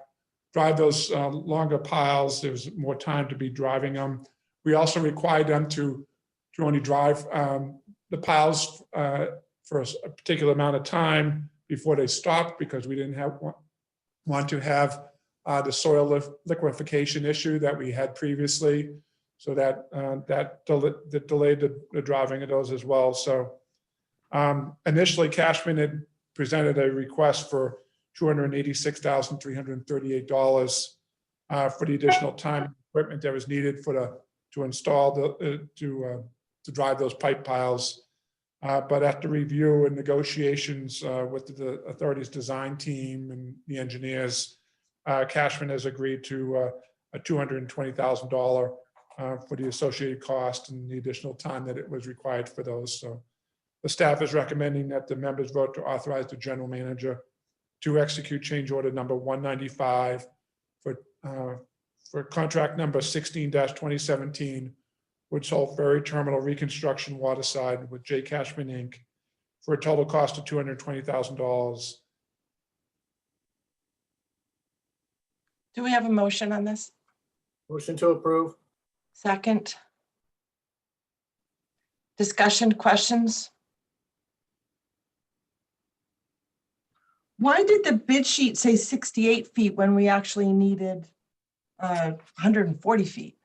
those longer piles. There was more time to be driving them. We also required them to only drive the piles for a particular amount of time before they stopped, because we didn't want to have the soil liquefaction issue that we had previously. So that delayed the driving of those as well. So initially Cashman had presented a request for $286,338 for the additional time and equipment that was needed to install to drive those pipe piles. But after review and negotiations with the authority's design team and the engineers, Cashman has agreed to a $220,000 for the associated cost and the additional time that it was required for those. So the staff is recommending that the members vote to authorize the general manager to execute change order number 195 for contract number 16-2017, Woods Hole Ferry Terminal Reconstruction Waterside with J. Cashman Inc. for a total cost of $220,000. Do we have a motion on this? Motion to approve. Second. Discussion, questions? Why did the bid sheet say 68 feet when we actually needed 140 feet?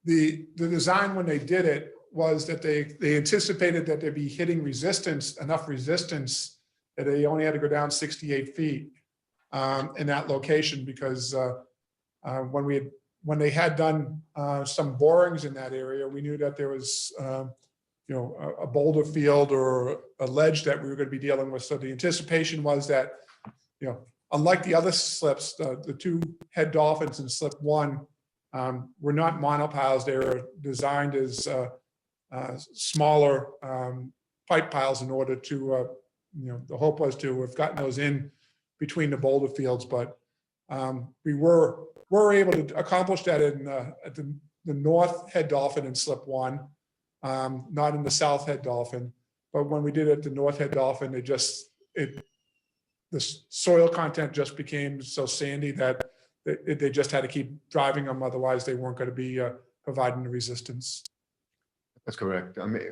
The design when they did it was that they anticipated that they'd be hitting enough resistance that they only had to go down 68 feet in that location, because when they had done some borings in that area, we knew that there was a boulder field or a ledge that we were going to be dealing with. So the anticipation was that, unlike the other slips, the two head dolphins in slip 1 were not monopiles. They were designed as smaller pipe piles in order to, the hope was to have gotten those in between the boulder fields. But we were able to accomplish that at the north head dolphin in slip 1, not in the south head dolphin. But when we did it at the north head dolphin, the soil content just became so sandy that they just had to keep driving them. Otherwise, they weren't going to be providing the resistance. That's correct. I mean,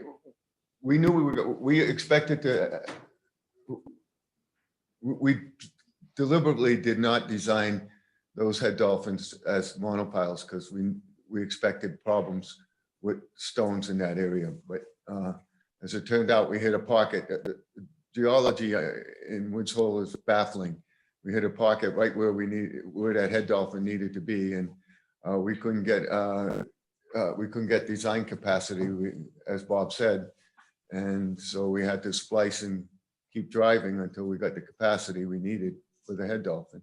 we knew we expected to, we deliberately did not design those head dolphins as monopiles because we expected problems with stones in that area. But as it turned out, we hit a pocket. The geology in Woods Hole is baffling. We hit a pocket right where that head dolphin needed to be, and we couldn't get design capacity, as Bob said, and so we had to splice and keep driving until we got the capacity we needed for the head dolphin.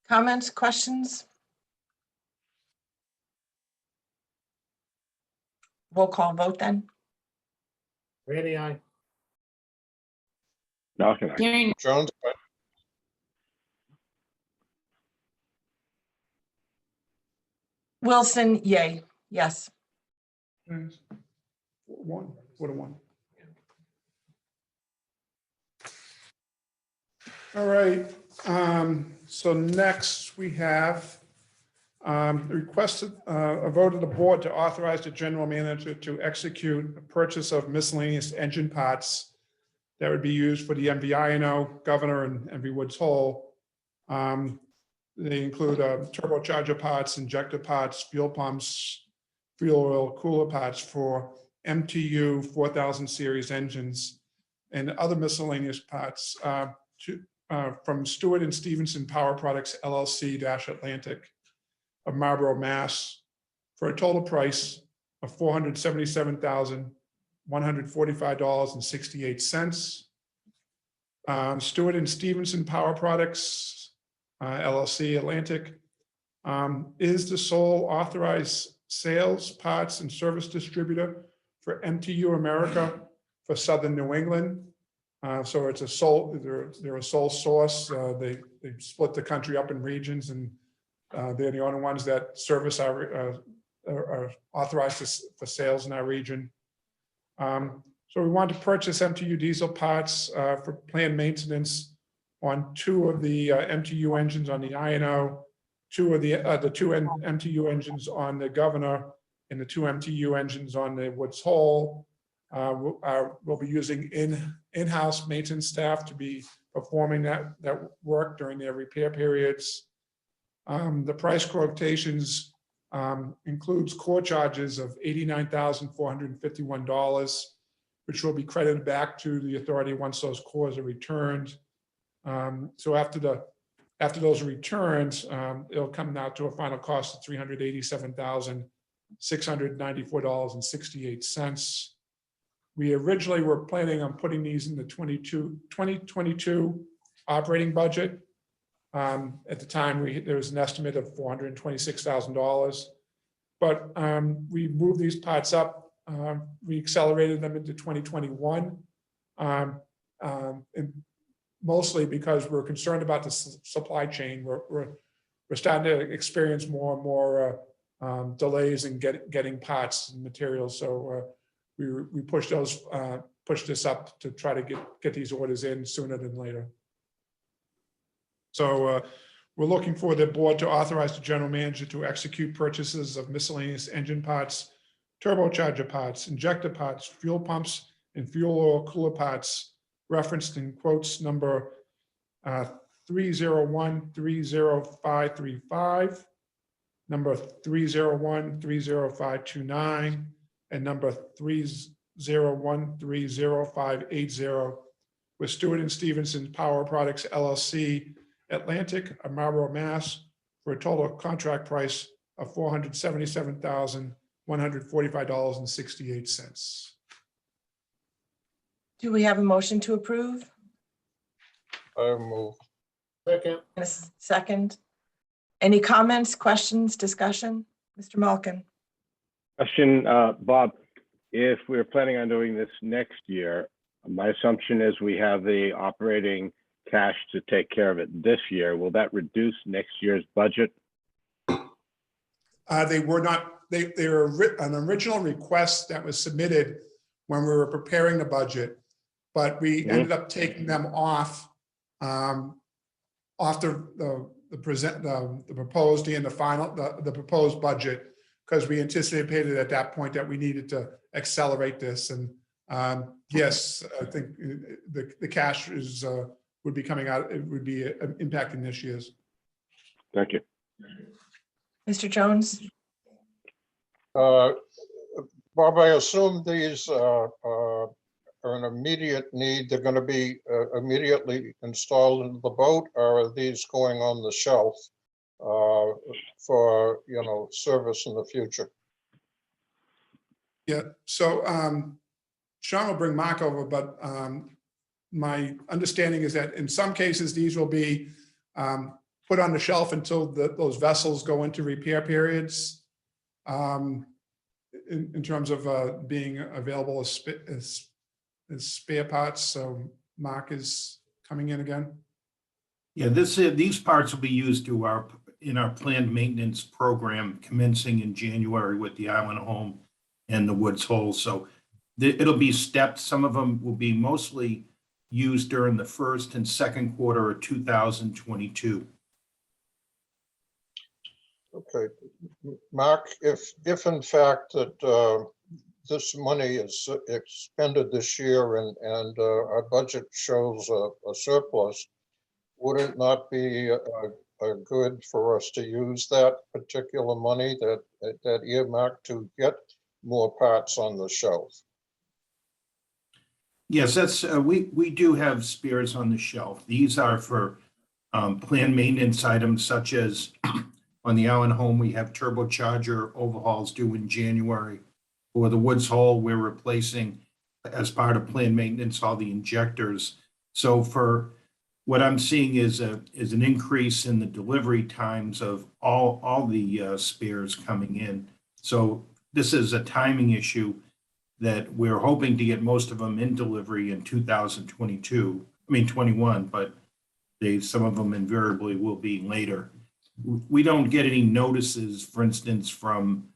Comments, questions? Roll call vote then. Randy, aye. Malcolm, Hearing, Jones, aye. Wilson, yay. Yes. 4-1. All right, so next we have requested a vote of the board to authorize the general manager to execute a purchase of miscellaneous engine parts that would be used for the MV INO, Governor, and MV Woods Hole. They include turbocharger parts, injector parts, fuel pumps, fuel oil cooler parts for MTU 4000 series engines, and other miscellaneous parts from Stewart and Stevenson Power Products LLC Atlantic of Marlborough, Mass, for a total price of $477,145.68. Stewart and Stevenson Power Products LLC Atlantic is the sole authorized sales, parts, and service distributor for MTU America for Southern New England. So it's they're a sole source. They split the country up in regions, and they're the only ones that service are authorized for sales in our region. So we want to purchase MTU diesel parts for planned maintenance on 2 of the MTU engines on the INO, 2 of the two MTU engines on the Governor, and the 2 MTU engines on the Woods Hole. We'll be using in-house maintenance staff to be performing that work during their repair periods. The price quotations includes core charges of $89,451, which will be credited back to the authority once those cores are returned. So after those are returned, it'll come out to a final cost of $387,694.68. We originally were planning on putting these in the 2022 operating budget. At the time, there was an estimate of $426,000. But we moved these parts up. We accelerated them into 2021. And mostly because we're concerned about the supply chain. We're starting to experience more and more delays in getting parts and materials. So we pushed this up to try to get these orders in sooner than later. So we're looking for the board to authorize the general manager to execute purchases of miscellaneous engine parts, turbocharger parts, injector parts, fuel pumps, and fuel oil cooler parts referenced in quotes number 301-30535, number 301-30529, and number 301-30580 with Stewart and Stevenson Power Products LLC, Atlantic, Marlboro, Mass, for a total contract price of $477,145.68. Do we have a motion to approve? I move. Second. And a second. Any comments, questions, discussion? Mr. Malkin? Question, Bob, if we're planning on doing this next year, my assumption is we have the operating cash to take care of it this year. Will that reduce next year's budget? They were not, they were an original request that was submitted when we were preparing the budget, but we ended up taking them off the proposed and the final, the proposed budget, because we anticipated at that point that we needed to accelerate this. And yes, I think the cash is would be coming out, it would be impacting this year's. Thank you. Mr. Jones? Bob, I assume these are an immediate need. They're going to be immediately installed into the boat, or are these going on the shelf for, you know, service in the future? Yeah, so Sean will bring Mark over, but my understanding is that in some cases, these will be put on the shelf until those vessels go into repair periods in terms of being available as spare parts. So Mark is coming in again. Yeah, these parts will be used in our planned maintenance program commencing in January with the Island Home and the Woods Hole. So it'll be stepped. Some of them will be mostly used during the first and second quarter of 2022. Okay, Mark, if in fact that this money is expended this year and our budget shows a surplus, would it not be good for us to use that particular money, that earmark, to get more parts on the shelf? Yes, that's we do have spares on the shelf. These are for planned maintenance items, such as on the Allen Home, we have turbocharger overhauls due in January. For the Woods Hole, we're replacing, as part of planned maintenance, all the injectors. So for what I'm seeing is an increase in the delivery times of all the spares coming in. So this is a timing issue that we're hoping to get most of them in delivery in 21, but some of them invariably will be later. We don't get any notices, for instance, from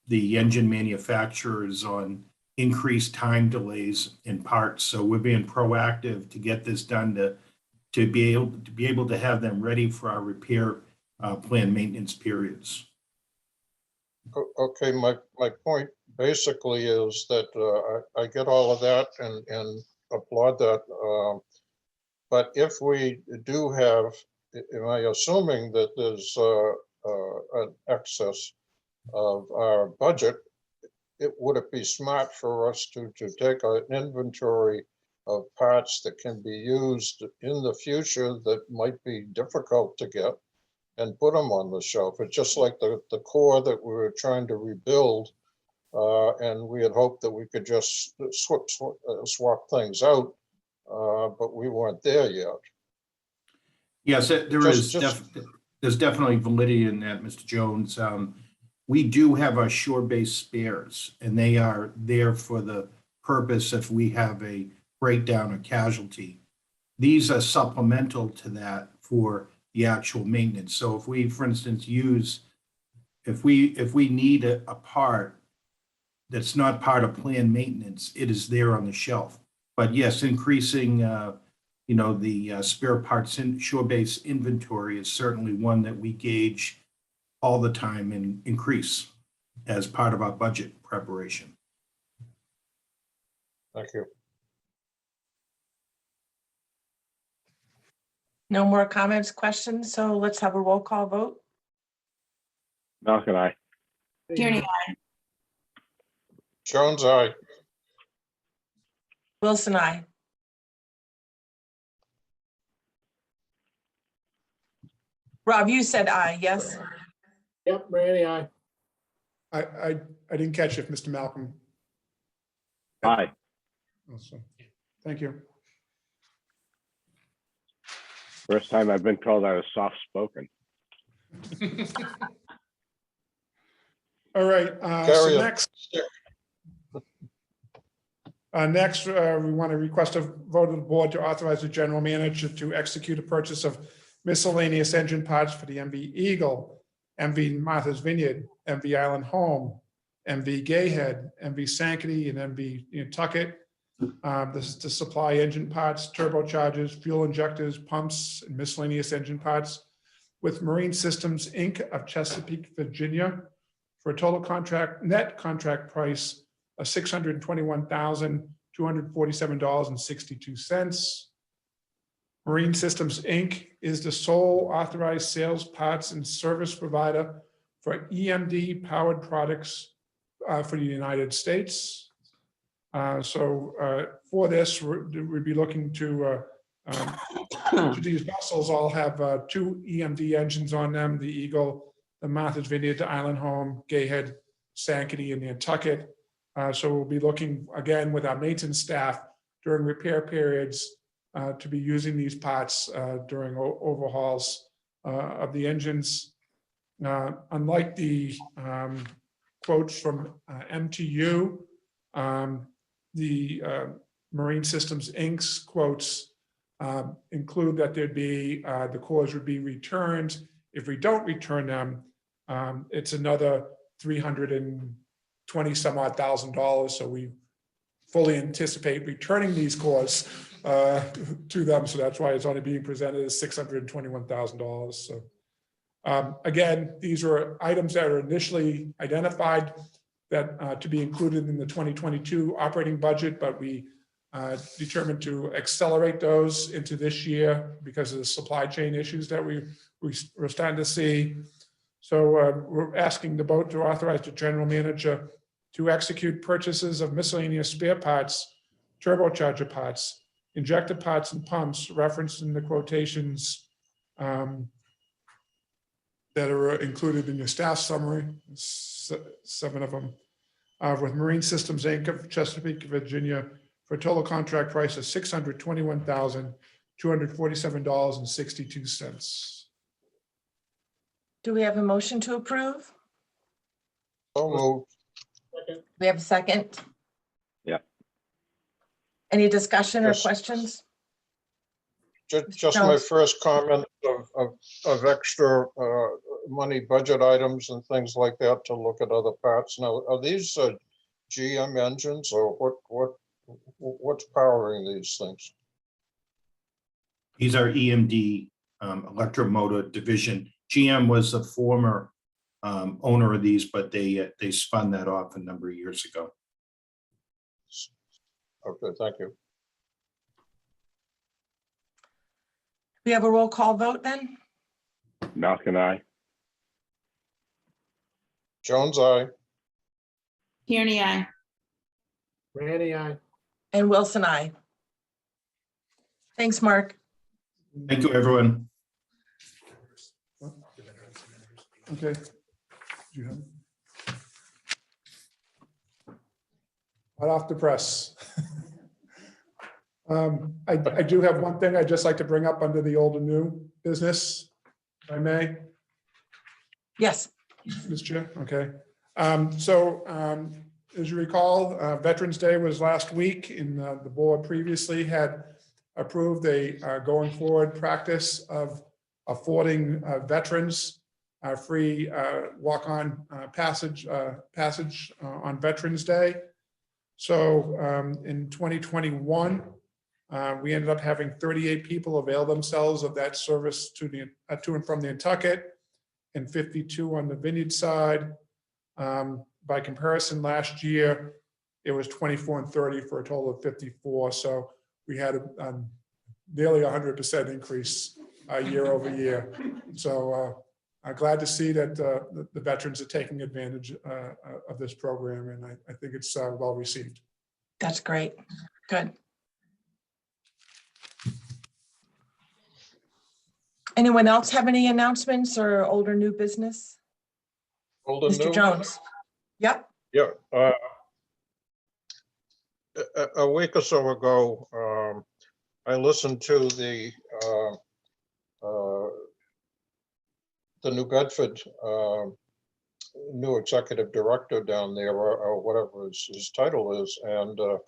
the engine manufacturers on increased time delays in parts. So we're being proactive to get this done to be able to have them ready for our repair planned maintenance periods. Okay, my point basically is that I get all of that and applaud that. But if we do have, am I assuming that there's an excess of our budget, would it be smart for us to take an inventory of parts that can be used in the future that might be difficult to get and put them on the shelf? It's just like the core that we were trying to rebuild, and we had hoped that we could just swap things out, but we weren't there yet. Yes, there's definitely validity in that, Mr. Jones. We do have our shore-based spares, and they are there for the purpose if we have a breakdown or casualty. These are supplemental to that for the actual maintenance. So if we, for instance, if we need a part that's not part of planned maintenance, it is there on the shelf. But yes, increasing, the spare parts in shore-based inventory is certainly one that we gauge all the time and increase as part of our budget preparation. Thank you. No more comments, questions, so let's have a roll call vote. Malcolm, I. Tierney, aye. Jones, aye. Wilson, I. Rob, you said aye, yes? Yep, Randy, aye. I didn't catch if Mr. Malcolm. Aye. Also, thank you. First time I've been told I was soft-spoken. All right, so next, we want to request a vote of the board to authorize the general manager to execute a purchase of miscellaneous engine parts for the MV Eagle, MV Martha's Vineyard, MV Island Home, MV Gayhead, MV Sankaty, and MV Nantucket. This is to supply engine parts, turbochargers, fuel injectors, pumps, and miscellaneous engine parts with Marine Systems, Inc. of Chesapeake, Virginia, for a total net contract price of $621,247.62. Marine Systems, Inc. is the sole authorized sales, parts, and service provider for EMD powered products for the United States. For this, we'd be looking to these vessels all have two EMD engines on them, the Eagle, the Martha's Vineyard, the Island Home, Gayhead, Sankaty, and Nantucket. So we'll be looking again with our maintenance staff during repair periods to be using these parts during overhauls of the engines. Unlike the quotes from MTU, the Marine Systems Inc.'s quotes include that there'd be, the cores would be returned. If we don't return them, it's another $320 some odd thousand. So we fully anticipate returning these cores to them. So that's why it's only being presented as $621,000. So again, these are items that are initially identified that to be included in the 2022 operating budget, but we determined to accelerate those into this year because of the supply chain issues that we're starting to see. So we're asking the board to authorize the general manager to execute purchases of miscellaneous spare parts, turbocharger parts, injector parts, and pumps referenced in the quotations that are included in your staff summary, 7 of them, with Marine Systems Inc. of Chesapeake, Virginia, for a total contract price of $621,247.62. Do we have a motion to approve? So moved. We have a second? Yeah. Any discussion or Yes. questions? Just my first comment of extra money budget items and things like that to look at other parts. Now, are these GM engines or what's powering these things? These are EMD, electromotor division. GM was a former owner of these, but they spun that off a number of years ago. Okay, thank you. We have a roll call vote then? Malcolm, I. Jones, aye. Kearney, I. Randy, I. And Wilson, I. Thanks, Mark. Thank you, everyone. Okay. Do you have it? Right off the press. I do have one thing I'd just like to bring up under the old and new business, if I may. Yes. Mr. Chair, okay. As you recall, Veterans Day was last week, and the board previously had approved a going forward practice of affording veterans free walk-on passage on Veterans Day. So in 2021, we ended up having 38 people avail themselves of that service to and from the Nantucket, and 52 on the Vineyard side. By comparison, last year, it was 24 and 30 for a total of 54. So we had a nearly 100% increase year over year. So I'm glad to see that the veterans are taking advantage of this program, and I think it's well received. That's great. Good. Anyone else have any announcements or old or new business? Old and Mr. new? Jones? Yep. Yeah. A week or so ago, I listened to the New Bedford new executive director down there, or whatever his title is, and it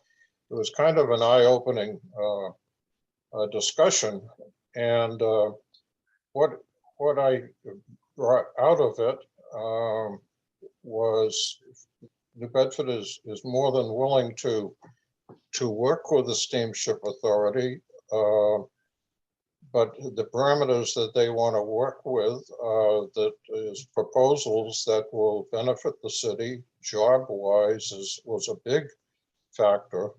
was kind of an eye-opening discussion. And what I brought out of it was New Bedford is more than willing to work with the Steamship Authority, but the parameters that they want to work with, that is proposals that will benefit the city job-wise, was a big factor.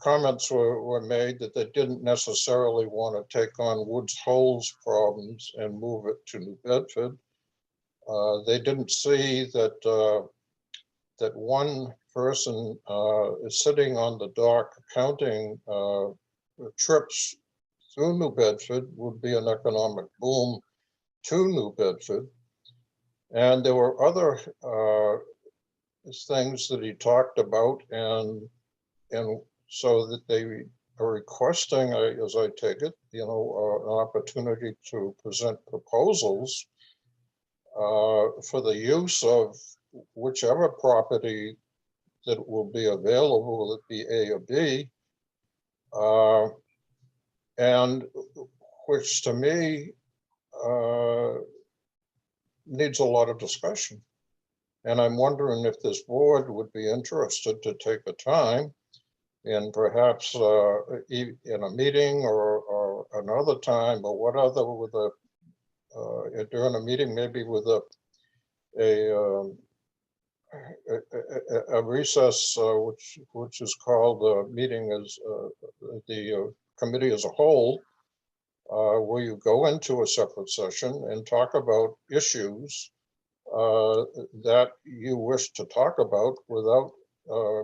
Comments were made that they didn't necessarily want to take on Woods Hole's problems and move it to New Bedford. They didn't see that that one person is sitting on the dock counting trips through New Bedford would be an economic boom to New Bedford. And there were other things that he talked about, and so that they are requesting, as I take it, an opportunity to present proposals for the use of whichever property that will be available, will it be A or B, and which to me needs a lot of discussion. And I'm wondering if this board would be interested to take the time and perhaps in a meeting or another time or whatever, with during a meeting, maybe with a recess, which is called meeting as the committee as a whole, where you go into a separate session and talk about issues that you wish to talk about without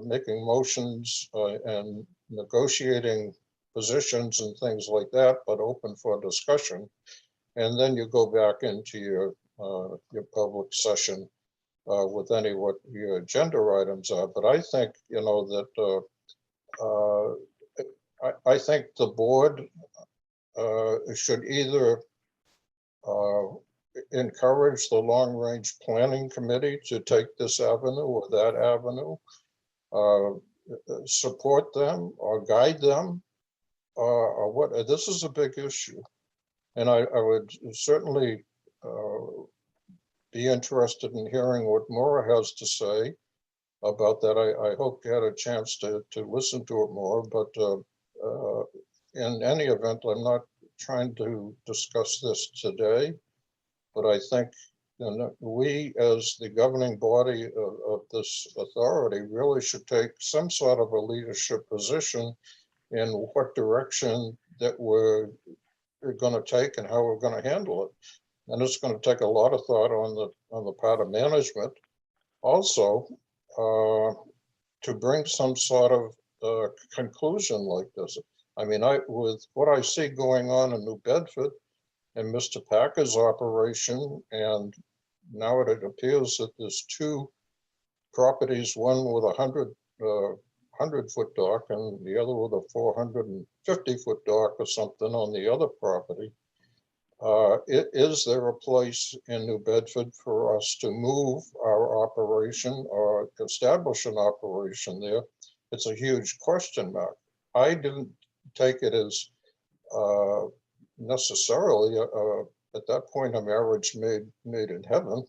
making motions and negotiating positions and things like that, but open for discussion. And then you go back into your public session with any what your agenda items are. But I think, that I think the board should either encourage the long-range planning committee to take this avenue or that avenue, support them or guide them, or what. This is a big issue, and I would certainly be interested in hearing what Maura has to say about that. I hope you had a chance to listen to it more, but in any event, I'm not trying to discuss this today, but I think we, as the governing body of this authority, really should take some sort of a leadership position in what direction that we're going to take and how we're going to handle it. And it's going to take a lot of thought on the part of management also to bring some sort of conclusion like this. I mean, with what I see going on in New Bedford and Mr. Packer's operation, and now it appears that there's two properties, one with 100-foot dock and the other with a 450-foot dock or something on the other property. Is there a place in New Bedford for us to move our operation or establish an operation there? It's a huge question mark. I didn't take it as necessarily at that point a marriage made in heaven.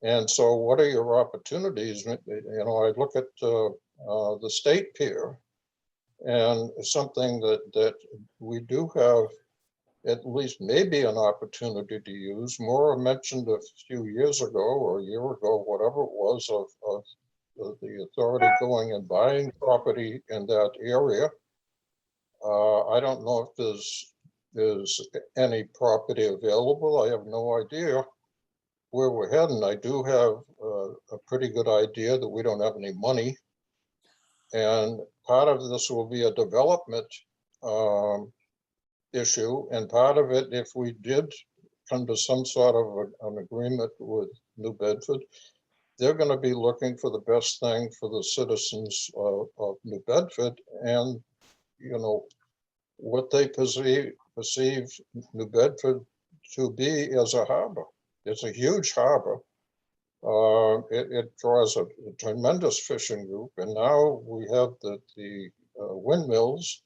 And so what are your opportunities? You know, I look at the state pier, and something that we do have at least maybe an opportunity to use. Maura mentioned a few years ago or a year ago, whatever it was, of the authority going and buying property in that area. I don't know if there's any property available. I have no idea where we're heading. I do have a pretty good idea that we don't have any money. And part of this will be a development issue. And part of it, if we did come to some sort of an agreement with New Bedford, they're going to be looking for the best thing for the citizens of New Bedford, and you know what they perceive New Bedford to be as a harbor. It's a huge harbor. It draws a tremendous fishing group, and now we have the windmills,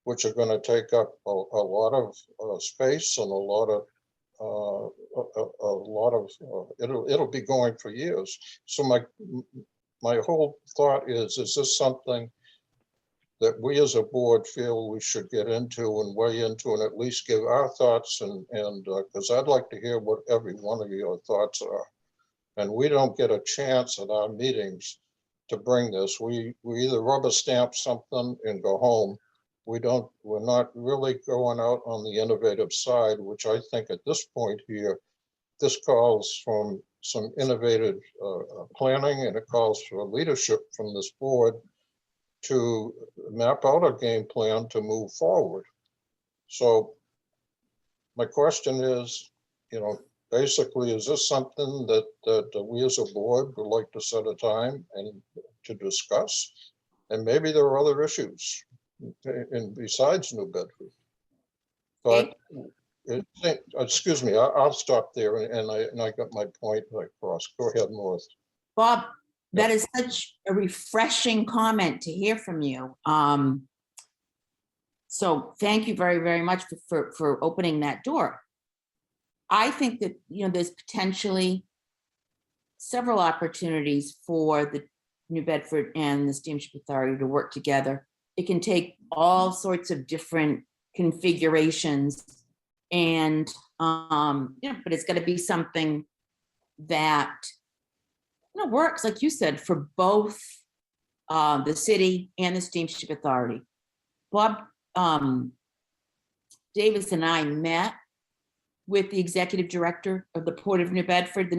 which are going to take up a lot of space and a lot of it'll be going for years. So my whole thought is this something that we as a board feel we should get into and weigh into and at least give our thoughts, and because I'd like to hear what every one of your thoughts are. And we don't get a chance at our meetings to bring this. We either rubber stamp something and go home. We're not really going out on the innovative side, which I think at this point here, this calls from some innovative planning, and it calls for leadership from this board to map out a game plan to move forward. So my question is, you know, basically, is this something that we as a board would like to set a time and to discuss? And maybe there are other issues and besides New Bedford. But excuse me, I'll stop there, and I got my point across. Go ahead, Morris. Bob, that is such a refreshing comment to hear from you. So thank you very, very much for opening that door. I think that, you know, there's potentially several opportunities for the New Bedford and the Steamship Authority to work together. It can take all sorts of different configurations, and you know, but it's got to be something that, you know, works, like you said, for both the city and the Steamship Authority. Bob Davis and I met with the executive director of the Port of New Bedford,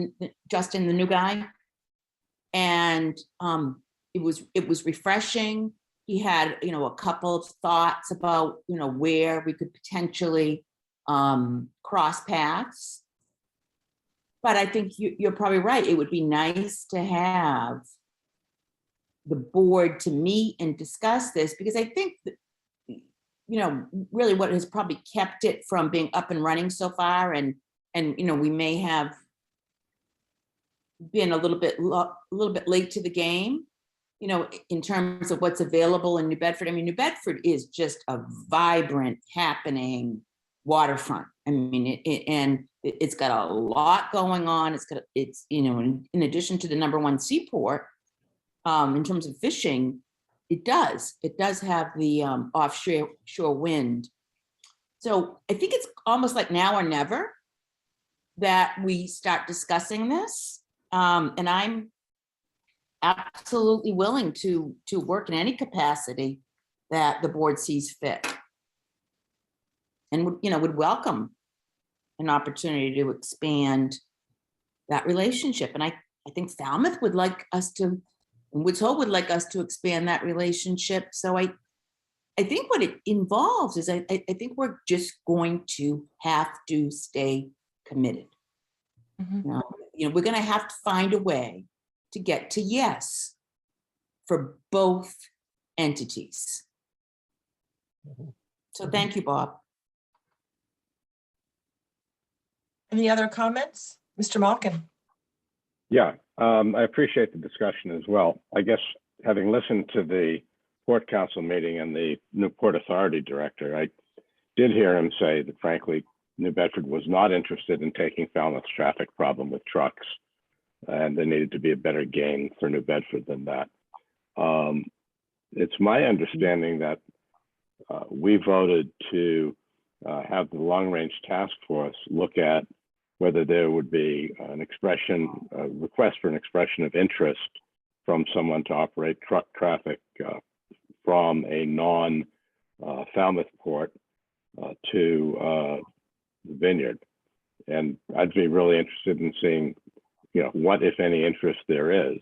Justin, the new guy, and it was refreshing. He had, you know, a couple of thoughts about, you know, where we could potentially cross paths. But I think you're probably right. It would be nice to have the board to meet and discuss this, because I think that, you know, really what has probably kept it from being up and running so far, and you know, we may have been a little bit late to the game, you know, in terms of what's available in New Bedford. I mean, New Bedford is just a vibrant, happening waterfront. I mean, it's got a lot going on. It's you know, in addition to the #1 seaport, in terms of fishing, it does have the offshore wind. So I think it's almost like now or never that we start discussing this. And I'm absolutely willing to work in any capacity that the board sees fit. And would welcome an opportunity to expand that relationship. And I think Falmouth would like us to, and Woods Hole would like us to expand that relationship. So I think what it involves is I think we're just going to have to stay committed. Mhm. We're going to have to find a way to get to yes for both entities. So thank you, Bob. Any other comments? Mr. Malkin? Yeah, I appreciate the discussion as well. I guess having listened to the Port Council meeting and the new Port Authority director, I did hear him say that frankly, New Bedford was not interested in taking Falmouth's traffic problem with trucks, and there needed to be a better gain for New Bedford than that. It's my understanding that we voted to have the Long Range Task Force look at whether there would be a request for an expression of interest from someone to operate truck traffic from a non-Falmouth port to the Vineyard. And I'd be really interested in seeing, what, if any, interest there is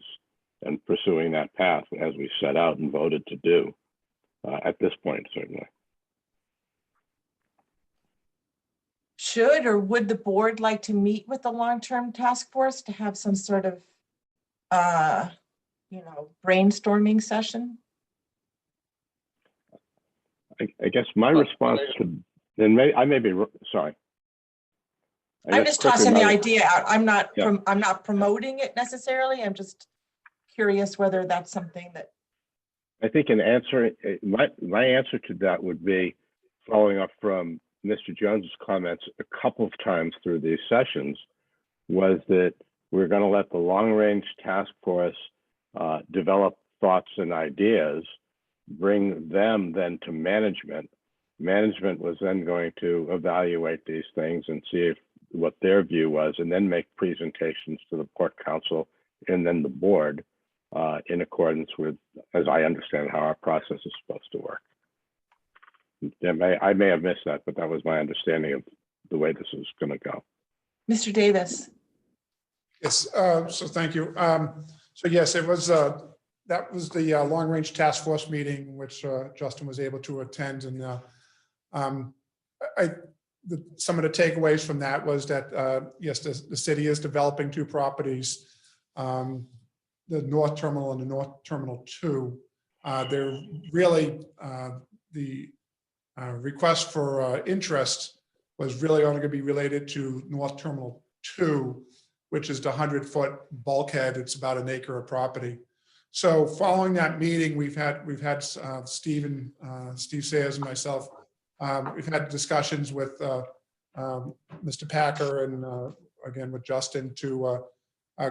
and pursuing that path as we set out and voted to do at this point, certainly. Should or would the board like to meet with the long-term task force to have some sort of, brainstorming session? I guess my response to, I may be, sorry. I'm just tossing the idea out. I'm not, Yeah. I'm not promoting it necessarily. I'm just curious whether that's something that. I think my answer to that would be, following up from Mr. Jones's comments a couple of times through these sessions, was that we're going to let the Long Range Task Force develop thoughts and ideas, bring them then to management. Management was then going to evaluate these things and see what their view was, and then make presentations to the Port Council and then the board in accordance with, as I understand, how our process is supposed to work. I may have missed that, but that was my understanding of the way this is going to go. Mr. Davis. Yes, so thank you. So yes, it was, that was the Long Range Task Force meeting, which Justin was able to attend. And some of the takeaways from that was that, yes, the city is developing two properties, the North Terminal and the North Terminal 2. They're really, the request for interest was really only going to be related to North Terminal 2, which is the 100-foot bulkhead. It's about an acre of property. So following that meeting, we've had Steve Sayers and myself. We've had discussions with Mr. Packer and again with Justin to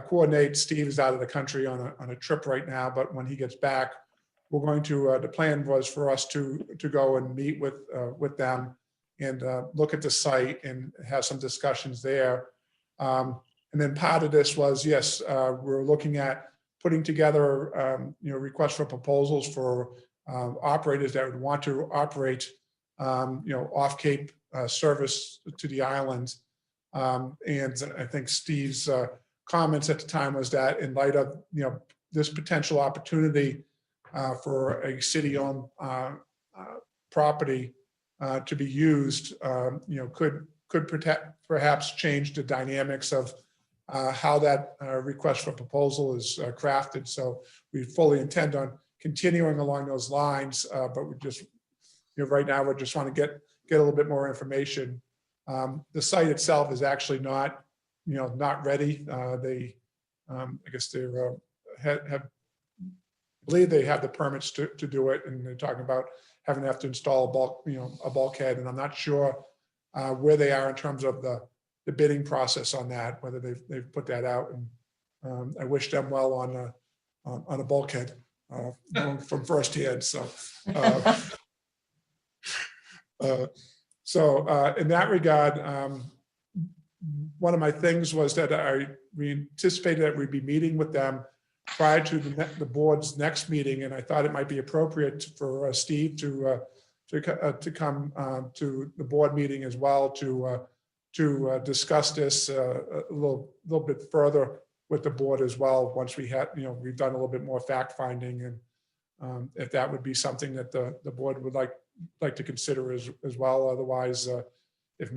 coordinate. Steve is out of the country on a trip right now, but when he gets back, we're going to. The plan was for us to go and meet with them and look at the site and have some discussions there. And then part of this was, yes, we're looking at putting together, requests for proposals for operators that would want to operate, off Cape service to the island. And I think Steve's comments at the time was that in light of, this potential opportunity for a city-owned property to be used, could perhaps change the dynamics of how that request for proposal is crafted. So we fully intend on continuing along those lines, but we just, right now we're just want to get a little bit more information. The site itself is actually not, not ready. They, I guess they believe they have the permits to do it, and they're talking about having to install a bulkhead, and I'm not sure where they are in terms of the bidding process on that, whether they've put that out. And I wish them well on a bulkhead from firsthand. So So in that regard, one of my things was that we anticipated that we'd be meeting with them prior to the board's next meeting, and I thought it might be appropriate for Steve to come to the board meeting as well to discuss this a little bit further with the board as well. Once we had, we've done a little bit more fact finding, and if that would be something that the board would like to consider as well. Otherwise, if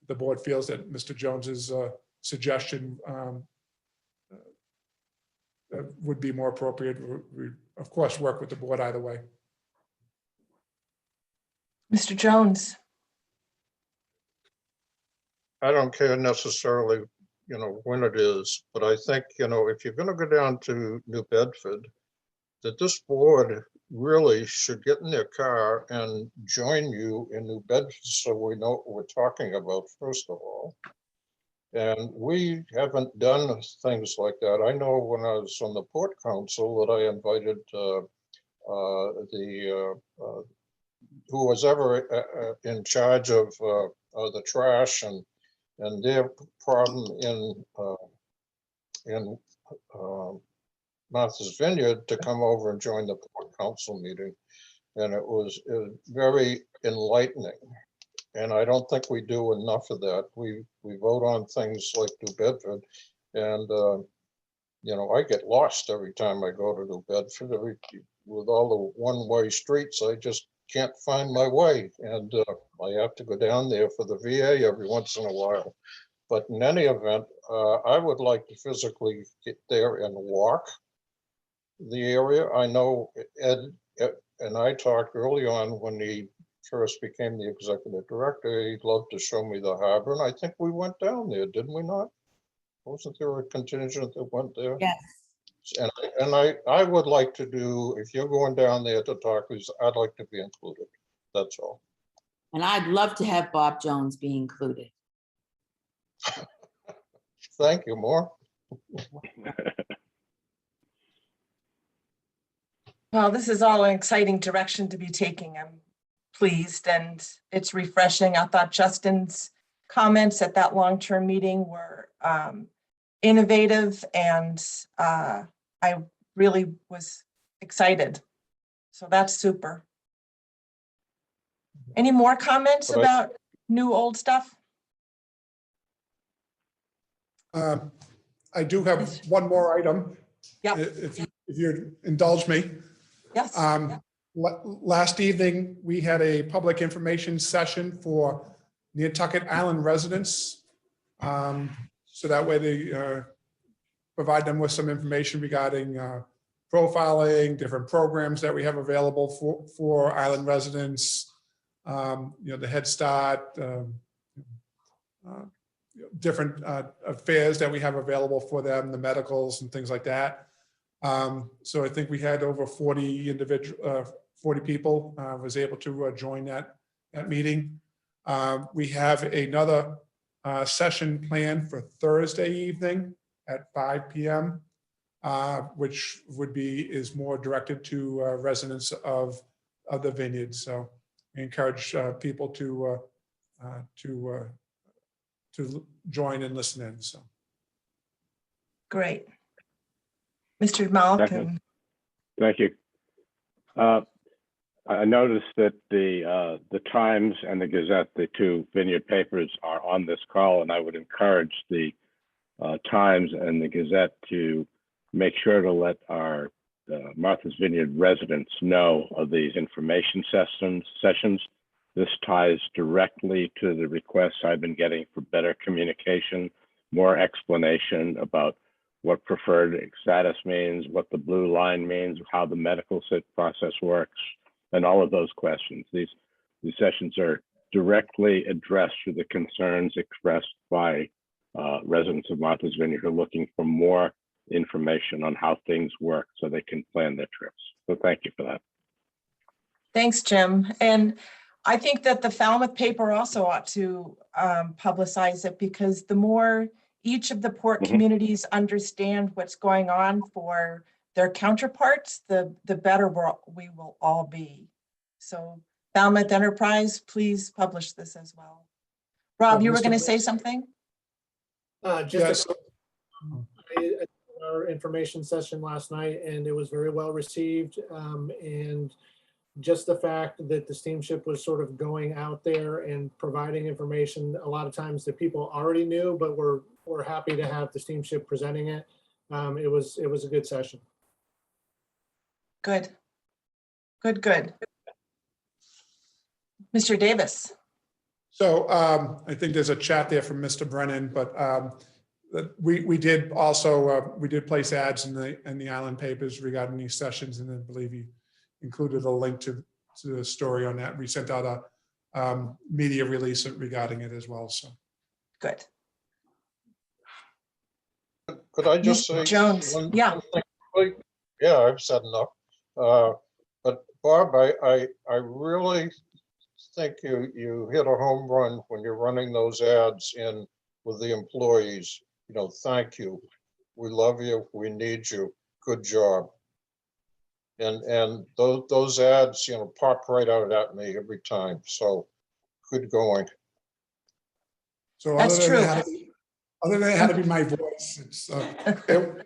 the board feels that Mr. Jones's suggestion would be more appropriate, we of course work with the board either way. Mr. Jones. I don't care necessarily, when it is, but I think, if you're gonna go down to New Bedford, that this board really should get in their car and join you in New Bedford so we know what we're talking about, first of all. And we haven't done things like that. I know when I was on the Port Council that I invited who was ever in charge of the trash and their problem in Martha's Vineyard to come over and join the Port Council meeting. And it was very enlightening. And I don't think we do enough of that. We vote on things like New Bedford, and I get lost every time I go to New Bedford. With all the one-way streets, I just can't find my way, and I have to go down there for the VA every once in a while. But in any event, I would like to physically get there and walk the area. I know Ed and I talked early on when he first became the executive director. He'd love to show me the harbor, and I think we went down there, didn't we not? Wasn't there a contingent that went there? Yes. And I would like to do, if you're going down there to talk, I'd like to be included. That's all. And I'd love to have Bob Jones be included. Thank you, Maura. Well, this is all an exciting direction to be taking. I'm pleased and it's refreshing. I thought Justin's comments at that long-term meeting were innovative, and I really was excited. So that's super. Any more comments about new old stuff? I do have one more item. Yeah. If you indulge me. Yes. Last evening, we had a public information session for Nantucket Island residents. So that way they provide them with some information regarding profiling, different programs that we have available for island residents, the Head Start, different affairs that we have available for them, the medicals and things like that. So I think we had over 40 people was able to join that meeting. We have another session planned for Thursday evening at 5 p.m., which is more directed to residents of the vineyard. So we encourage people to join and listen in. So great. Mr. Malcolm. Thank you. I noticed that the Times and the Gazette, the two Vineyard papers, are on this call, and I would encourage the Times and the Gazette to make sure to let our Martha's Vineyard residents know of these information sessions. This ties directly to the requests I've been getting for better communication, more explanation about what preferred status means, what the blue line means, how the medical process works, and all of those questions. These sessions are directly addressed to the concerns expressed by residents of Martha's Vineyard who are looking for more information on how things work so they can plan their trips. So thank you for that. Thanks, Jim. And I think that the Falmouth paper also ought to publicize it, because the more each of the port communities understand what's going on for their counterparts, the better we will all be. So Falmouth Enterprise, please publish this as well. Rob, you were Mr. going to say something? Just Yes. our information session last night, and it was very well received. And just the fact that the steamship was sort of going out there and providing information, a lot of times that people already knew, but we're happy to have the steamship presenting it. It was a good session. Good. Good, good. Mr. Davis. So I think there's a chat there from Mr. Brennan, but we did also, we did place ads in the island papers regarding these sessions, and I believe he included a link to the story on that. We sent out a media release regarding it as well, so. Good. Could I just Mr. say? Jones, yeah. one thing quickly? Yeah, I've said enough. But Barb, I really think you hit a home run when you're running those ads in with the employees. You know, thank you. We love you. We need you. Good job. And those ads, you know, pop right out at me every time. So good going. So That's true. Other than it had to be my voice, it's, again,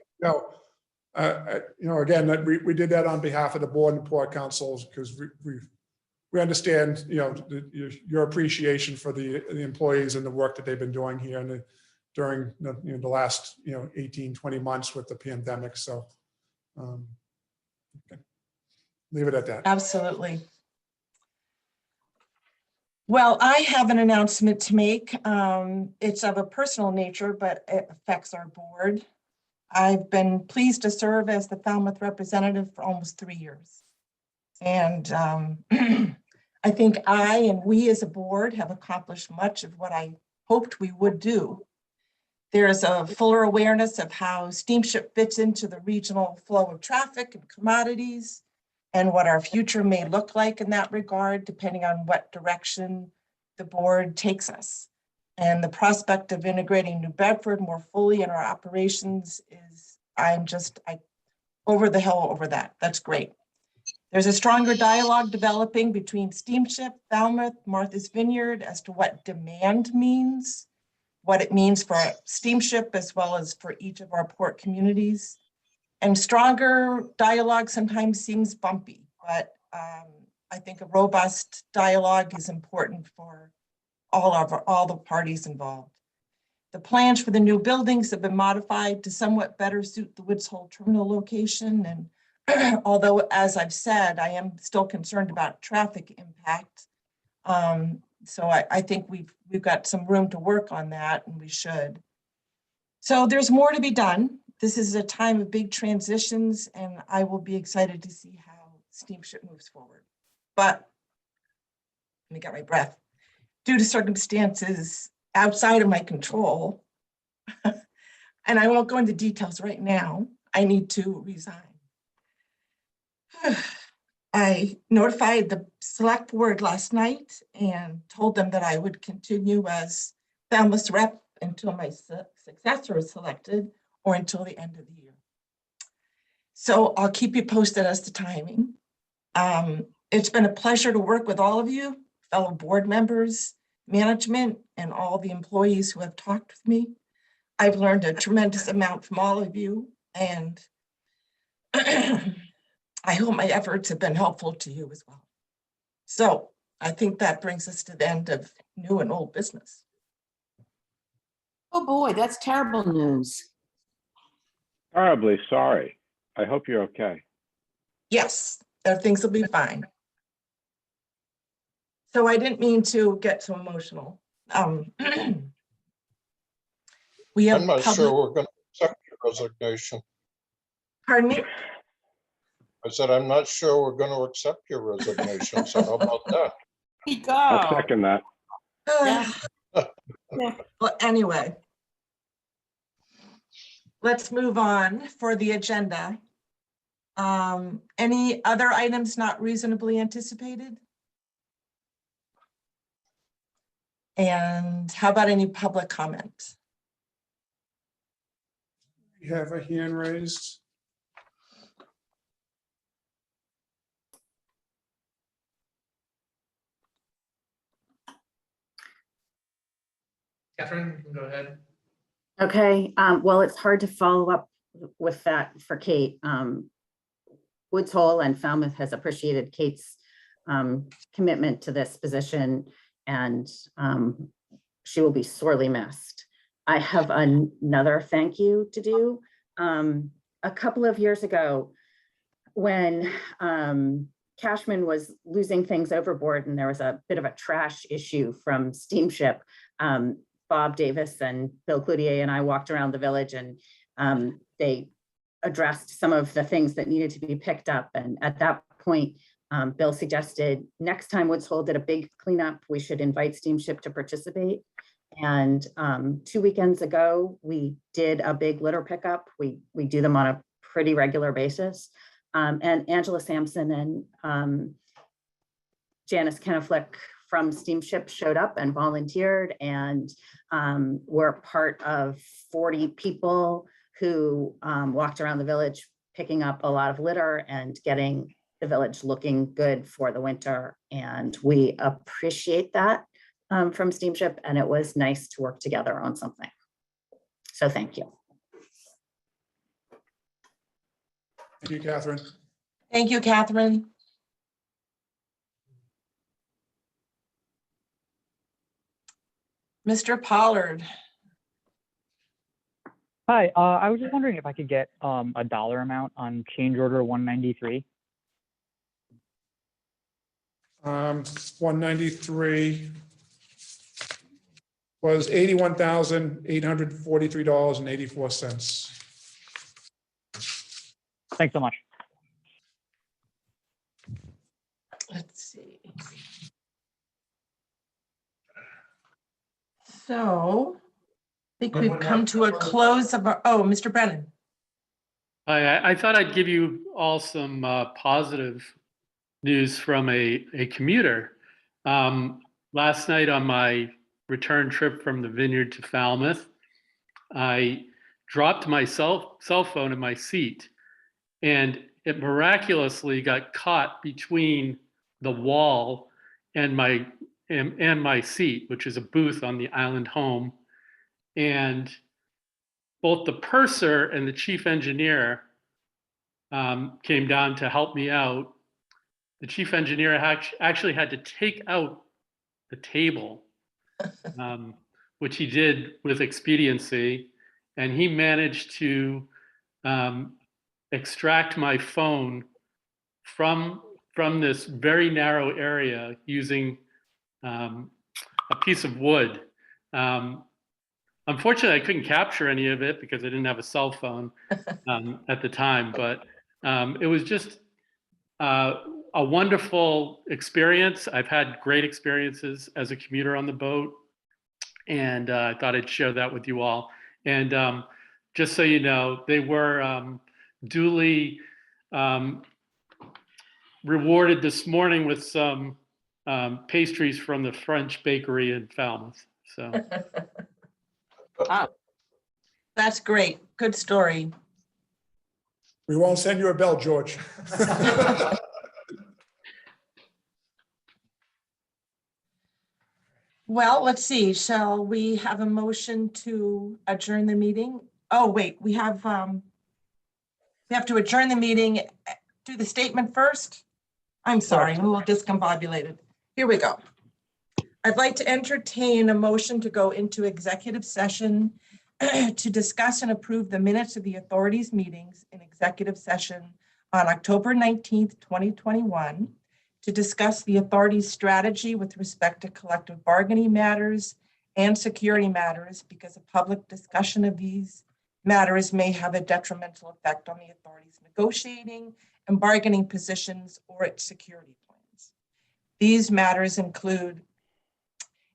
that we did that on behalf of the board and port councils, because we understand, your appreciation for the employees and the work that they've been doing here and during the last 18, 20 months with the pandemic. So okay. Leave it at that. Absolutely. Well, I have an announcement to make. It's of a personal nature, but it affects our board. I've been pleased to serve as the Falmouth representative for almost 3 years. And I think I and we as a board have accomplished much of what I hoped we would do. There's a fuller awareness of how steamship fits into the regional flow of traffic and commodities, and what our future may look like in that regard, depending on what direction the board takes us. And the prospect of integrating New Bedford more fully in our operations is, I'm over the hill over that. That's great. There's a stronger dialogue developing between Steamship, Falmouth, Martha's Vineyard as to what demand means, what it means for steamship as well as for each of our port communities. And stronger dialogue sometimes seems bumpy, but I think a robust dialogue is important for all the parties involved. The plans for the new buildings have been modified to somewhat better suit the Woods Hole terminal location. And although, as I've said, I am still concerned about traffic impact. So I think we've got some room to work on that, and we should. So there's more to be done. This is a time of big transitions, and I will be excited to see how steamship moves forward. But let me get my breath. Due to circumstances outside of my control, and I won't go into details right now, I need to resign. I notified the select board last night and told them that I would continue as Falmouth rep until my successor is selected, or until the end of the year. So I'll keep you posted as to timing. It's been a pleasure to work with all of you, fellow board members, management, and all the employees who have talked with me. I've learned a tremendous amount from all of you, and I hope my efforts have been helpful to you as well. So I think that brings us to the end of new and old business. Oh boy, that's terrible news. Horribly sorry. I hope you're okay. Yes, things will be fine. So I didn't mean to get so emotional. We have I'm not sure we're going to accept your resignation. Pardon me? I said, I'm not sure we're going to accept your resignation. So how about that? I'll second that. Well, anyway, let's move on for the agenda. Any other items not reasonably anticipated? And how about any public comment? You have a hand raised. Catherine, you can go ahead. Okay, well, it's hard to follow up with that for Kate. Woods Hole and Falmouth has appreciated Kate's commitment to this position, and she will be sorely missed. I have another thank you to do. A couple of years ago, when Cashman was losing things overboard and there was a bit of a trash issue from Steamship, Bob Davis and Bill Cloutier and I walked around the village, and they addressed some of the things that needed to be picked up. And at that point, Bill suggested next time Woods Hole did a big cleanup, we should invite Steamship to participate. And 2 weekends ago, we did a big litter pickup. We do them on a pretty regular basis. And Angela Sampson and Janice Kenaflick from Steamship showed up and volunteered, and were part of 40 people who walked around the village picking up a lot of litter and getting the village looking good for the winter. And we appreciate that from Steamship, and it was nice to work together on something. So thank you. Thank you, Catherine. Thank you, Catherine. Mr. Pollard. Hi, I was just wondering if I could get a dollar amount on change order 193. 193 was $81,843.84. Thanks so much. Let's see. So I think we've come to a close of our, oh, Mr. Brennan. I thought I'd give you all some positive news from a commuter. Last night on my return trip from the Vineyard to Falmouth, I dropped my cell phone in my seat, and it miraculously got caught between the wall and my seat, which is a booth on the Island Home. And both the purser and the chief engineer came down to help me out. The chief engineer actually had to take out the table, which he did with expediency. And he managed to extract my phone from this very narrow area using a piece of wood. Unfortunately, I couldn't capture any of it because I didn't have a cell phone at the time, but it was just a wonderful experience. I've had great experiences as a commuter on the boat, and I thought I'd share that with you all. And just so you know, they were duly rewarded this morning with some pastries from the French bakery in Falmouth. So That's great. Good story. We won't send you a bell, George. Well, let's see. Shall we have a motion to adjourn the meeting? Oh, wait, we have to adjourn the meeting. Do the statement first. I'm sorry, I'm a little discombobulated. Here we go. I'd like to entertain a motion to go into executive session to discuss and approve the minutes of the authorities meetings in executive session on October 19th, 2021, to discuss the authority's strategy with respect to collective bargaining matters and security matters, because a public discussion of these matters may have a detrimental effect on the authority's negotiating and bargaining positions or its security plans. These matters include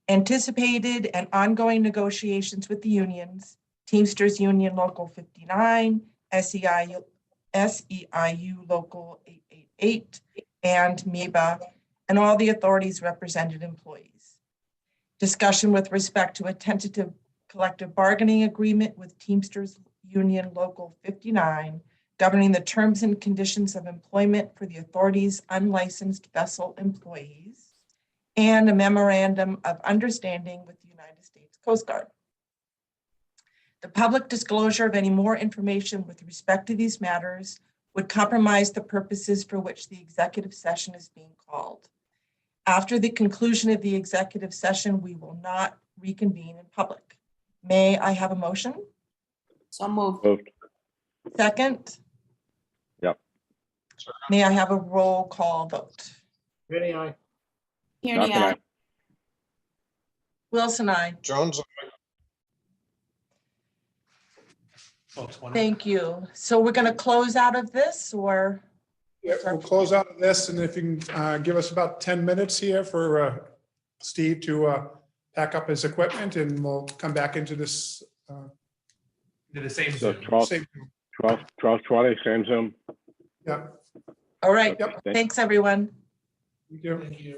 anticipated and ongoing negotiations with the unions, Teamsters Union Local 59, SEIU Local 888, and MEBA, and all the authorities' represented employees. Discussion with respect to a tentative collective bargaining agreement with Teamsters Union Local 59, governing the terms and conditions of employment for the authority's unlicensed vessel employees, and a memorandum of understanding with the United States Coast Guard. The public disclosure of any more information with respect to these matters would compromise the purposes for which the executive session is being called. After the conclusion of the executive session, we will not reconvene in public. May I have a motion? So moved. Moved. Second? Yep. May I have a roll call vote? Vinny, I. Kearney, Knox, aye. aye. Wilson, I. Jones, Thank you. So we're going to close out of this, or? Yeah, we'll close out of this, and if you can give us about 10 minutes here for Steve to pack up his equipment, and we'll come back into this. To the same. So Zoom. 12:20, same Zoom. Yeah, All right. Okay, thank- Thanks, everyone. you do. Thank you.